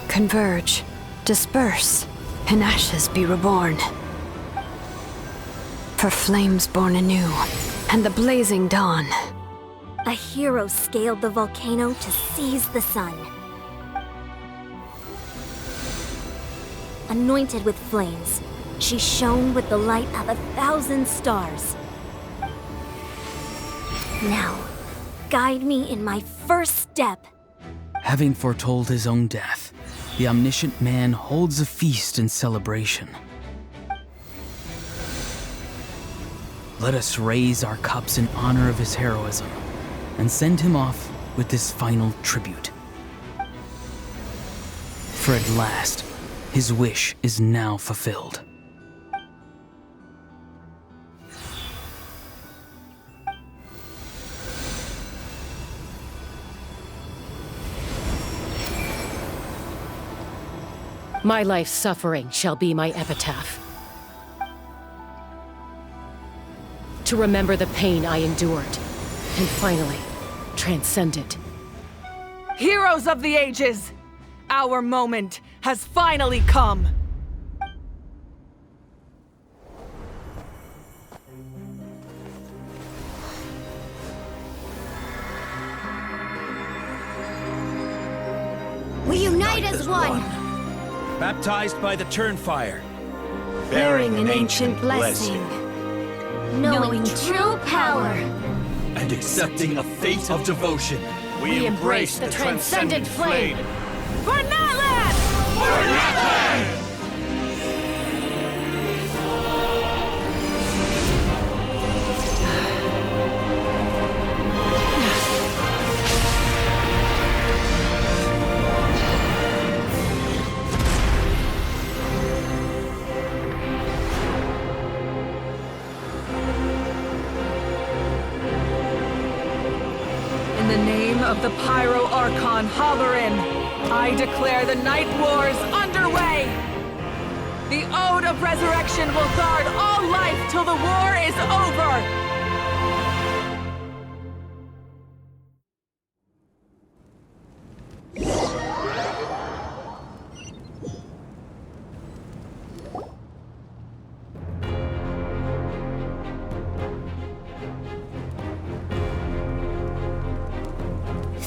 Converge, disperse, in ashes be reborn. For flames born anew, and the blazing dawn. A hero scaled the volcano to seize the sun. Anointed with flames, she shone with the light of 1,000 stars. Now, guide me in my first step. Having foretold his own death, the omniscient man holds a feast in celebration. Let us raise our cups in honor of his heroism, and send him off with this final tribute. For at last, his wish is now fulfilled. My life's suffering shall be my epitaph. To remember the pain I endured, and finally, transcend it. Heroes of the ages! Our moment has finally come! We unite as one! Baptized by the Turnfire. Bearing an ancient blessing. Knowing true power. And accepting a fate of devotion. We embrace the transcendent flame. For Natlan! For Natlan! In the name of the Pyro Archon Halloran, I declare the Night Wars underway! The Ode of Resurrection will guard all life till the war is over!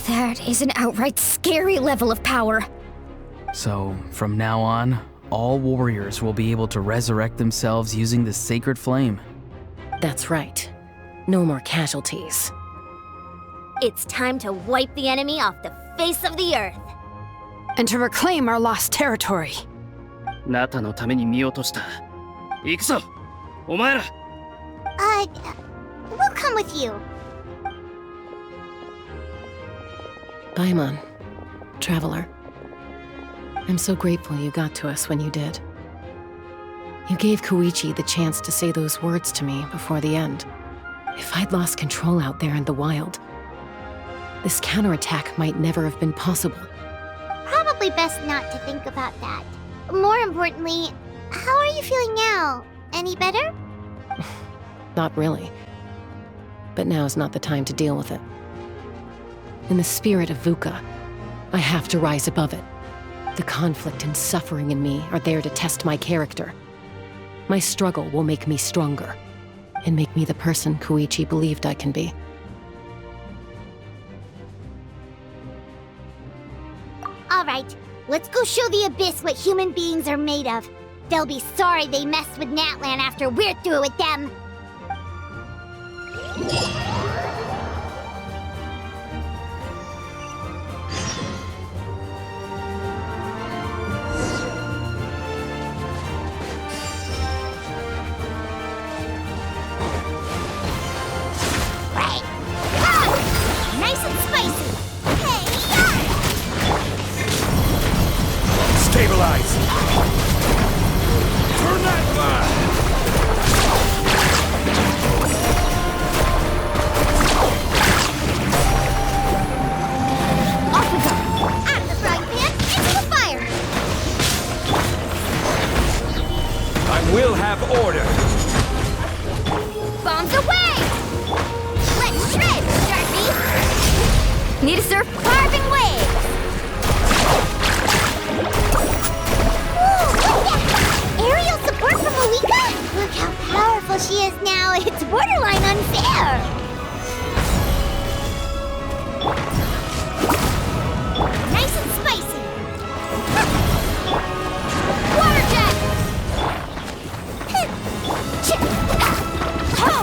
That is an outright scary level of power. So, from now on, all warriors will be able to resurrect themselves using the sacred flame. That's right. No more casualties. It's time to wipe the enemy off the face of the earth. And to reclaim our lost territory. ナタのために見落とした。行くぞ、お前ら。We'll come with you. Paimon, traveler. I'm so grateful you got to us when you did. You gave Koichi the chance to say those words to me before the end. If I'd lost control out there in the wild, this counterattack might never have been possible. Probably best not to think about that. More importantly, how are you feeling now? Any better? Not really. But now's not the time to deal with it. In the spirit of VUCA, I have to rise above it. The conflict and suffering in me are there to test my character. My struggle will make me stronger, and make me the person Koichi believed I can be. Alright, let's go show the Abyss what human beings are made of. They'll be sorry they messed with Natlin after we're through with them. Nice and spicy. Stabilize! Turn that fire! Off we go! Out of the frying pan, into the fire! I will have order! Bombs away! Let's shred, Sharpie! Need to surf carving waves! Aerial support from Malika? Look how powerful she is now. It's borderline unfair. Nice and spicy. Water jet. Ho!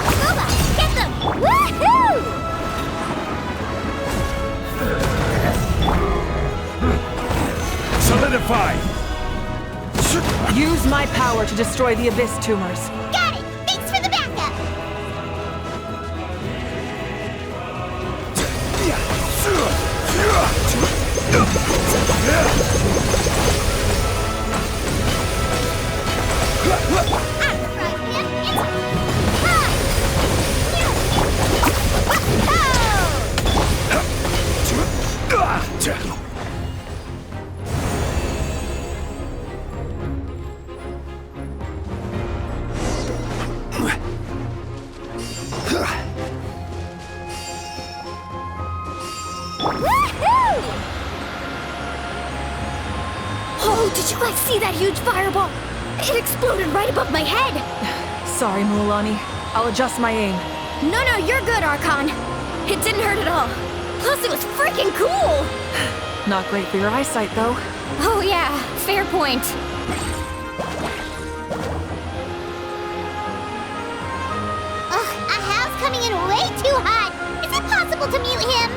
Scuba, get them! Woohoo! Solidify! Use my power to destroy the Abyss tumors. Got it! Thanks for the backup! Oh, did you guys see that huge fireball? It exploded right above my head! Sorry, Mualani. I'll adjust my aim. No, you're good, Archon. It didn't hurt at all. Plus, it was freaking cool! Not great for your eyesight, though. Oh yeah, fair point. Ugh, Ahal's coming in way too hot! Is it possible to mute him?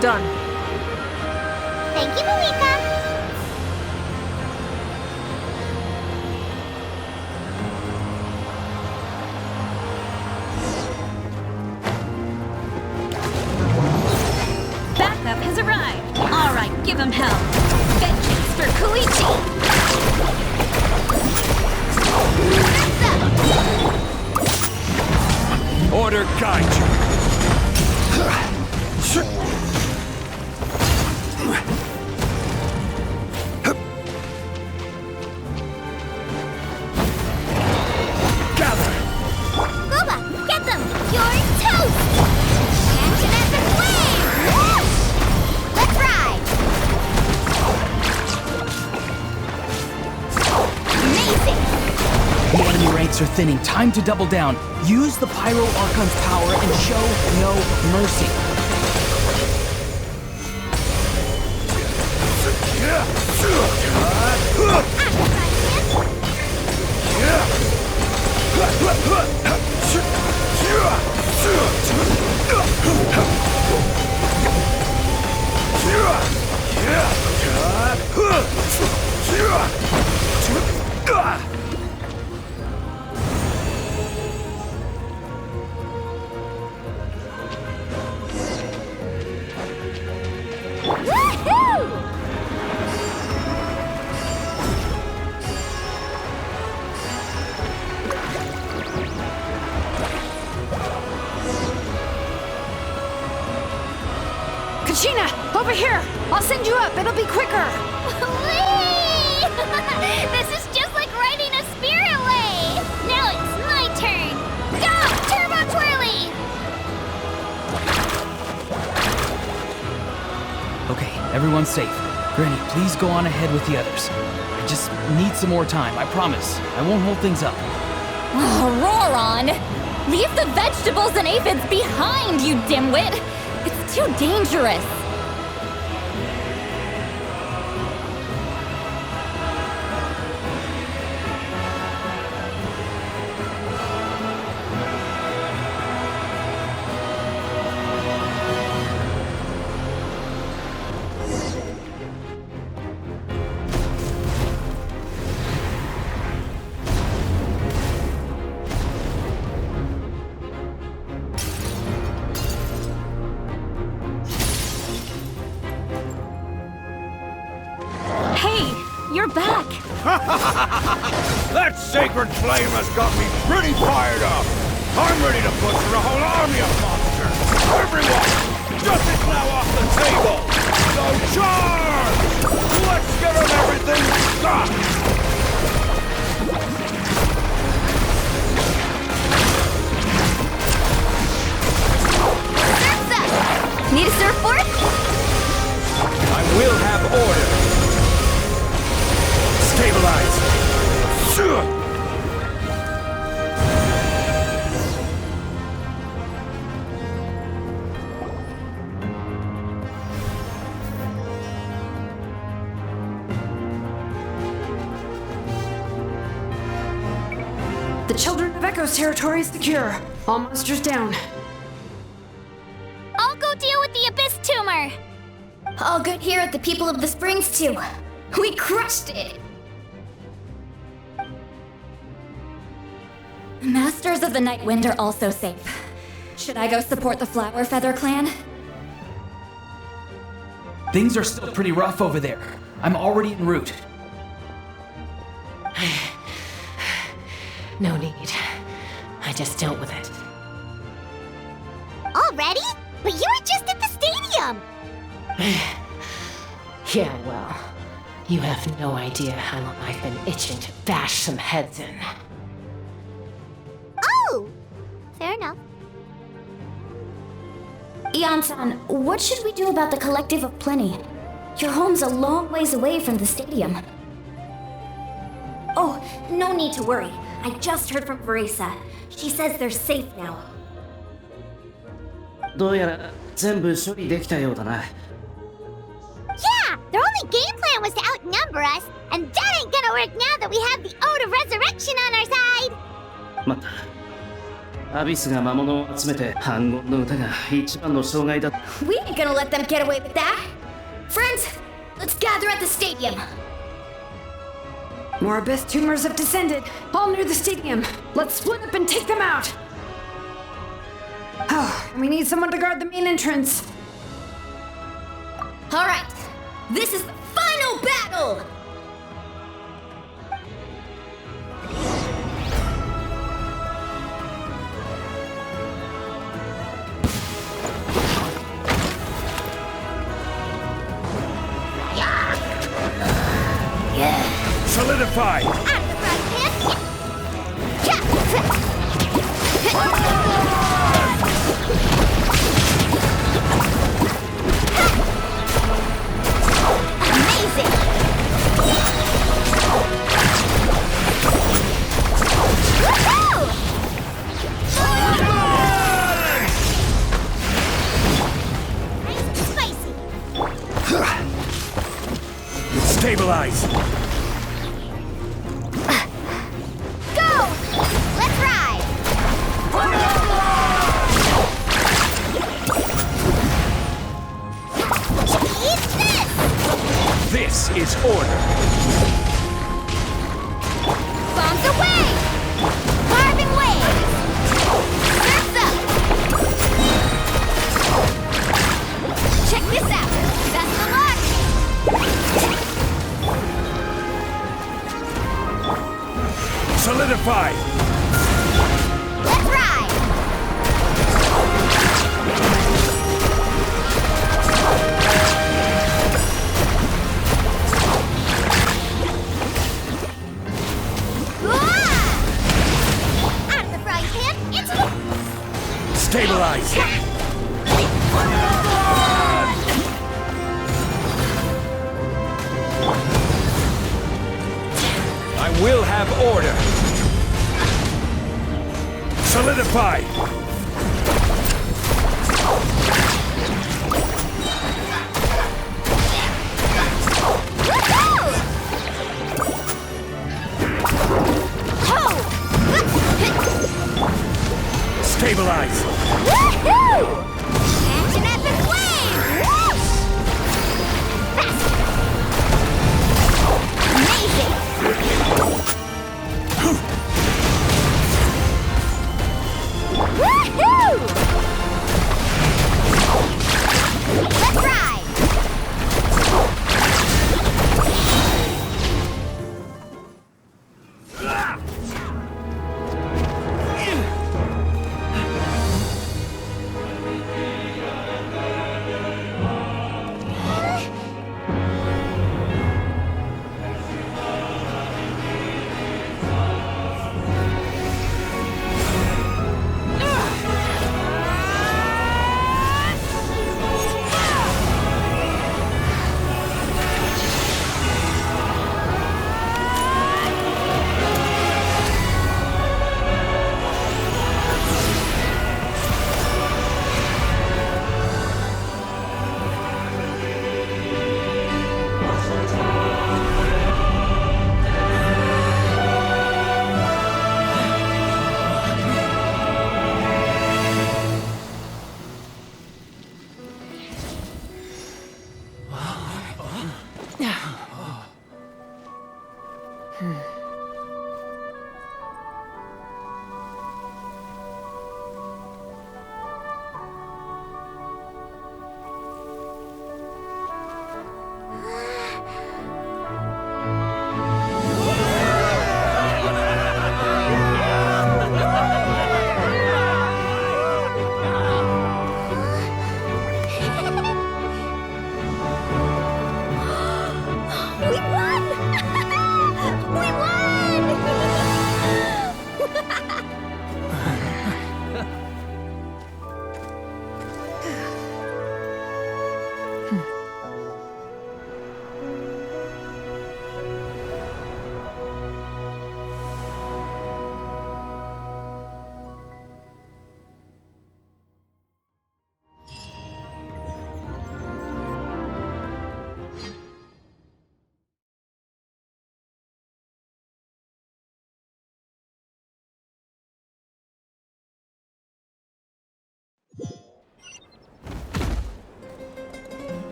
Done. Thank you, Malika! Backup has arrived. All right, give him hell. Vengeance for Koichi. Order guide you. Are thinning. Time to double down. Use the Pyro Archon's power and show no mercy. Over here! I'll send you up. It'll be quicker. Whee! This is just like riding a spirit wave. Now it's my turn. Go, Turbo Twirly! Okay, everyone's safe. Granny, please go on ahead with the others. I just need some more time, I promise. I won't hold things up. Auroron! Leave the vegetables and aphids behind, you dimwit! It's too dangerous. That sacred flame has got me pretty fired up. I'm ready to butcher a whole army of monsters. Everyone, justice now off the table. So charge! Let's give them everything we've got. Surf's up. Need a surfboard? I will have order. Stabilize. The Children of Echo's territory is secure. All monsters down. I'll go deal with the Abyss tumor. All good here at the People of the Springs, too. We crushed it! Masters of the Night Wind are also safe. Should I go support the Flower Feather clan? Things are still pretty rough over there. I'm already en route. No need. I just dealt with it. Already? But you were just at the stadium! Yeah, well, you have no idea how long I've been itching to bash some heads in. Oh! Fair enough. Ian-san, what should we do about the Collective of Plenty? Your home's a long ways away from the stadium. Oh, no need to worry. I just heard from Verisa. She says they're safe now. どうやら全部処理できたようだな。 Yeah! Their only game plan was to outnumber us, and that ain't gonna work now that we have the Ode of Resurrection on our side! 待った。アビスが魔物を集めて反言の歌が一番の障害だ。 We ain't gonna let them get away with that! Friends, let's gather at the stadium! More Abyss tumors have descended, all near the stadium. Let's split up and take them out! Oh, we need someone to guard the main entrance. Alright, this is the final battle! Solidify! Amazing! Woohoo! Spicy! Stabilize! Go! Let's ride! Eat this! This is order! Bombs away! Carving waves! Surf's up! Check this out! Best of luck! Solidify! Let's ride! Out of the frying pan, into the... Stabilize! I will have order! Solidify! Stabilize! Woohoo! Catch an epic wave! Whoosh! Fast! Amazing! Woohoo! Let's ride!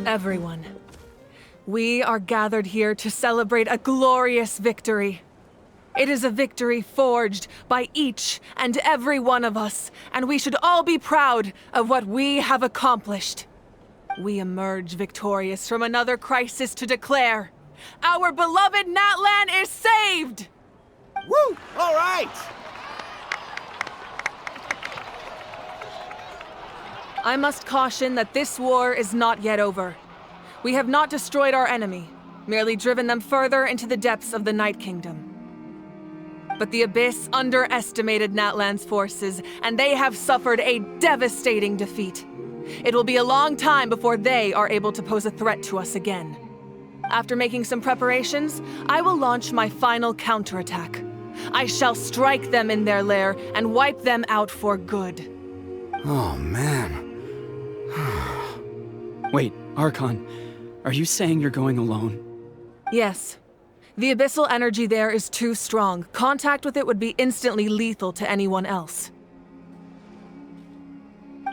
Everyone, we are gathered here to celebrate a glorious victory. It is a victory forged by each and every one of us, and we should all be proud of what we have accomplished. We emerge victorious from another crisis to declare, our beloved Natlin is saved! Woo! All right! I must caution that this war is not yet over. We have not destroyed our enemy. merely driven them further into the depths of the Night Kingdom. But the Abyss underestimated Natlan's forces, and they have suffered a devastating defeat. It will be a long time before they are able to pose a threat to us again. After making some preparations, I will launch my final counterattack. I shall strike them in their lair and wipe them out for good. Oh, man. Wait, Archon, are you saying you're going alone? Yes. The abyssal energy there is too strong. Contact with it would be instantly lethal to anyone else.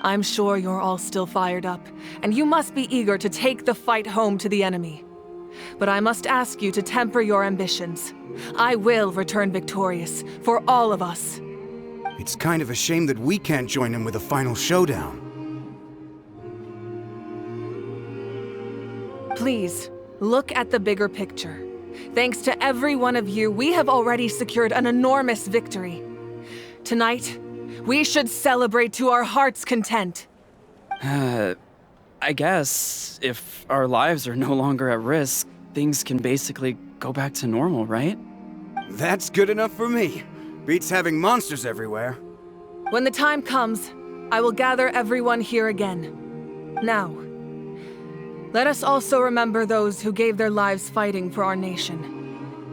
I'm sure you're all still fired up, and you must be eager to take the fight home to the enemy. But I must ask you to temper your ambitions. I will return victorious, for all of us. It's kind of a shame that we can't join him with a final showdown. Please, look at the bigger picture. Thanks to every one of you, we have already secured an enormous victory. Tonight, we should celebrate to our heart's content. I guess if our lives are no longer at risk, things can basically go back to normal, right? That's good enough for me. Beats having monsters everywhere. When the time comes, I will gather everyone here again. Now, let us also remember those who gave their lives fighting for our nation.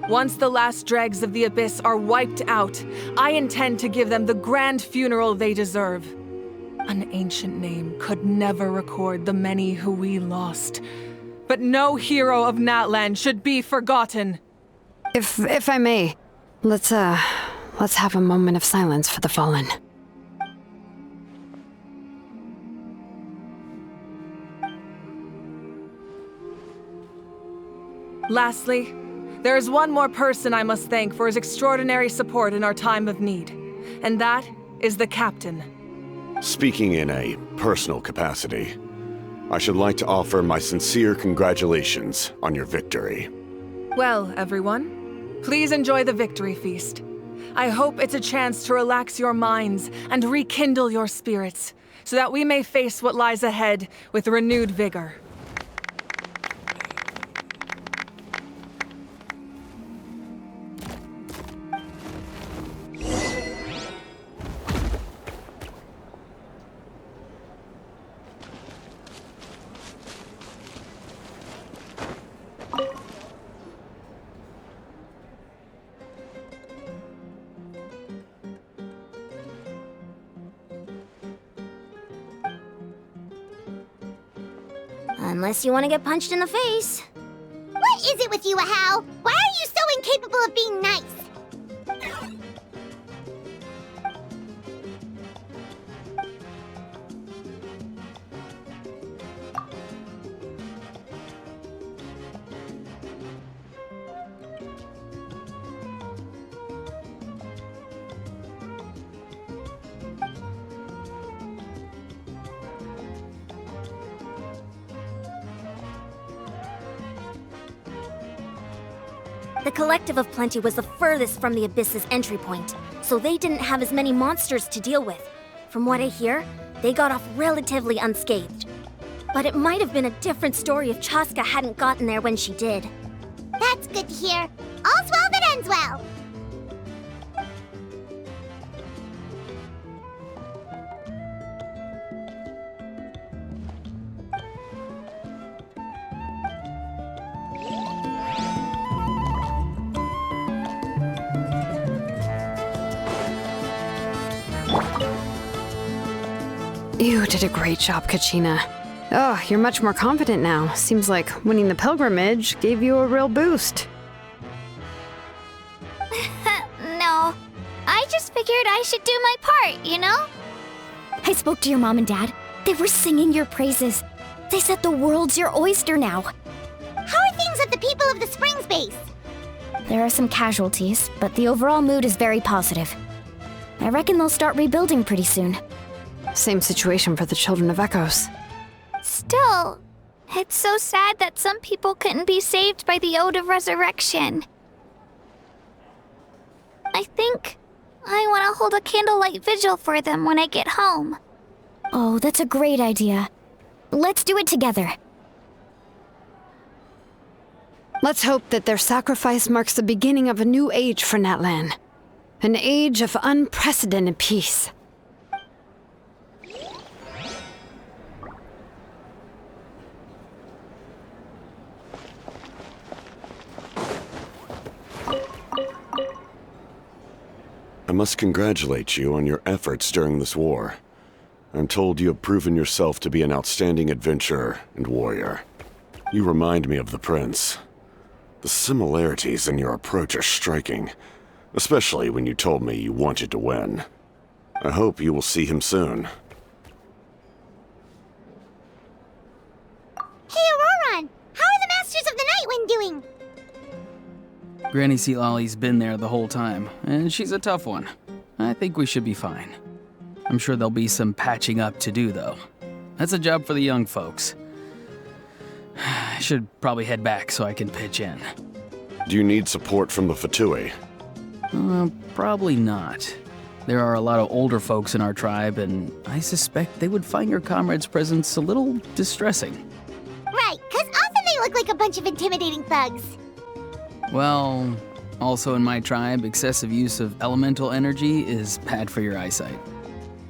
Once the last dregs of the Abyss are wiped out, I intend to give them the grand funeral they deserve. An ancient name could never record the many who we lost. But no hero of Natlan should be forgotten. If I may, let's have a moment of silence for the fallen. Lastly, there is one more person I must thank for his extraordinary support in our time of need, and that is the Captain. Speaking in a personal capacity, I should like to offer my sincere congratulations on your victory. Well, everyone, please enjoy the victory feast. I hope it's a chance to relax your minds and rekindle your spirits, so that we may face what lies ahead with renewed vigor. Unless you want to get punched in the face. What is it with you, Ahau? Why are you so incapable of being nice? The Collective of Plenty was the furthest from the Abyss's entry point, so they didn't have as many monsters to deal with. From what I hear, they got off relatively unscathed. But it might have been a different story if Chaska hadn't gotten there when she did. That's good to hear. All's well that ends well. You did a great job, Kachina. Oh, you're much more confident now. Seems like winning the pilgrimage gave you a real boost. No, I just figured I should do my part, you know? I spoke to your mom and dad. They were singing your praises. They said the world's your oyster now. How are things at the People of the Springs base? There are some casualties, but the overall mood is very positive. I reckon they'll start rebuilding pretty soon. Same situation for the Children of Echoes. Still, it's so sad that some people couldn't be saved by the Ode of Resurrection. I think I want to hold a candlelight vigil for them when I get home. Oh, that's a great idea. Let's do it together. Let's hope that their sacrifice marks the beginning of a new age for Natlan. An age of unprecedented peace. I must congratulate you on your efforts during this war. I'm told you have proven yourself to be an outstanding adventurer and warrior. You remind me of the Prince. The similarities in your approach are striking, especially when you told me you wanted to win. I hope you will see him soon. Hey, Ororona! How are the Masters of the Night Wind doing? Granny Sealolly's been there the whole time, and she's a tough one. I think we should be fine. I'm sure there'll be some patching up to do, though. That's a job for the young folks. I should probably head back so I can pitch in. Do you need support from the Fatui? Probably not. There are a lot of older folks in our tribe, and I suspect they would find your comrade's presence a little distressing. Right, 'cause often they look like a bunch of intimidating thugs. Well, also in my tribe, excessive use of elemental energy is bad for your eyesight.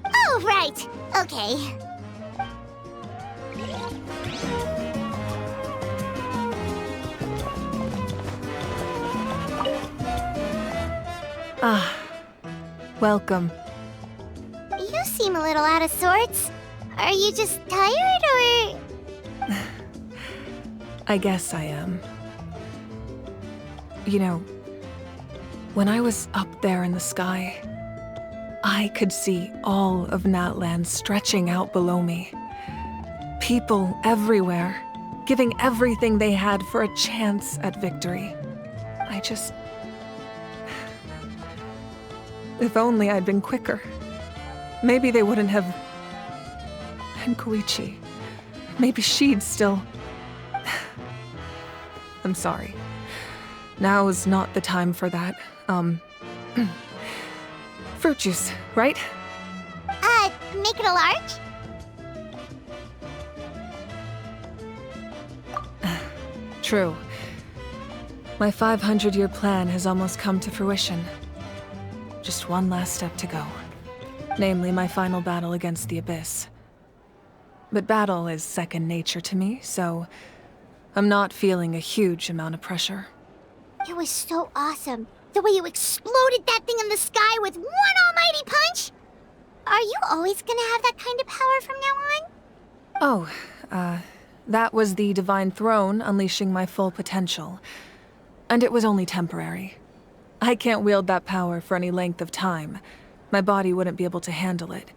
Oh, right. Okay. Ah, welcome. You seem a little out of sorts. Are you just tired, or...? I guess I am. You know, when I was up there in the sky, I could see all of Natlan stretching out below me. People everywhere, giving everything they had for a chance at victory. If only I'd been quicker. Maybe they wouldn't have... And Koichi. Maybe she'd still... I'm sorry. Now is not the time for that. Fruit juice, right? Make it a large? True. My 500-year plan has almost come to fruition. Just one last step to go. Namely, my final battle against the Abyss. But battle is second nature to me, so I'm not feeling a huge amount of pressure. It was so awesome. The way you exploded that thing in the sky with one almighty punch! Are you always gonna have that kind of power from now on? Oh, that was the Divine Throne unleashing my full potential. And it was only temporary. I can't wield that power for any length of time. My body wouldn't be able to handle it.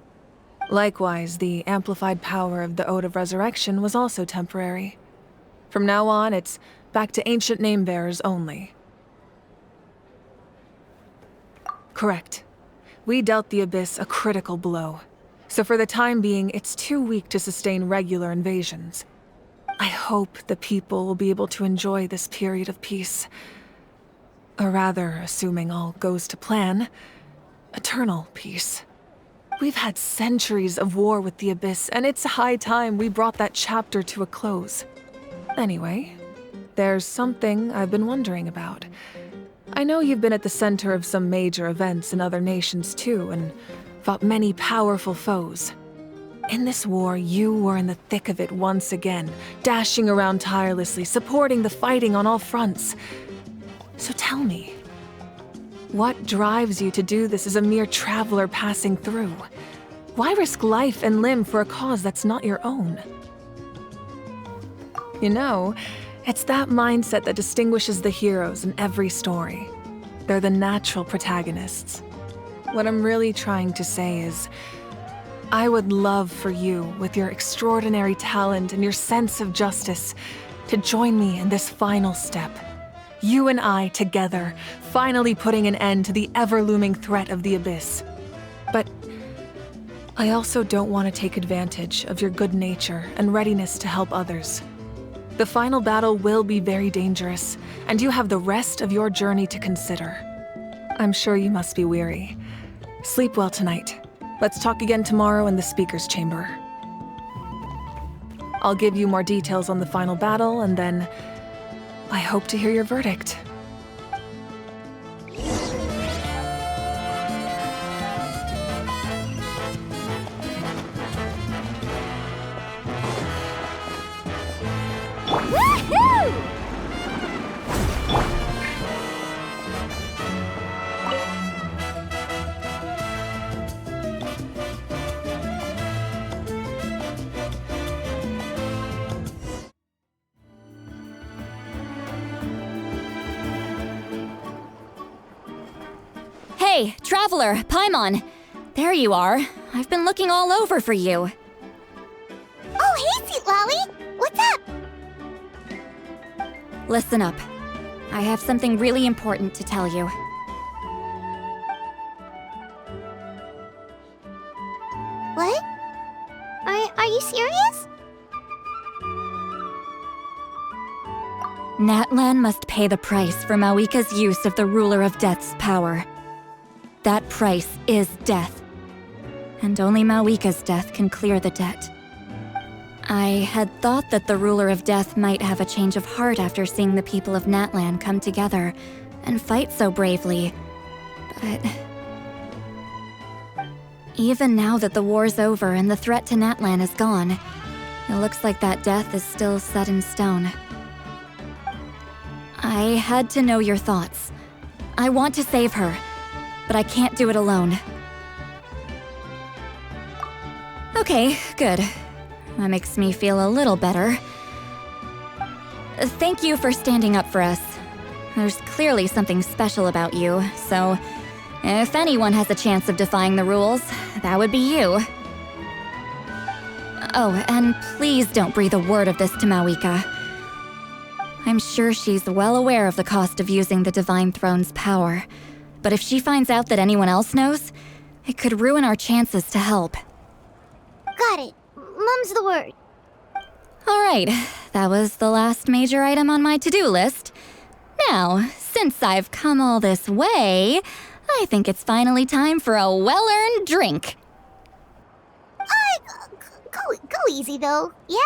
Likewise, the amplified power of the Ode of Resurrection was also temporary. From now on, it's back to ancient name-bearers only. Correct. We dealt the Abyss a critical blow. So for the time being, it's too weak to sustain regular invasions. I hope the people will be able to enjoy this period of peace. Or rather, assuming all goes to plan, eternal peace. We've had centuries of war with the Abyss, and it's high time we brought that chapter to a close. Anyway, there's something I've been wondering about. I know you've been at the center of some major events in other nations too, and fought many powerful foes. In this war, you were in the thick of it once again, dashing around tirelessly, supporting the fighting on all fronts. So tell me, what drives you to do this as a mere traveler passing through? Why risk life and limb for a cause that's not your own? You know, it's that mindset that distinguishes the heroes in every story. They're the natural protagonists. What I'm really trying to say is, I would love for you, with your extraordinary talent and your sense of justice, to join me in this final step. You and I together, finally putting an end to the ever-looming threat of the Abyss. But I also don't want to take advantage of your good nature and readiness to help others. The final battle will be very dangerous, and you have the rest of your journey to consider. I'm sure you must be weary. Sleep well tonight. Let's talk again tomorrow in the speaker's chamber. I'll give you more details on the final battle, and then I hope to hear your verdict. Woohoo! Hey, Traveler, Paimon! There you are. I've been looking all over for you. Oh, hey, Sweet Lolly! What's up? Listen up. I have something really important to tell you. What? Are you serious? Natlin must pay the price for Mawika's use of the Ruler of Death's power. That price is death. And only Mawika's death can clear the debt. I had thought that the Ruler of Death might have a change of heart after seeing the people of Natlin come together and fight so bravely, but... Even now that the war's over and the threat to Natlin is gone, it looks like that death is still set in stone. I had to know your thoughts. I want to save her, but I can't do it alone. Okay, good. That makes me feel a little better. Thank you for standing up for us. There's clearly something special about you, so if anyone has a chance of defying the rules, that would be you. Oh, and please don't breathe a word of this to Mawika. I'm sure she's well aware of the cost of using the Divine Throne's power, but if she finds out that anyone else knows, it could ruin our chances to help. Got it. Mum's the word. All right, that was the last major item on my to-do list. Now, since I've come all this way, I think it's finally time for a well-earned drink. Go easy though, yeah?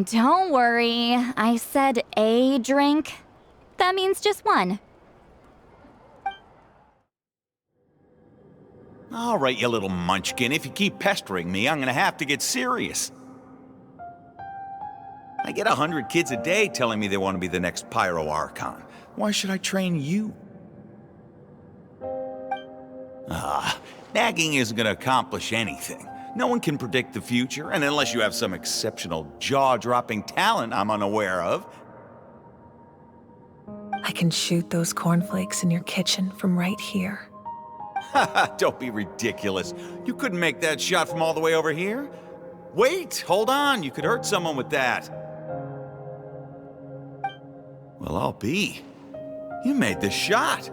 Don't worry, I said a drink. That means just one. All right, you little munchkin. If you keep pestering me, I'm gonna have to get serious. I get 100 kids a day telling me they want to be the next Pyro Archon. Why should I train you? Nagging isn't gonna accomplish anything. No one can predict the future, and unless you have some exceptional jaw-dropping talent I'm unaware of. I can shoot those cornflakes in your kitchen from right here. Don't be ridiculous. You couldn't make that shot from all the way over here? Wait, hold on. You could hurt someone with that. Well, I'll be. You made the shot.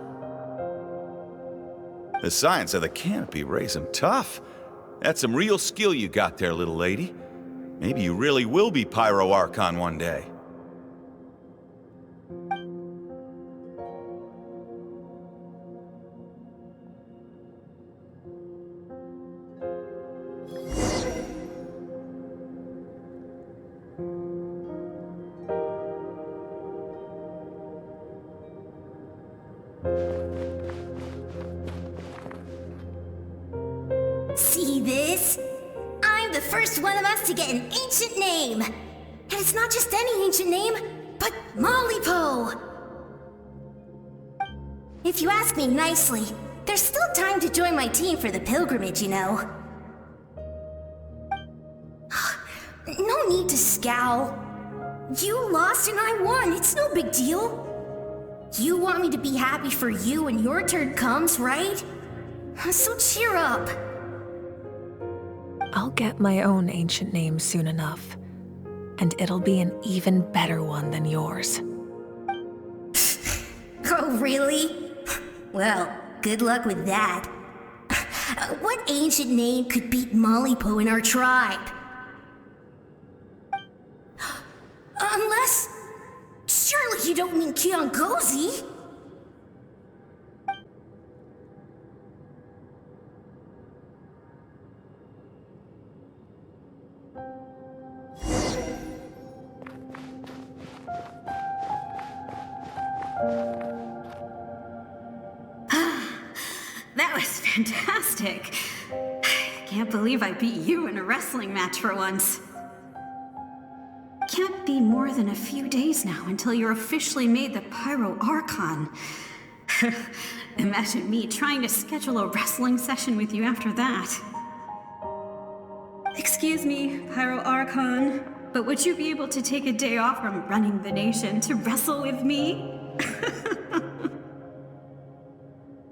The science of the canopy raised him tough. That's some real skill you got there, little lady. Maybe you really will be Pyro Archon one day. See this? I'm the first one of us to get an ancient name. And it's not just any ancient name, but Malipo. If you ask me nicely, there's still time to join my team for the pilgrimage, you know. No need to scowl. You lost and I won, it's no big deal. You want me to be happy for you when your turn comes, right? So cheer up. I'll get my own ancient name soon enough, and it'll be an even better one than yours. Oh, really? Well, good luck with that. What ancient name could beat Malipo in our tribe? Unless... surely you don't mean Kiangozi? Fantastic. Can't believe I beat you in a wrestling match for once. Can't be more than a few days now until you're officially made the Pyro Archon. Imagine me trying to schedule a wrestling session with you after that. Excuse me, Pyro Archon, but would you be able to take a day off from running the nation to wrestle with me?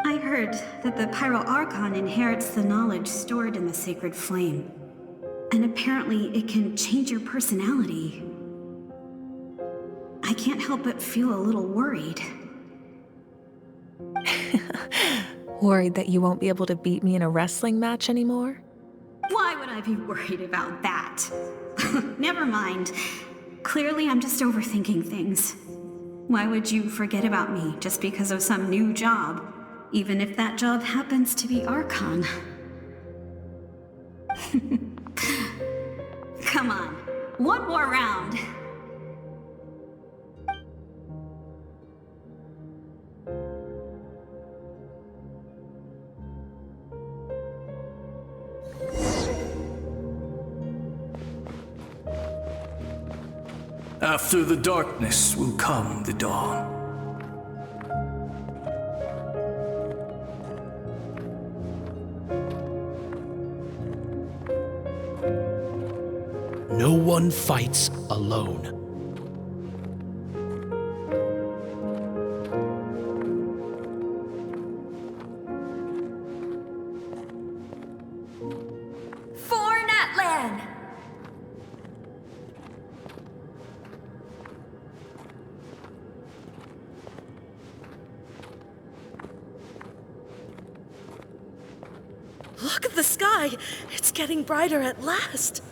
I heard that the Pyro Archon inherits the knowledge stored in the sacred flame. And apparently it can change your personality. I can't help but feel a little worried. Worried that you won't be able to beat me in a wrestling match anymore? Why would I be worried about that? Never mind. Clearly I'm just overthinking things. Why would you forget about me just because of some new job? Even if that job happens to be Archon. Come on, one more round. After the darkness will come the dawn. No one fights alone. For Natlin! Look at the sky! It's getting brighter at last!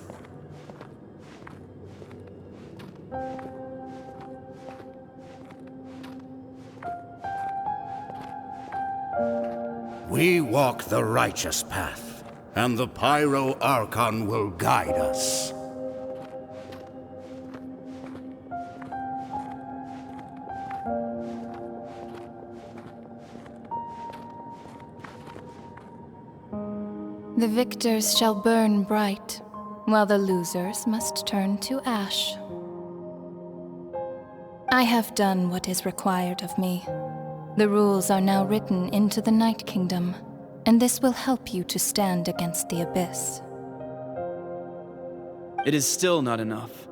We walk the righteous path, and the Pyro Archon will guide us. The victors shall burn bright, while the losers must turn to ash. I have done what is required of me. The rules are now written into the Night Kingdom, and this will help you to stand against the Abyss. It is still not enough.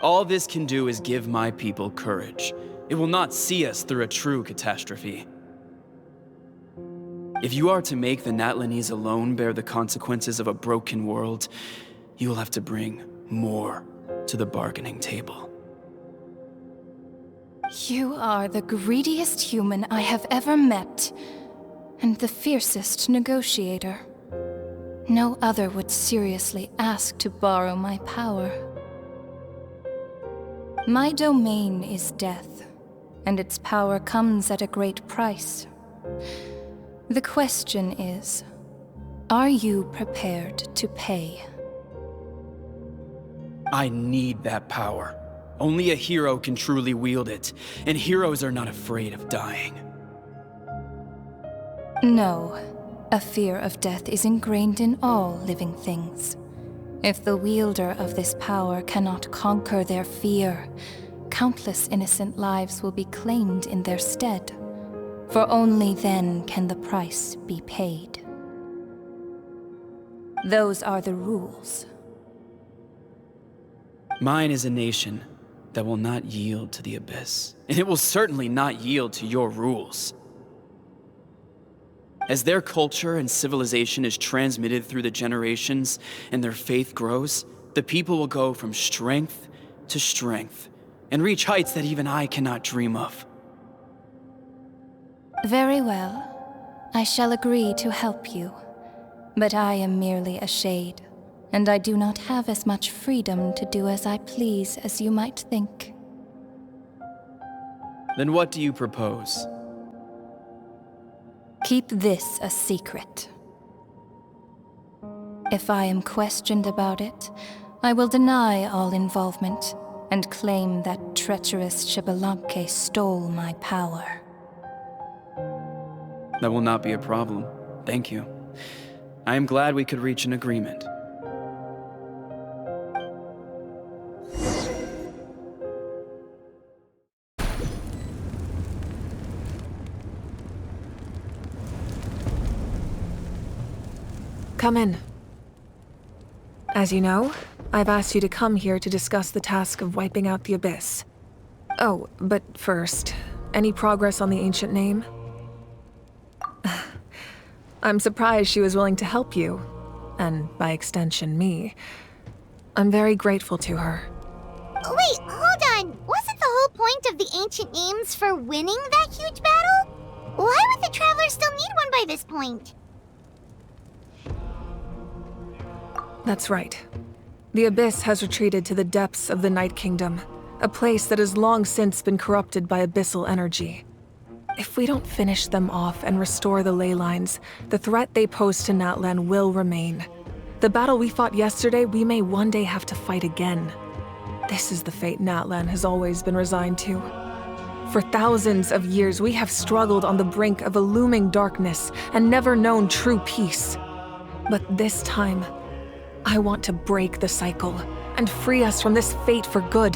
All this can do is give my people courage. It will not see us through a true catastrophe. If you are to make the Natlanese alone bear the consequences of a broken world, you will have to bring more to the bargaining table. You are the greediest human I have ever met, and the fiercest negotiator. No other would seriously ask to borrow my power. My domain is death, and its power comes at a great price. The question is, are you prepared to pay? I need that power. Only a hero can truly wield it, and heroes are not afraid of dying. No, a fear of death is ingrained in all living things. If the wielder of this power cannot conquer their fear, countless innocent lives will be claimed in their stead. For only then can the price be paid. Those are the rules. Mine is a nation that will not yield to the Abyss, and it will certainly not yield to your rules. As their culture and civilization is transmitted through the generations and their faith grows, the people will go from strength to strength and reach heights that even I cannot dream of. Very well. I shall agree to help you. But I am merely a shade, and I do not have as much freedom to do as I please as you might think. Then what do you propose? Keep this a secret. If I am questioned about it, I will deny all involvement and claim that treacherous Xbalanque stole my power. That will not be a problem. Thank you. I am glad we could reach an agreement. Come in. As you know, I've asked you to come here to discuss the task of wiping out the Abyss. Oh, but first, any progress on the ancient name? I'm surprised she was willing to help you, and by extension, me. I'm very grateful to her. Wait, hold on. Wasn't the whole point of the ancient names for winning that huge battle? Why would the Traveler still need one by this point? That's right. The Abyss has retreated to the depths of the Night Kingdom, a place that has long since been corrupted by abyssal energy. If we don't finish them off and restore the ley lines, the threat they pose to Natlin will remain. The battle we fought yesterday, we may one day have to fight again. This is the fate Natlin has always been resigned to. For thousands of years, we have struggled on the brink of a looming darkness and never known true peace. But this time, I want to break the cycle and free us from this fate for good.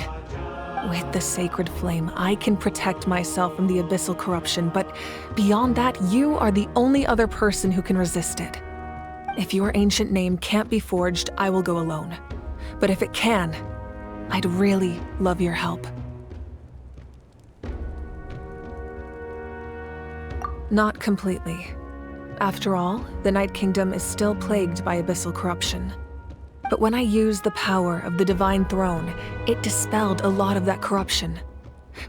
With the sacred flame, I can protect myself from the abyssal corruption, but beyond that, you are the only other person who can resist it. If your ancient name can't be forged, I will go alone. But if it can, I'd really love your help. Not completely. After all, the Night Kingdom is still plagued by abyssal corruption. But when I used the power of the Divine Throne, it dispelled a lot of that corruption.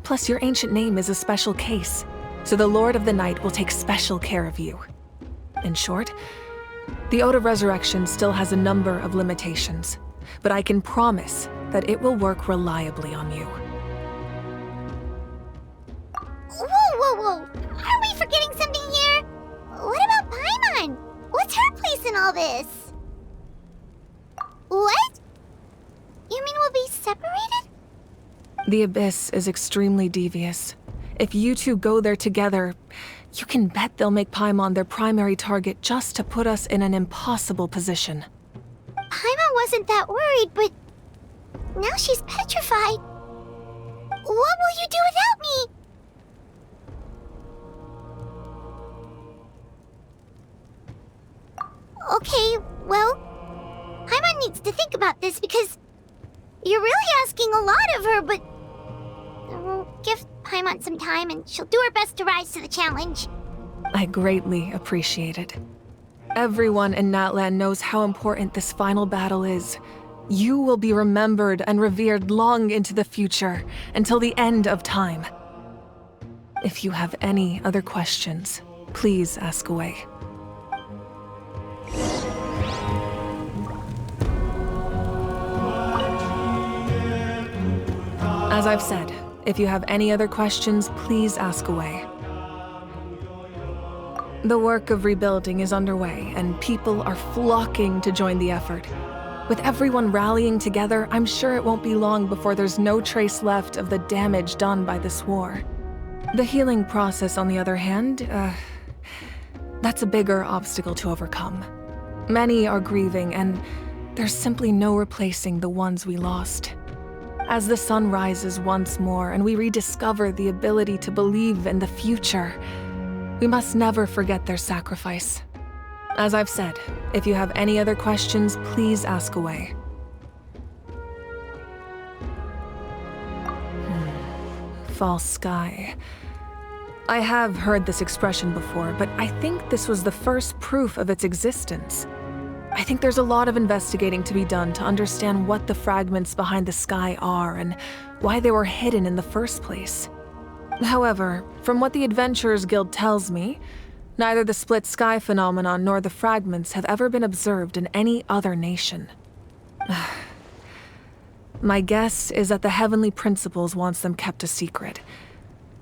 Plus, your ancient name is a special case, so the Lord of the Night will take special care of you. In short, the Ode of Resurrection still has a number of limitations, but I can promise that it will work reliably on you. Whoa. Are we forgetting something here? What about Paimon? What's her place in all this? What? You mean we'll be separated? The Abyss is extremely devious. If you two go there together, you can bet they'll make Paimon their primary target just to put us in an impossible position. Paimon wasn't that worried, but now she's petrified. What will you do without me? Okay, well, Paimon needs to think about this because you're really asking a lot of her, but we'll give Paimon some time and she'll do her best to rise to the challenge. I greatly appreciate it. Everyone in Natlin knows how important this final battle is. You will be remembered and revered long into the future, until the end of time. If you have any other questions, please ask away. As I've said, if you have any other questions, please ask away. The work of rebuilding is underway, and people are flocking to join the effort. With everyone rallying together, I'm sure it won't be long before there's no trace left of the damage done by this war. The healing process, on the other hand, that's a bigger obstacle to overcome. Many are grieving, and there's simply no replacing the ones we lost. As the sun rises once more and we rediscover the ability to believe in the future, we must never forget their sacrifice. As I've said, if you have any other questions, please ask away. False sky. I have heard this expression before, but I think this was the first proof of its existence. I think there's a lot of investigating to be done to understand what the fragments behind the sky are and why they were hidden in the first place. However, from what the Adventurers Guild tells me, neither the split sky phenomenon nor the fragments have ever been observed in any other nation. My guess is that the Heavenly Principles wants them kept a secret.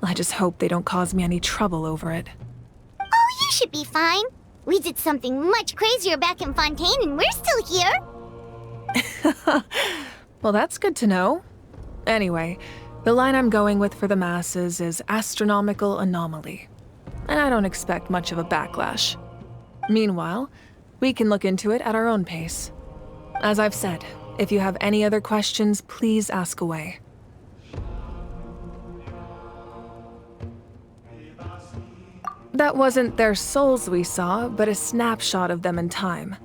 I just hope they don't cause me any trouble over it. Oh, you should be fine. We did something much crazier back in Fontaine and we're still here. Well, that's good to know. Anyway, the line I'm going with for the masses is astronomical anomaly. and I don't expect much of a backlash. Meanwhile, we can look into it at our own pace. As I've said, if you have any other questions, please ask away. That wasn't their souls we saw, but a snapshot of them in time.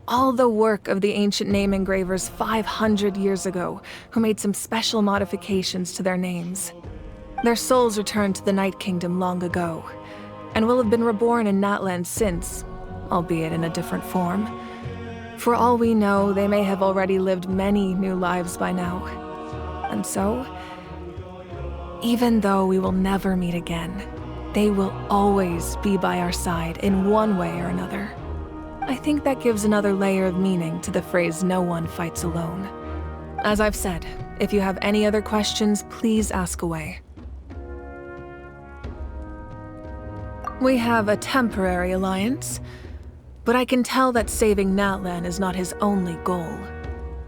All the work of the ancient name engravers 500 years ago, who made some special modifications to their names. Their souls returned to the Night Kingdom long ago, and will have been reborn in Natlin since, albeit in a different form. For all we know, they may have already lived many new lives by now. And so, even though we will never meet again, they will always be by our side in one way or another. I think that gives another layer of meaning to the phrase "no one fights alone." As I've said, if you have any other questions, please ask away. We have a temporary alliance, but I can tell that saving Natlin is not his only goal.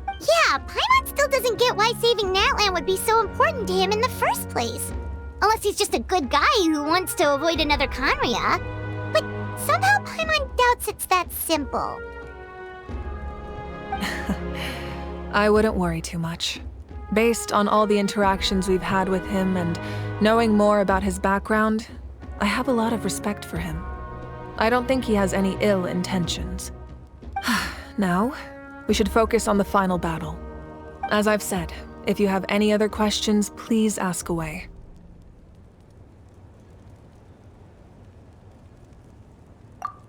Yeah, Paimon still doesn't get why saving Natlin would be so important to him in the first place. Unless he's just a good guy who wants to avoid another Khaenri'ah. But somehow Paimon doubts it's that simple. I wouldn't worry too much. Based on all the interactions we've had with him and knowing more about his background, I have a lot of respect for him. I don't think he has any ill intentions. Now, we should focus on the final battle. As I've said, if you have any other questions, please ask away.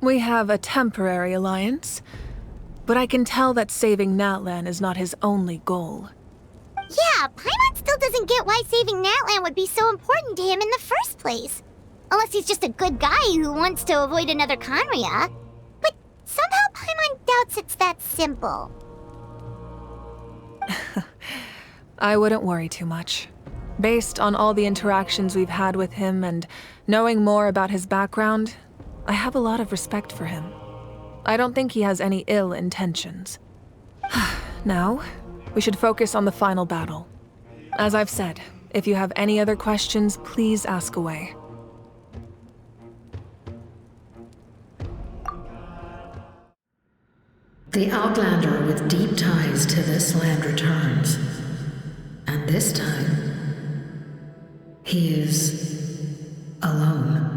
We have a temporary alliance, but I can tell that saving Natlin is not his only goal. Yeah, Paimon still doesn't get why saving Natlin would be so important to him in the first place. Unless he's just a good guy who wants to avoid another Khaenri'ah. But somehow Paimon doubts it's that simple. I wouldn't worry too much. Based on all the interactions we've had with him and knowing more about his background, I have a lot of respect for him. I don't think he has any ill intentions. Now, we should focus on the final battle. As I've said, if you have any other questions, please ask away. The Outlander with deep ties to this land returns. And this time, he is alone.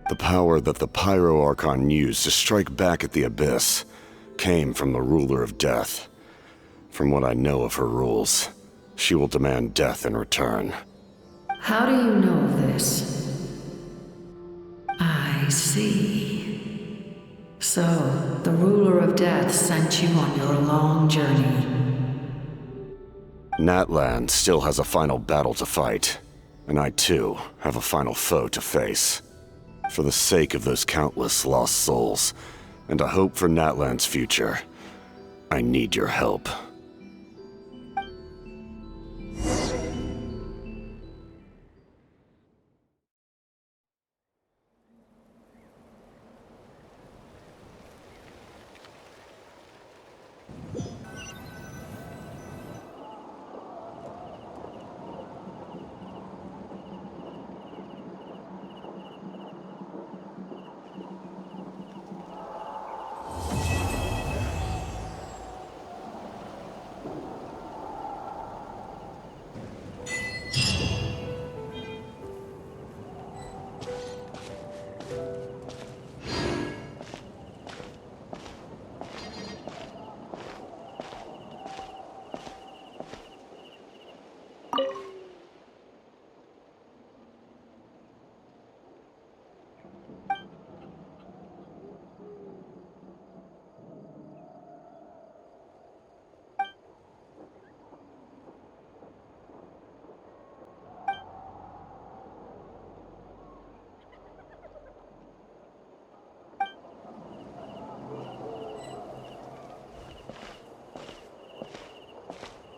The power that the Pyro Archon used to strike back at the Abyss came from the Ruler of Death. From what I know of her rules, she will demand death in return. How do you know this? I see. So, the Ruler of Death sent you on your long journey. Natlin still has a final battle to fight, and I too have a final foe to face. For the sake of those countless lost souls, and a hope for Natlan's future, I need your help.